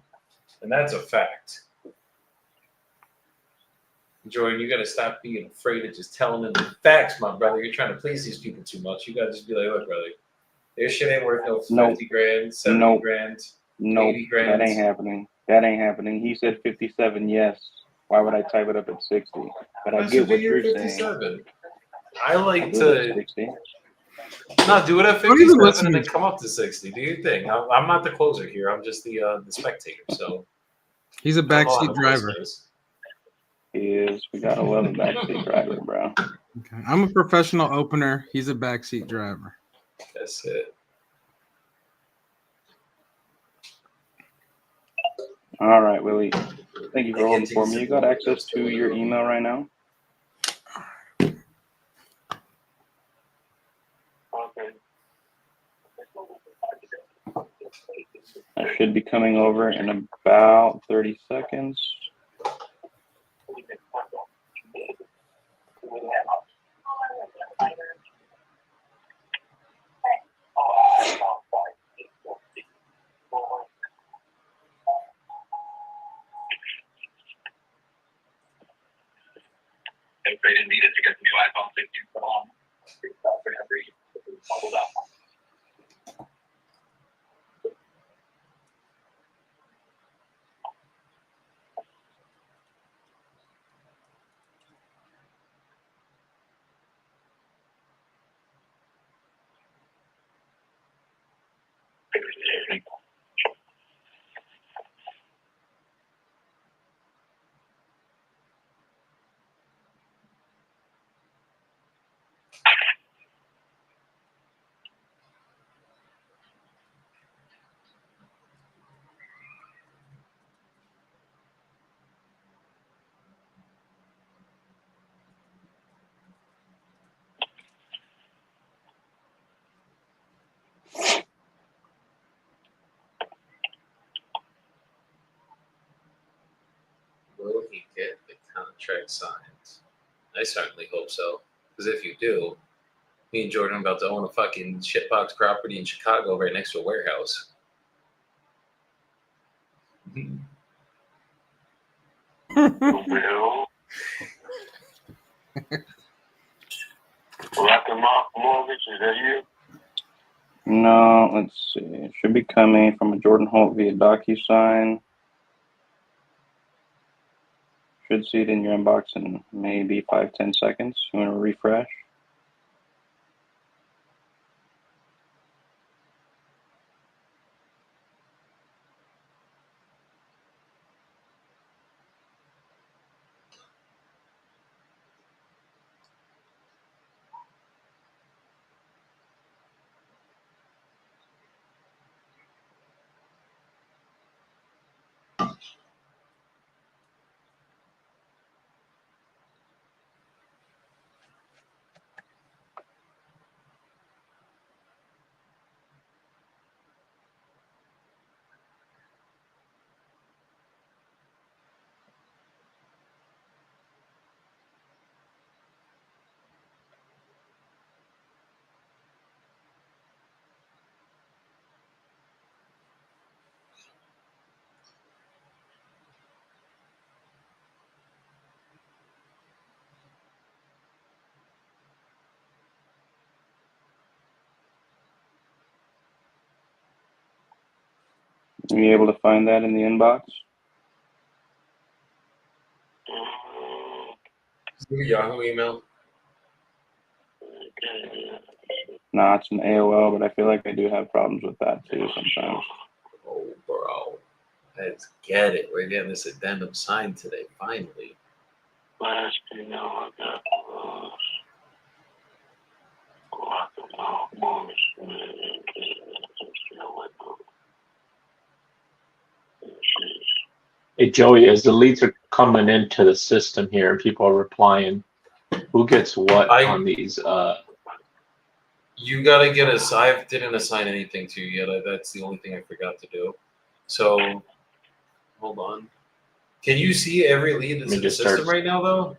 And that's a fact. Jordan, you got to stop being afraid of just telling them the facts, my brother. You're trying to please these people too much. You got to just be like, look, brother, their shit ain't worth no 50 grand, 70 grand. Nope, 80 grand. that ain't happening. That ain't happening. He said 57, yes. Why would I type it up at 60? But I get what you're saying. 57. I like I'll do it to at 60. not do it at Don't even 57 listen and to then come up to 60. Do your thing. I'm not the closer here. I'm just the spectator. So He's a I don't know how backseat the driver. closer is. He is. We gotta love a backseat driver, bro. Okay. I'm a professional opener. He's a backseat driver. That's it. All right, Willie. Thank you for holding for me. You got access to your email right now? Okay. I should be coming over in about 30 seconds. If they didn't need it to get the new iPhone 15 for long, hold up. contract signed. I certainly hope so. Because if you do, me and Jordan are about to own a fucking shitbox property in Chicago right next to a warehouse. Well, Rocket Mortgage, is that you? No, let's see. It should be coming from a Jordan Holt via DocuSign. Should see it in your inbox in maybe 5-10 seconds. You want to refresh? Are you able to find that in the inbox? Your Yahoo email. No, it's an AOL, but I feel like I do have problems with that too sometimes. Oh, bro. Let's get it. We're getting this addendum signed today, finally. Last thing I got Rocket Mortgage. Hey Joey, as the leads are coming into the system here and people are replying, who gets what on these? You gotta get us. I didn't assign anything to you yet. That's the only thing I forgot to do. So, hold on. Can you see every lead that's in the system right now, though?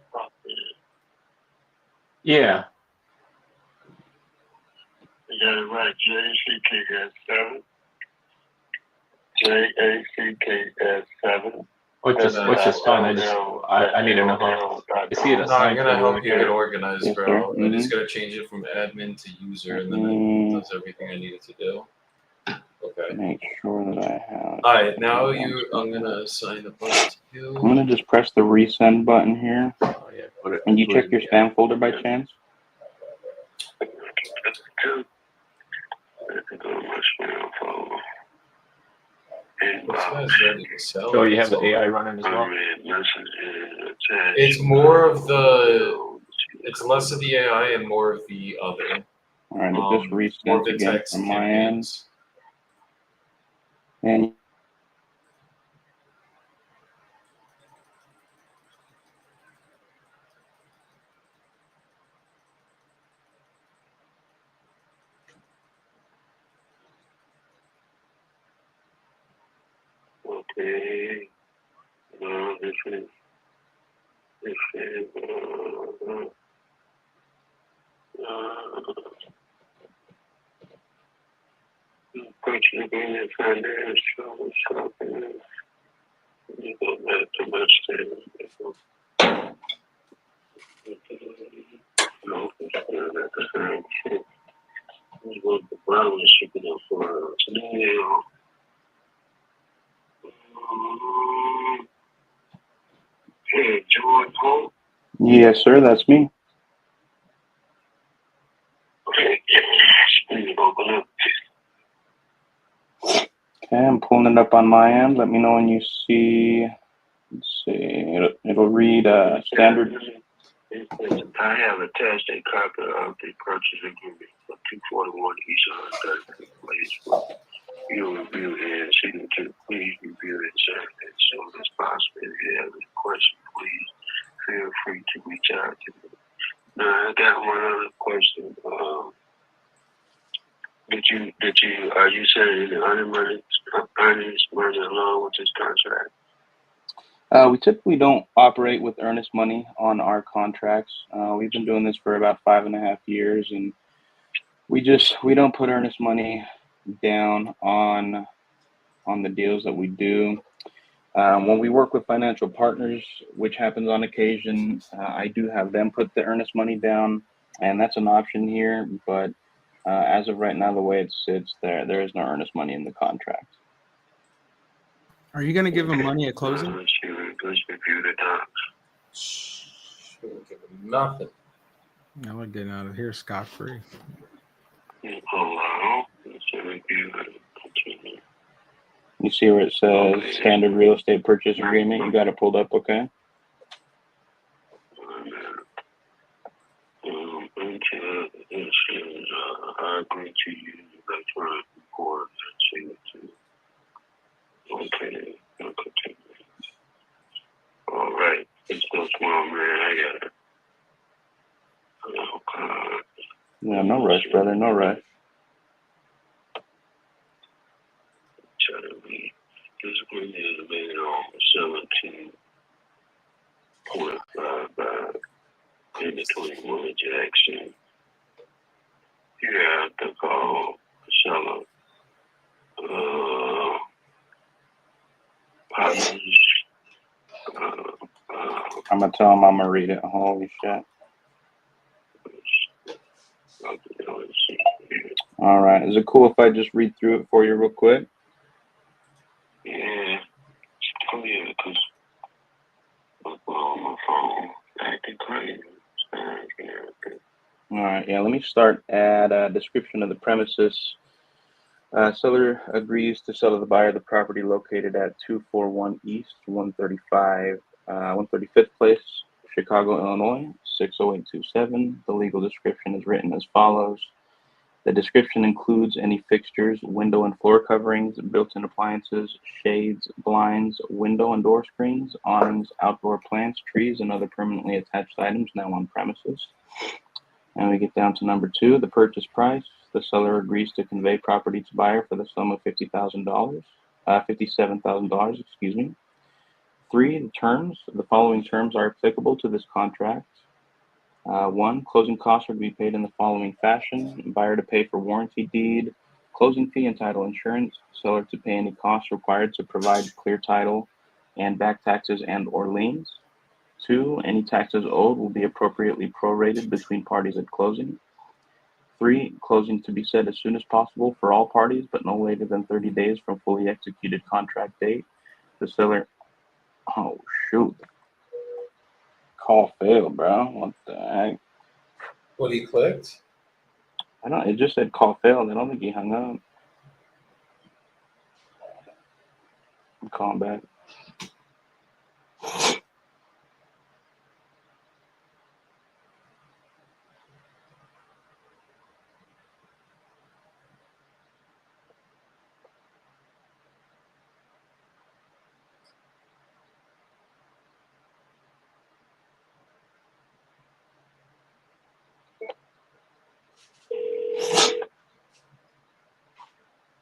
Yeah. You got it right. JACKS7. JACKS7. Which is fine. I need to know how. I see it No, I'm assigned gonna to help right you here. get organized, Yes, bro. sir. I just gotta change it from admin to user, and then it does everything I needed to do. Okay. Make sure that I have. All right, now I'm gonna assign a bunch to you. I'm gonna just press the resend button here. Oh, yeah, put it. And you check your spam folder by chance? This guy's ready to sell. Joey, you have the AI running as well. It's more of the. It's less of the AI and more of the other. All right, it just more of resends the again text from my end. campaigns. And okay. No, this is purchase agreement financial shopping. You go back to my statement. No, it's still at the same shit. You go to the brown shipping up for snail. Hey, George Holt. yes, sir, that's me. Okay, open up. Okay, I'm pulling it up on my end. Let me know when you see. Let's see. It'll read standard. I have attached a copy of the purchase agreement for 241 East 130 Place. You review it and signature. Please review it as soon as possible. If you have any questions, please feel free to reach out to me. Now, I got one other question. Are you saying the earnings money along with this contract? We typically don't operate with earnest money on our contracts. We've been doing this for about 5.5 years, and we don't put earnest money down on the deals that we do. When we work with financial partners, which happens on occasion, I do have them put the earnest money down, and that's an option here. But as of right now, the way it sits, there is no earnest money in the contract. Are you going to give him money at closing? She won't give him nothing. I would get out of here scot-free. You see where it says standard real estate purchase agreement? You got it pulled up, okay? I agree to you. That's right. Report okay. I'll continue. All right. It's so small, man. I got it. Oh, God. Yeah, no rush, brother. No rush. This one is made on 17.55 in the 21 Jackson. You have to call the seller. I'm gonna tell him I'm gonna read it. Holy shit. All right. Is it cool if I just read through it for you real quick? Yeah. Oh, yeah, because I'm on my phone acting crazy. All right. Yeah, let me start at a description of the premises. Seller agrees to sell to the buyer the property located at 241 East 135th Place, Chicago, Illinois, 60827. The legal description is written as follows. The description includes any fixtures, window and floor coverings, built-in appliances, shades, blinds, window and door screens, awnings, outdoor plants, trees, and other permanently attached items now on premises. And we get down to number 2, the purchase price. The seller agrees to convey property to buyer for the sum of $57,000, excuse me. 3, the terms. The following terms are applicable to this contract. 1, closing costs are to be paid in the following fashion. Buyer to pay for warranty deed, closing fee and title insurance. Seller to pay any costs required to provide clear title and back taxes and or liens. 2, any taxes owed will be appropriately prorated between parties at closing. 3, closing to be set as soon as possible for all parties, but no later than 30 days from fully executed contract date. The seller, oh shoot. Call failed, bro. What the heck? What, he clicked? It just said call failed. I don't think he hung up. I'm calling back.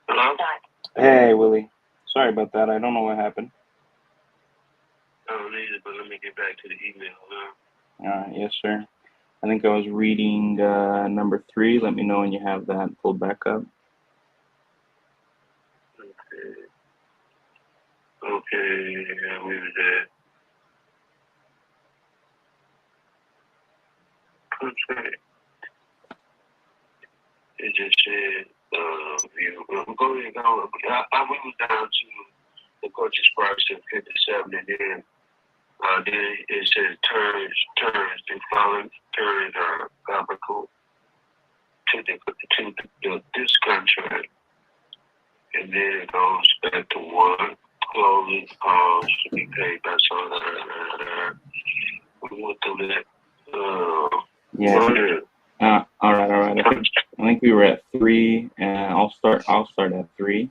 Hello? Hey, Willie. Sorry about that. I don't know what happened. I don't need it, but let me get back to the email now. Yes, sir. I think I was reading number 3. Let me know when you have that pulled back up. Okay, we was at contract. It just said, view. Go ahead, go. We was down to the purchase price of 57, and then it says terms. The following terms are applicable to this contract, and then it goes back to 1. Closing costs to be paid by seller. We went through that. Yeah. All right. I think we were at 3, and I'll start at 3.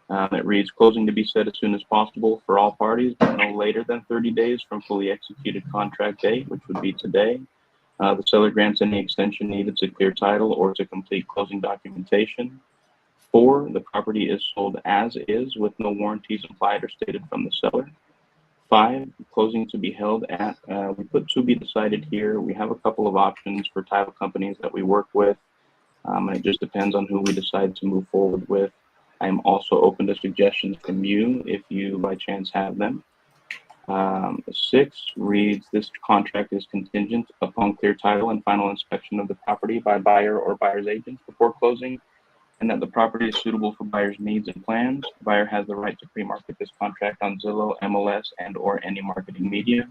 It reads, closing to be set as soon as possible for all parties, but no later than 30 days from fully executed contract date, which would be today. The seller grants any extension needed to clear title or to complete closing documentation. 4, the property is sold as is with no warranties implied or stated from the seller. 5, closing to be held at, we put to be decided here. We have a couple of options for title companies that we work with. And it just depends on who we decide to move forward with. I'm also open to suggestions from you if you by chance have them. 6 reads, this contract is contingent upon clear title and final inspection of the property by buyer or buyer's agent before closing, and that the property is suitable for buyer's needs and plans. The buyer has the right to pre-market this contract on Zillow, MLS, and or any marketing media.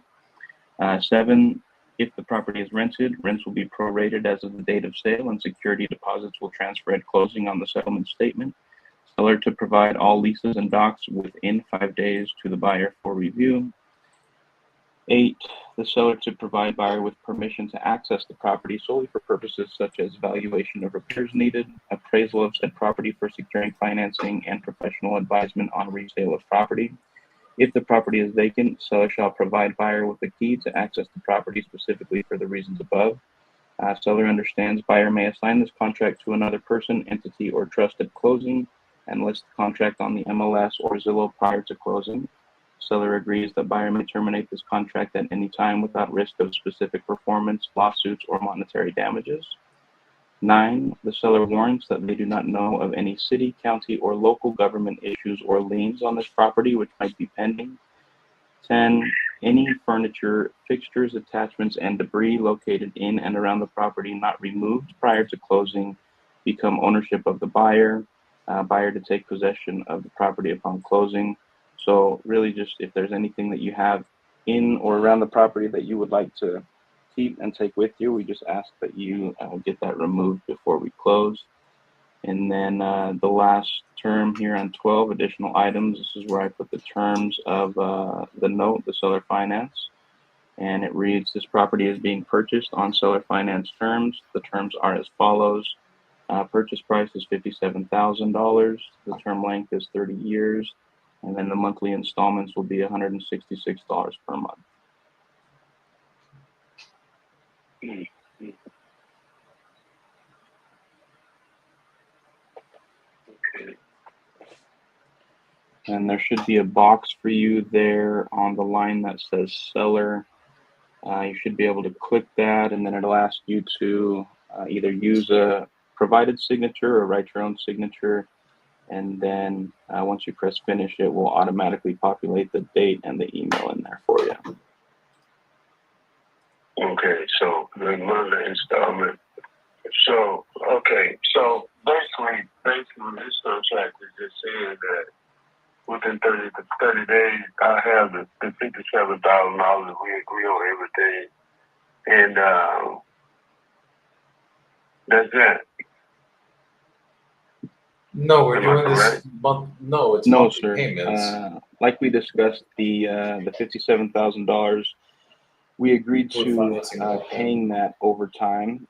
7, if the property is rented, rents will be prorated as of the date of sale, and security deposits will transfer at closing on the settlement statement. Seller to provide all leases and docs within 5 days to the buyer for review. 8, the seller to provide buyer with permission to access the property solely for purposes such as valuation of repairs needed, appraisal of said property for securing financing, and professional advisement on resale of property. If the property is vacant, seller shall provide buyer with a key to access the property specifically for the reasons above. Seller understands buyer may assign this contract to another person, entity, or trust at closing and list the contract on the MLS or Zillow prior to closing. Seller agrees that buyer may terminate this contract at any time without risk of specific performance, lawsuits, or monetary damages. 9, the seller warrants that they do not know of any city, county, or local government issues or liens on this property which might be pending. 10, any furniture, fixtures, attachments, and debris located in and around the property not removed prior to closing become ownership of the buyer. Buyer to take possession of the property upon closing. So really just if there's anything that you have in or around the property that you would like to keep and take with you, we just ask that you get that removed before we close. And then the last term here on 12, additional items, this is where I put the terms of the note, the seller finance. And it reads, this property is being purchased on seller finance terms. The terms are as follows. Purchase price is $57,000. The term length is 30 years. And then the monthly installments will be $166 per month. And there should be a box for you there on the line that says seller. You should be able to click that, and then it'll ask you to either use a provided signature or write your own signature. And then once you press finish, it will automatically populate the date and the email in there for you. Okay, so the monthly installment. So, okay, so basically this contract is just saying that within 30 days, I have the $57,000. We agree on everything, and that's it. No, we're Am I doing this correct? month. No, it's No, monthly sir. payments. Like we discussed, the $57,000, we agreed We're to financing the whole thing. paying that over time.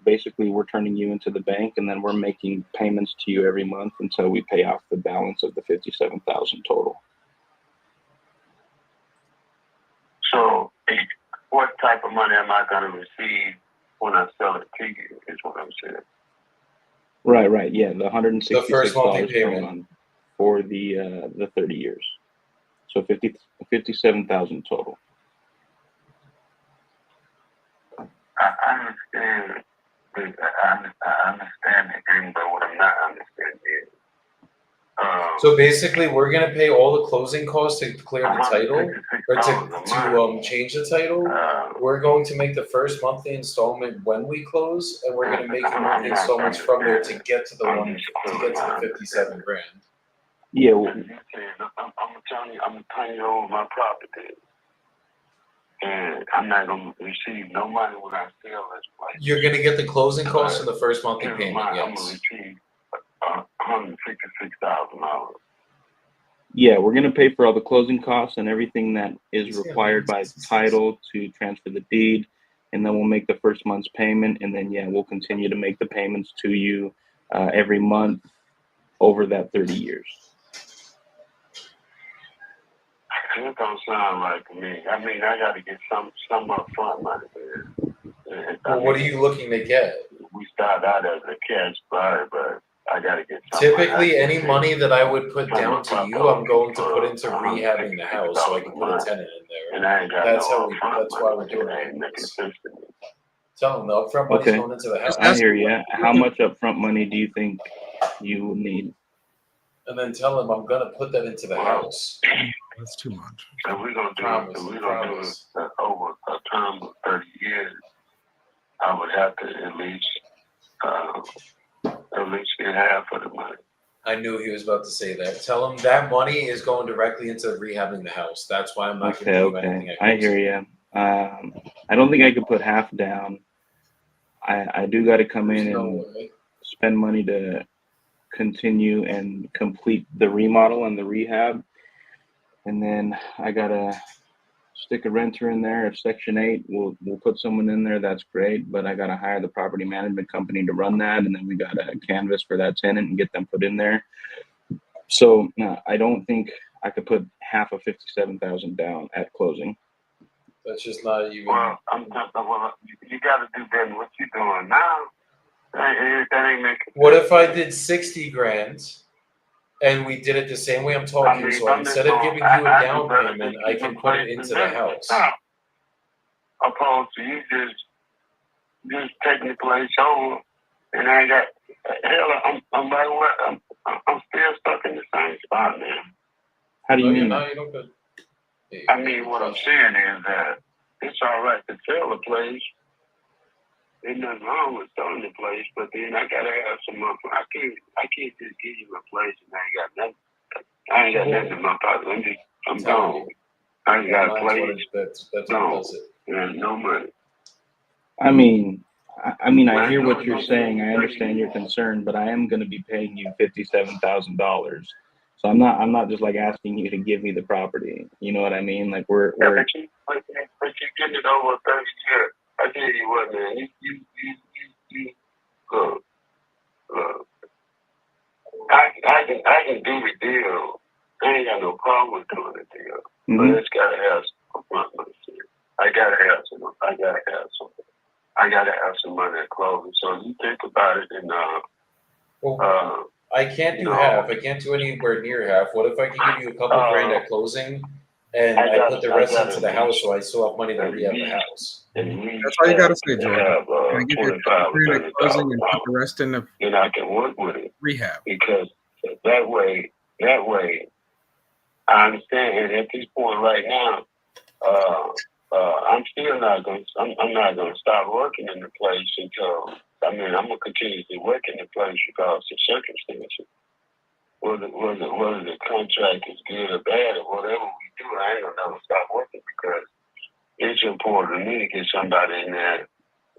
Basically, we're turning you into the bank, and then we're making payments to you every month until we pay off the balance of the $57,000 total. So, what type of money am I going to receive when I sell it to you? Is what I'm saying. Right. Yeah, the $166 The first monthly per payment. month for the 30 years. So 57,000 total. I understand. I understand the agreement, but what I'm not understanding is. So basically, we're gonna pay all the closing costs to clear the title or to change the title. We're going to make the first monthly installment when we close, and we're gonna make the monthly installments from there to get to the 57 grand. Yeah. I'm telling you over my property, and I'm not gonna receive no money when I sell this place. You're gonna get the closing costs in the first monthly payment. I'm gonna Yes. receive $166,000. Yeah, we're gonna pay for all the closing costs and everything that is required by title to transfer the deed, and then we'll make the first month's payment, and then we'll continue to make the payments to you every month over that 30 years. It don't sound right to me. I mean, I got to get some upfront money there. Well, what are you looking to get? We start out as a cash buyer, but I I gotta get some money. Typically, I any can't money that I would put From down a to you, proper I'm going to for put into rehabbing the house so I can put a $150 tenant in there. and I ain't got That's no how we. upfront That's why money. we're doing It it. ain't making sense to me. Tell them the upfront money's Okay. going into the house, Just I ask hear you. How much upfront money do you think you will need? and then tell them I'm gonna put that into the house. That's too much. If we're gonna do Promise, it, if we're gonna do promise. it over a term of 30 years, I would have to at least get half of the money. I knew he was about to say that. Tell him that money is going directly into rehabbing the house. That's why I'm not Okay, gonna do anything. okay. I hear you. I don't think I could put half down. I do got to come There's in no and way. spend money to continue and complete the remodel and the rehab. And then I gotta stick a renter in there. If Section 8 we'll put someone in there, that's great. But I gotta hire the property management company to run that, and then we gotta canvas for that tenant and get them put in there. So I don't think I could put half of 57,000 down at closing. That's just not even. Well, you got to do better than what you're doing now. That ain't making. What if I did 60 grand and we did it the same way I'm talking? I mean, So instead of giving you a down payment, I can put it into the house. Opposed to you just taking the place over, and I got hell. I'm by what? I'm still stuck in the same spot, man. How do you mean? No, you don't go. I mean, what I'm saying is that it's all right to sell a place. There's nothing wrong with selling the place, but then I gotta have some money. I can't just give you a place and I ain't got nothing. I ain't got nothing in my pocket. I'm gone. I ain't got a place. That's what No. does it. And no money. I mean, I hear what you're saying. I understand your concern, but I am going to be paying you $57,000. So I'm not just like asking you to give me the property. You know what I mean? Like we're But you getting it over 30 years. I tell you what, man. You look. I can do the deal. I ain't got no problem with doing the deal. Mhm. But it's gotta have some front money. I gotta have some money at closing. So you think about it and I can't do half. I can't do anywhere near half. What if I could give you a couple grand at closing and I put the rest into the house so I still have money to rehab the house? That's all you gotta say, George. Can I give you a couple grand at closing and put the rest in the and I can work with it. rehab? Because that way, I understand. And at this point right now, I'm still not going. I'm not going to stop working in the place until. I mean, I'm going to continue to work in the place because of circumstances. Whether the contract is good or bad or whatever we do, I ain't gonna never stop working because it's important to me to get somebody in there,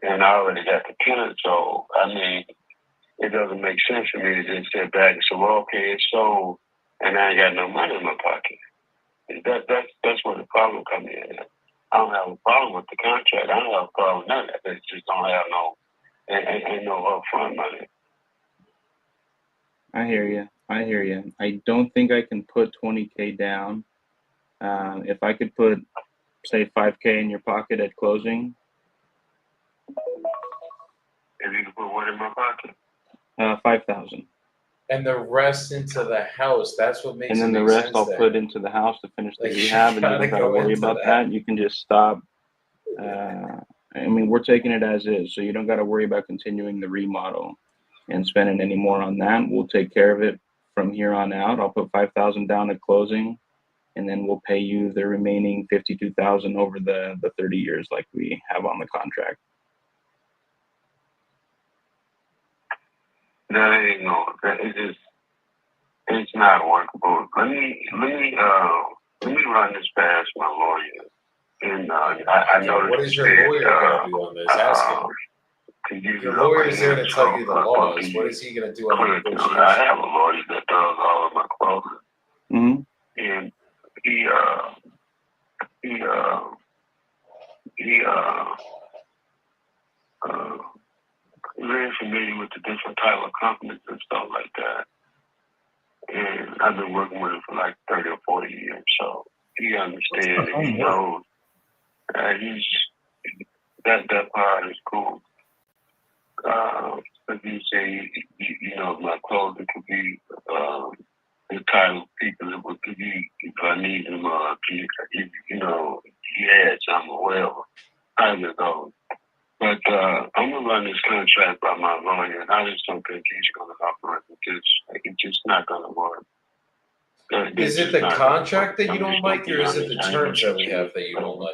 and I already got the tenant. So I mean, it doesn't make sense for me to just sit back and say, "Well, okay, it's sold," and I ain't got no money in my pocket. That's where the problem comes in. I don't have a problem with the contract. I don't have a problem with none of that. They just don't have ain't no upfront money. I hear you. I don't think I can put 20K down. If I could put, say, 5K in your pocket at closing. If you can put one in my pocket. 5,000. And the rest into the house. That's what makes And then it the make rest sense I'll there. put into the house to finish the Like, you rehab, and you gotta don't gotta go worry into about that. You can just stop. I mean, we're taking it as is, so you don't gotta worry about continuing the remodel and spending any more on that. We'll take care of it from here on out. I'll put 5,000 down at closing, and then we'll pay you the remaining 52,000 over the 30 years like we have on the contract. That ain't no. It's not workable. Let me run this past my lawyer. And I know What is your lawyer going to do on this? Ask him. Your lawyer is there to tell you the laws. What is he going to do on the negotiation? I have a lawyer that does all of my closing. Mm-hmm. And very familiar with the different type of companies and stuff like that. And I've been working with him for like 30 or 40 years, so he understands and he knows. That part is cool. But you say, you know, my clothing could be, the kind of people that would be, if I need them, if, you know, he had something or whatever, I would go. But I'm gonna run this contract by my lawyer, and I just don't think he's gonna operate because it's just not gonna work. Is it the contract that you don't like, or is it the terms that we have that you don't like?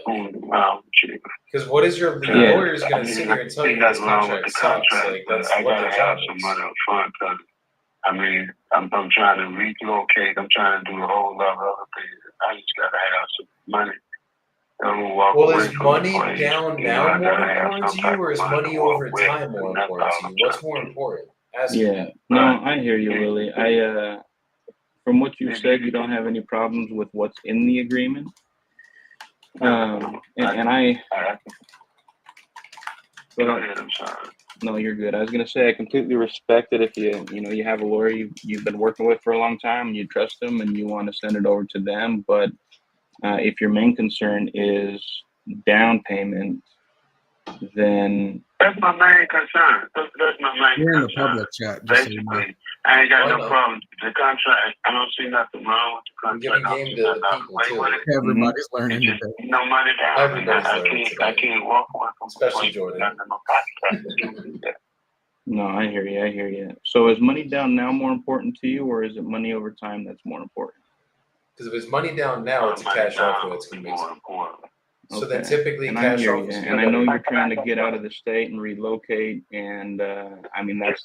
Because what is your Yeah. lawyer is going to sit here and tell you this contract sucks? Like that's I what gotta the have job some is. money up front. Cause, I mean, I'm trying to relocate. I'm trying to do a whole lot of other things. I just gotta have some money. Well, is money down now more important to you, or is money over time more important to you? What's more important? Ask me Yeah. that. No, I hear you, Willie. From what you said, you don't have any problems with what's in the agreement. And I. Go ahead, I'm sorry. No, you're good. I was gonna say I completely respect it if you have a lawyer you've been working with for a long time and you trust them and you want to send it over to them. But if your main concern is down payment, then that's my main concern. That's my main You're in the concern. public chat. Just so you know. Basically, I ain't got Why no not? problem. The contract, I don't see nothing wrong with the I'm giving contract. game to the people too. Everybody's learning It's just today. no money down. Everybody's I learning can't today. walk away from Especially Jordan. no, I hear you. So is money down now more important to you, or is it money over time that's more important? Because if it's money down now, it's a cash offer that's going to be. more important. So then Okay. typically And I cash hear you, offers. and I know you're trying to get out of the state and relocate, and I mean there's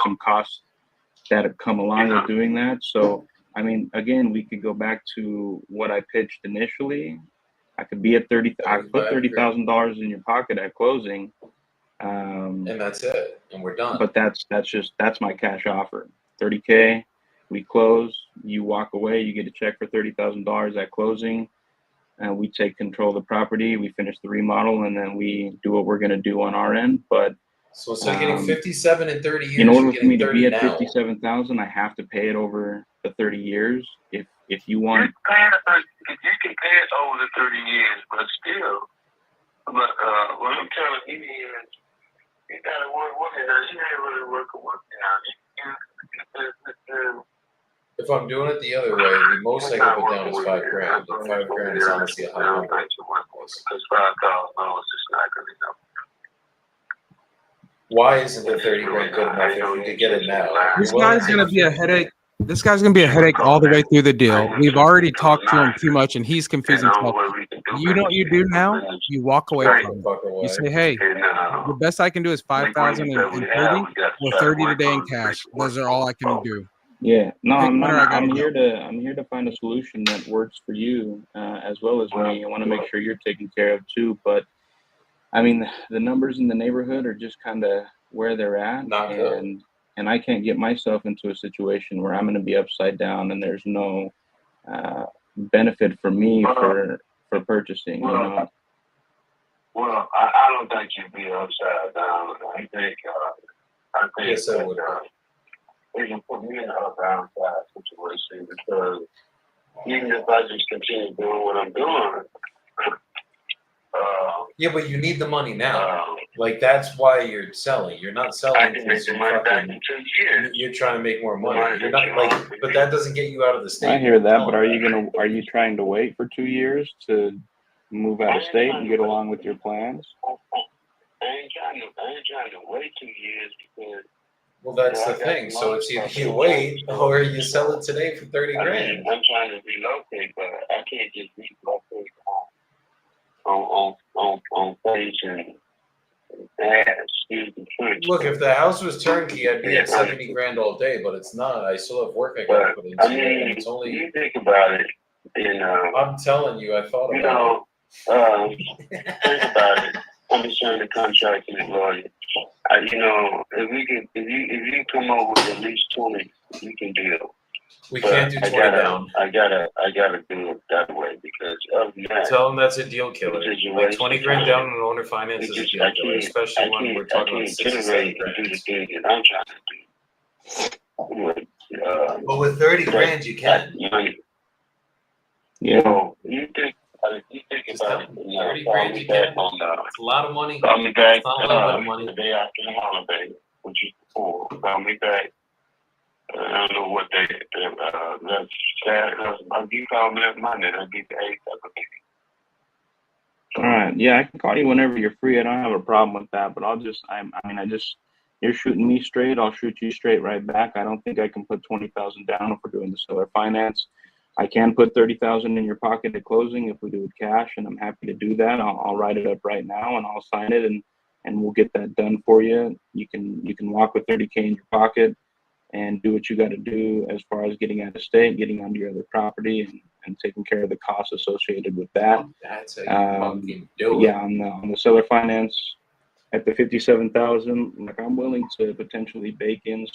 some costs that have come along with doing that. So I mean, again, we could go back to what I pitched initially. I could be at I put $30,000 in your pocket at closing, And that's it, and we're done. but that's my cash offer. $30K, we close, you walk away, you get a check for $30,000 at closing. We take control of the property, we finish the remodel, and then we do what we're going to do on our end. But So instead of getting 57 in 30 years, in order you're for me getting to 30 be at now. 57,000, I have to pay it over the 30 years. If you want, You can pay it over the 30 years, but still. But what I'm telling you is, you gotta work it out. You ain't really working out. If I'm doing it the other way, the most I can put down is $5,000. And $5,000 is honestly a high number. Because $5,000 is not good enough. Why isn't the 30 grand good enough if we could get it now? This guy's gonna be a headache. This guy's gonna be a headache all the way through the deal. We've already talked to him too much, and he's confusing himself. You know what you do now? You walk away from it. You say, "Hey, the best I can do is 5,000 and 30, or 30 today in cash. Those are all I can do." yeah, no, Pick I'm one or not. I gotta I'm go. here to find a solution that works for you as well as me. I want to make sure you're taken care of too. But I mean, the numbers in the neighborhood are just kind of where they're at, Not good. and I can't get myself into a situation where I'm going to be upside down and there's no benefit for me for purchasing. You know? Well, I don't think you'd be upside down. I think Yes, I would. They can put me in an downside situation because even if I just continue doing what I'm doing, Yeah, but you need the money now. Like that's why you're selling. You're not I selling can make because the money back in 2 years. you're trying to make more money. You're not like, but that doesn't get you out of the state. I hear that, but are you trying to wait for 2 years to move out of state and get along with your plans? I ain't trying to wait 2 years because. Well, that's the thing. So it's either you wait or you sell it today for 30 grand. I'm trying to relocate, but I can't just relocate on face and ass. Excuse the French. Look, if the house was turnkey, I'd be at 70 grand all day, but it's not. I still have work I gotta put into I it, and mean, it's only. you think about it, I'm telling you, I thought you about know, think about it. I'm just trying to contract with a lawyer. If you come over with at least 20, we can deal. it. We can't do 20 down. I gotta do it that way because other than that, Tell them that's a deal killer. Like 20 grand down on owner finance is a deal killer, especially when we're talking about 6 or 7 grand. do the thing that I'm trying to do. But with 30 grand, you can. Yeah. So you think about it. 30 grand, you can. It's a lot of money. Call me back It's not a little bit of money. the day after the holiday. or call me back. I don't know what that's sad. You call me that Monday, that'll be the 8th, I believe. All right. Yeah, I can call you whenever you're free. I don't have a problem with that, but you're shooting me straight. I'll shoot you straight right back. I don't think I can put 20,000 down if we're doing the seller finance. I can put 30,000 in your pocket at closing if we do it cash, and I'm happy to do that. I'll write it up right now and I'll sign it, and we'll get that done for you. You can walk with 30K in your pocket and do what you got to do as far as getting out of state, getting onto your other property, and taking care of the costs associated with that. That's how you fucking do it. Yeah, on the seller finance at the 57,000, like I'm willing to potentially bake in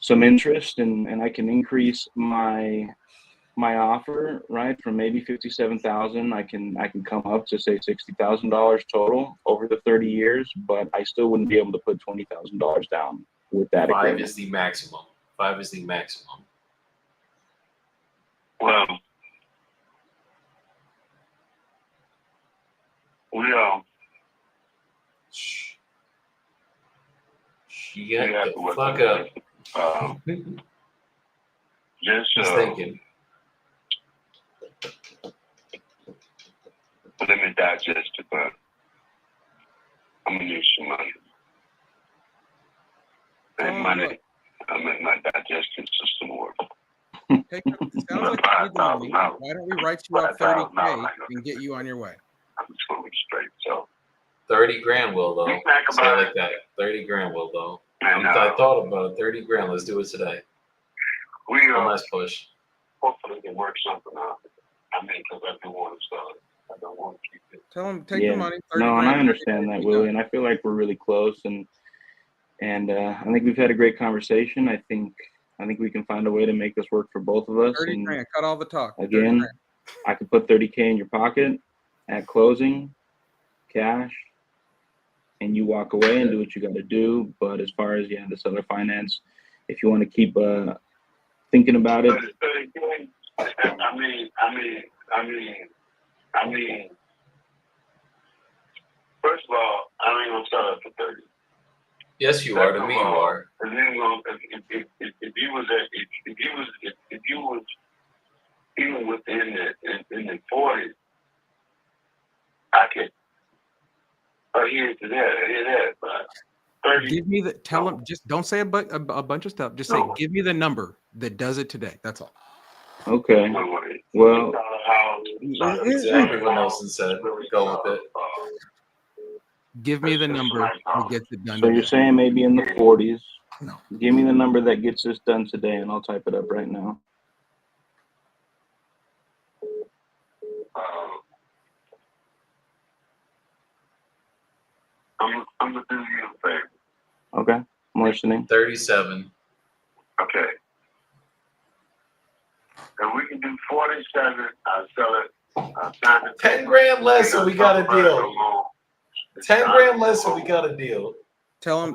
some interest, and I can increase my offer, right, from maybe 57,000. I can come up to say $60,000 total over the 30 years, but I still wouldn't be able to put $20,000 down with that 5 agreement. is the maximum. 5 is the maximum. Well, we Shut the fuck up. Just He's thinking. let me digest it, but I'm gonna need some money. And money, I make my digestion system work. Hey, sounds like you need the money. Why don't we write you up 30K and get you on your way? I'm just gonna be straight. So 30 grand will though. You think Say about it like that. 30 grand will though. and I thought about it. 30 grand. Let's do it today. we One last push. hopefully can work something out. I mean, because I do want to start. I don't want to keep it. Tell them take the money. 30 No, and grand, I understand that, Willie, and I feel like we're really close, and I think we've had a great conversation. I think we can find a way to make this work for both of us. 30 and grand. Cut all the talk. 30 again, grand. I could put 30K in your pocket at closing, cash, and you walk away and do what you got to do. But as far as the seller finance, if you want to keep thinking about it, But again, I mean, first of all, I ain't gonna sell it for 30. Yes, you are. To me, you are. And then if you was even within the 40s, I could. Oh, hear that, but 30. Give me tell them, just don't say a bunch of stuff. Just say, give me the number that does it today. That's all. okay. Well, Exactly what Nelson said. Go with it. Give me the number that gets it done so today. you're saying maybe in the 40s. No. Give me the number that gets this done today, and I'll type it up right now. I'm gonna do you a favor. Okay, I'm listening. 37. Okay. If we can do 47, I'll sell it. I'll sign it. 10 grand less, and we got a deal. 10 grand less, and we got a deal. Tell him.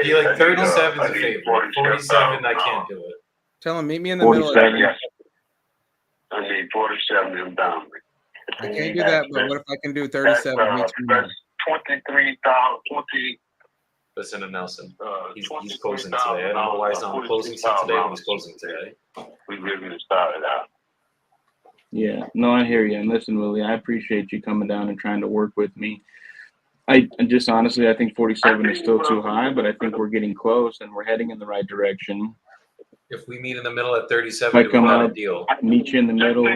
He like 37 is a favor. 47, I can't do it. Tell him. Meet me in the middle. 47. Yes. I need 47 in down. I can't do that, but what if I can do 37? Meet you That's 23,000. 20. Listen to Nelson. He's closing today. I don't know why he's on the closing seat today, but he's closing today. We really started out. Yeah, no, I hear you. And listen, Willie, I appreciate you coming down and trying to work with me. I just honestly, I think 47 is still too high, but I think we're getting close and we're heading in the right direction. If we meet in the middle at 37, If I we come got a out, deal. meet you in the middle.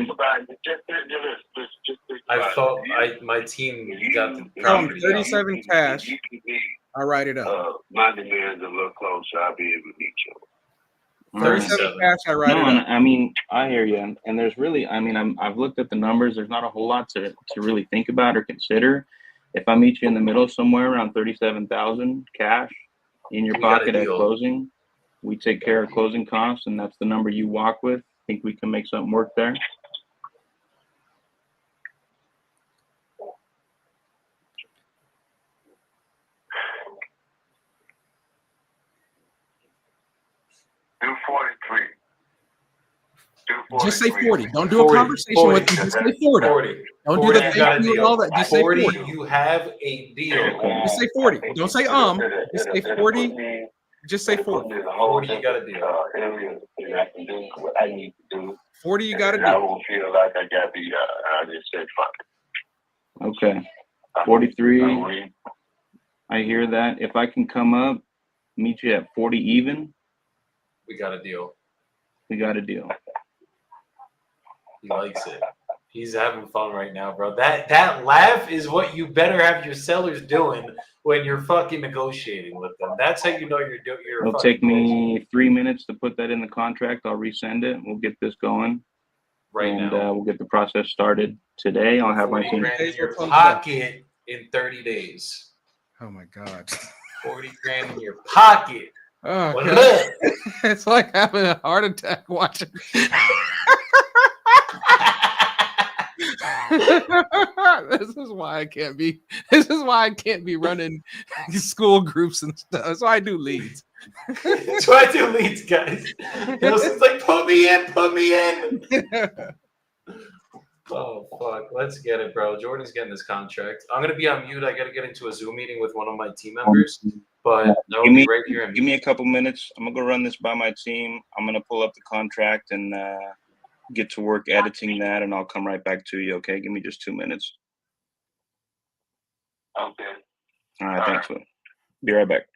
I thought my team got the Tell him property. 37 cash. I'll write it up. My demand's a little closer. I'll be able to meet you. 37 cash. I write No, it and up. I mean, I hear you. And there's really, I mean, I've looked at the numbers. There's not a whole lot to really think about or consider. If I meet you in the middle somewhere around 37,000 cash in your We got a pocket at deal. closing, we take care of closing costs, and that's the number you walk with. Think we can make something work there? Do 43. Just say 40. Don't do a 40, conversation with me. Just say 40. 40. Don't do 40, the you got thank a you and deal. all that. Just say 40, 40. you have a deal. Just say 40. Don't say Just say 40. Just say 40. 40, you got a deal. Areas that I can do what I need to do. 40, you got to And I do. won't feel like I got the, I just said fuck it. Okay. 43. Agree. I hear that. If I can come up, meet you at 40 even, We got a deal. we got a deal. He likes it. He's having fun right now, bro. That laugh is what you better have your sellers doing when you're fucking negotiating with them. That's how you know you're It'll fucking take me 3 minutes to put that in the contract. I'll resend it. We'll get this going. right and now. we'll get the process started today. I'll have my 40 team. grand in your pocket in 30 days. Oh my God. 40 grand in your pocket. Oh, What God. up? It's like having a heart attack watching. This is why I can't be. This is why I can't be running school groups and stuff. That's why I do leads. That's why I do leads, guys. Nelson's like, put me in. Oh fuck, let's get it, bro. Jordan's getting this contract. I'm gonna be on mute. I gotta get into a Zoom meeting with one of my team members, but I'll be right here. Give me a couple minutes. I'm gonna go run this by my team. I'm gonna pull up the contract and get to work editing that, and I'll come right back to you. Okay, give me just 2 minutes. Okay. All right, thanks. Will. Be right back.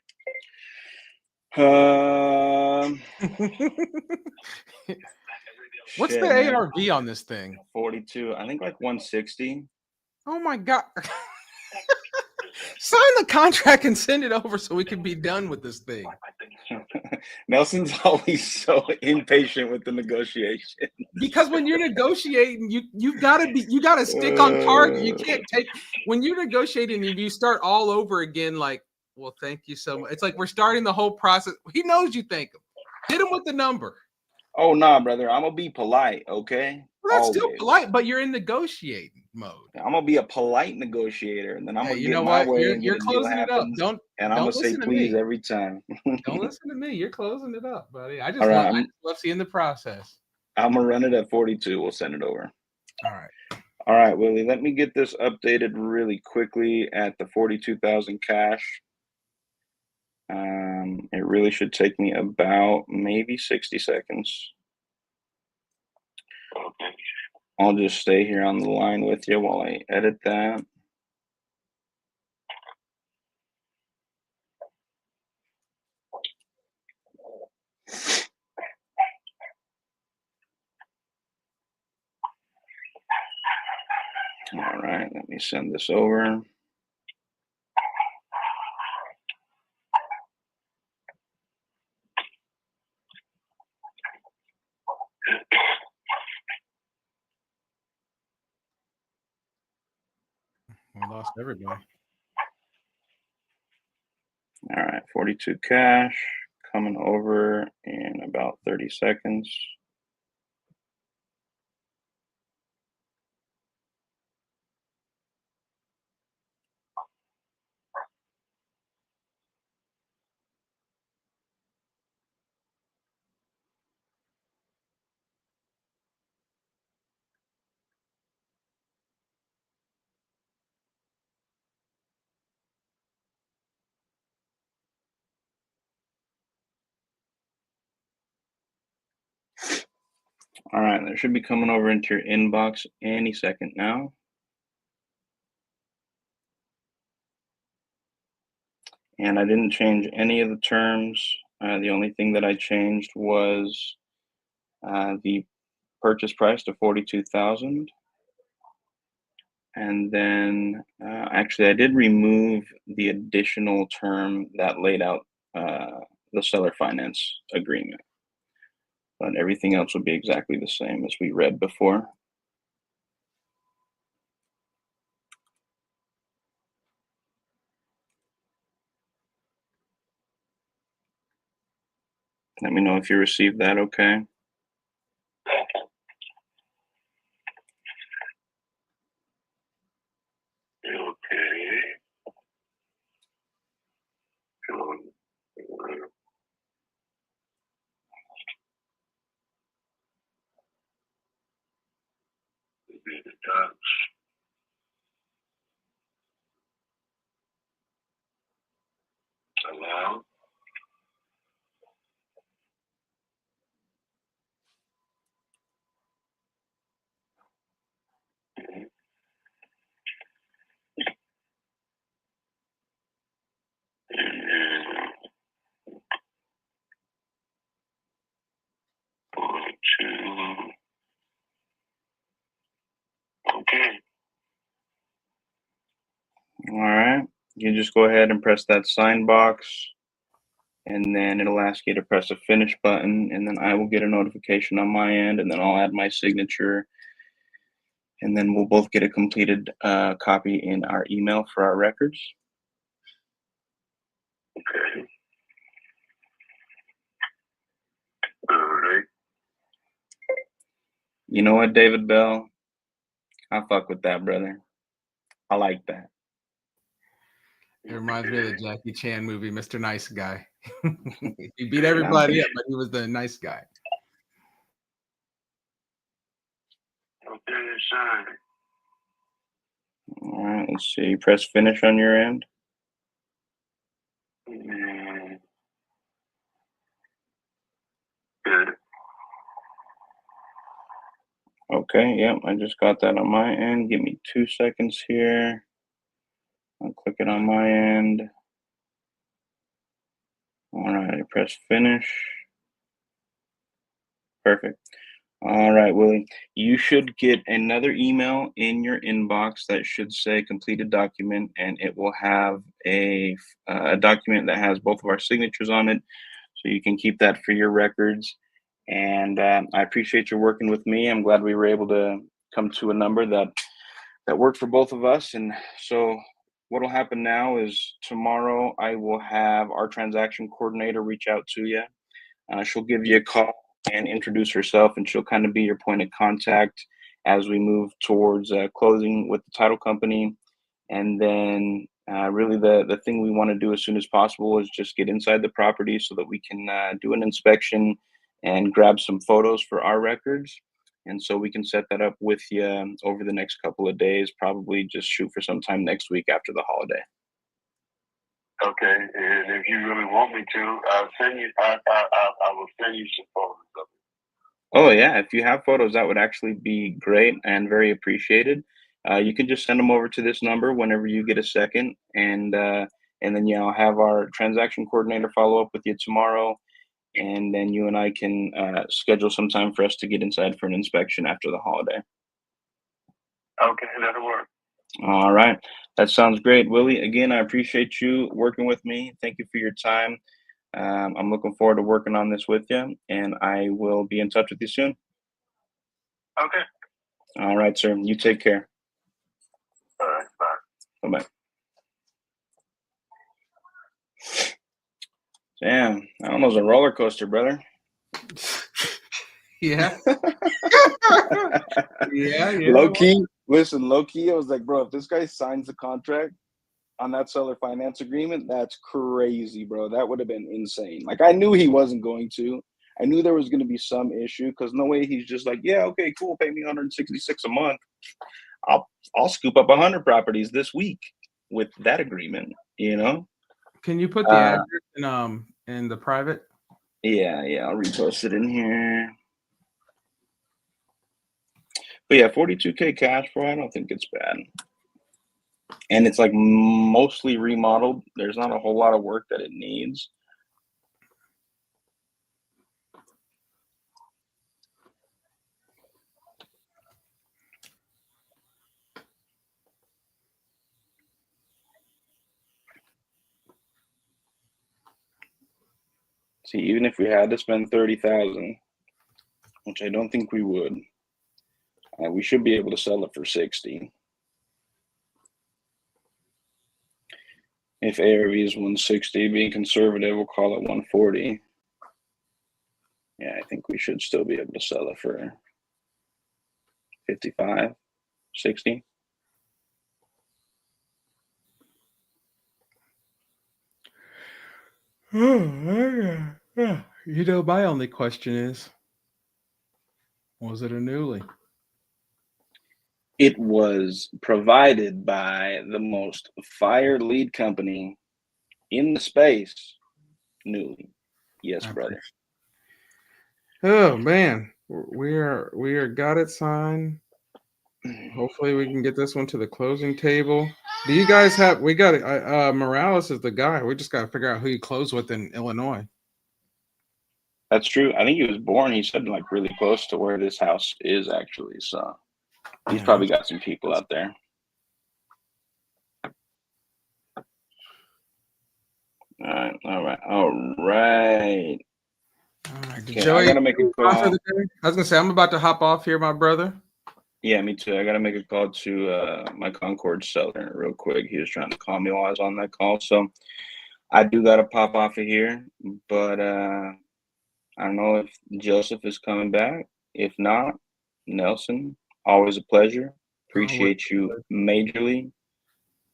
What's Shit, the man. ARV on this thing? 42. I think like 160. Oh my God. Sign the contract and send it over so we can be done with this thing. Nelson's always so impatient with the negotiation. Because when you're negotiating, you gotta stick on target. You can't take when you're negotiating and you start all over again. Like, well, thank you so much. It's like we're starting the whole process. He knows you thank him. Hit him with the number. Oh nah, brother. I'm gonna be polite, okay? Well, that's still Always. polite, but you're in negotiating mode. I'm gonna be a polite negotiator, and then I'm Hey, gonna you get know my what? way. You're, and you're get a deal closing it up. happens, and I'm gonna Don't say listen to please me. every time. Don't listen to me. You're closing it up, buddy. I just All right, I just love seeing the process. I'm gonna run it at 42. We'll send it over. All right. All right, Willie. Let me get this updated really quickly at the 42,000 cash. It really should take me about maybe 60 seconds. Okay. I'll just stay here on the line with you while I edit that. All right, let me send this over. We lost everybody. All right, 42 cash coming over in about 30 seconds. All right, that should be coming over into your inbox any second now. And I didn't change any of the terms. The only thing that I changed was the purchase price to 42,000. And then actually I did remove the additional term that laid out the seller finance agreement. But everything else would be exactly the same as we read before. Let me know if you received that, okay? Okay. You just go ahead and press that sign box, and then it'll ask you to press a finish button, and then I will get a notification on my end, and then I'll add my signature, and then we'll both get a completed copy in our email for our records. Okay. All right. You know what, David Bell? I fuck with that, brother. I like that. It reminds me of the Jackie Chan movie, Mr. Nice Guy. He beat everybody up, but he was the nice guy. Okay, sign. All right, let's see. Press finish on your end. Good. Okay, yep, I just got that on my end. Give me 2 seconds here. I'll click it on my end. All right, press finish. Perfect. All right, Willie, you should get another email in your inbox that should say completed document, and it will have a document that has both of our signatures on it, so you can keep that for your records. And I appreciate you working with me. I'm glad we were able to come to a number that worked for both of us. And so what will happen now is tomorrow I will have our transaction coordinator reach out to you. She'll give you a call and introduce herself, and she'll kind of be your point of contact as we move towards closing with the title company. And then really the thing we want to do as soon as possible is just get inside the property so that we can do an inspection and grab some photos for our records. And so we can set that up with you over the next couple of days, probably just shoot for sometime next week after the holiday. Okay, and if you really want me to, I'll send you. I will send you some photos of it. Oh yeah, if you have photos, that would actually be great and very appreciated. You can just send them over to this number whenever you get a second, and then yeah, I'll have our transaction coordinator follow up with you tomorrow, and then you and I can schedule some time for us to get inside for an inspection after the holiday. Okay, that'll work. All right. That sounds great. Willie, again, I appreciate you working with me. Thank you for your time. I'm looking forward to working on this with you, and I will be in touch with you soon. Okay. All right, sir. You take care. All right, bye. Bye-bye. Damn, that one was a roller coaster, brother. Yeah. Yeah. Low key, listen, low key, I was like, bro, if this guy signs the contract on that seller finance agreement, that's crazy, bro. That would have been insane. Like, I knew he wasn't going to. I knew there was going to be some issue, because no way he's just like, yeah, okay, cool, pay me $166 a month. I'll scoop up 100 properties this week with that agreement, you know? Can you put the address in the private? Yeah, I'll repost it in here. But yeah, 42K cash flow, I don't think it's bad. And it's like mostly remodeled. There's not a whole lot of work that it needs. See, even if we had to spend $30,000, which I don't think we would, we should be able to sell it for $60. If ARV is 160, being conservative, we'll call it 140. Yeah, I think we should still be able to sell it for 55, 60. You know, my only question is, was it a newly? It was provided by the most fire lead company in the space, Newly. Yes, brother. Oh man, we are got it signed. Hopefully we can get this one to the closing table. Do you guys have? We got it. Morales is the guy. We just got to figure out who you close with in Illinois. That's true. I think he was born, he said, like really close to where this house is actually. So he's probably got some people out there. All right. All right. Did Okay, Joey I gotta make a on for call. the day? I was gonna say I'm about to hop off here, my brother. Yeah, me too. I gotta make a call to my Concord seller real quick. He was trying to call me while I was on that call, so I do gotta pop off of here. But I don't know if Joseph is coming back. If not, Nelson, always a pleasure. Appreciate you majorly.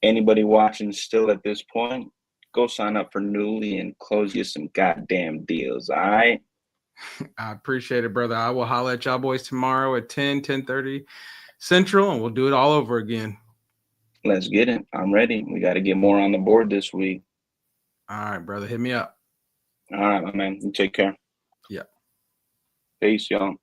Anybody watching still at this point, go sign up for Newly and close you some goddamn deals. All right. I appreciate it, brother. I will holler at y'all boys tomorrow at 10:30 Central, and we'll do it all over again. Let's get it. I'm ready. We got to get more on the board this week. All right, brother. Hit me up. All right, my man. You take care. Yeah. Peace, y'all.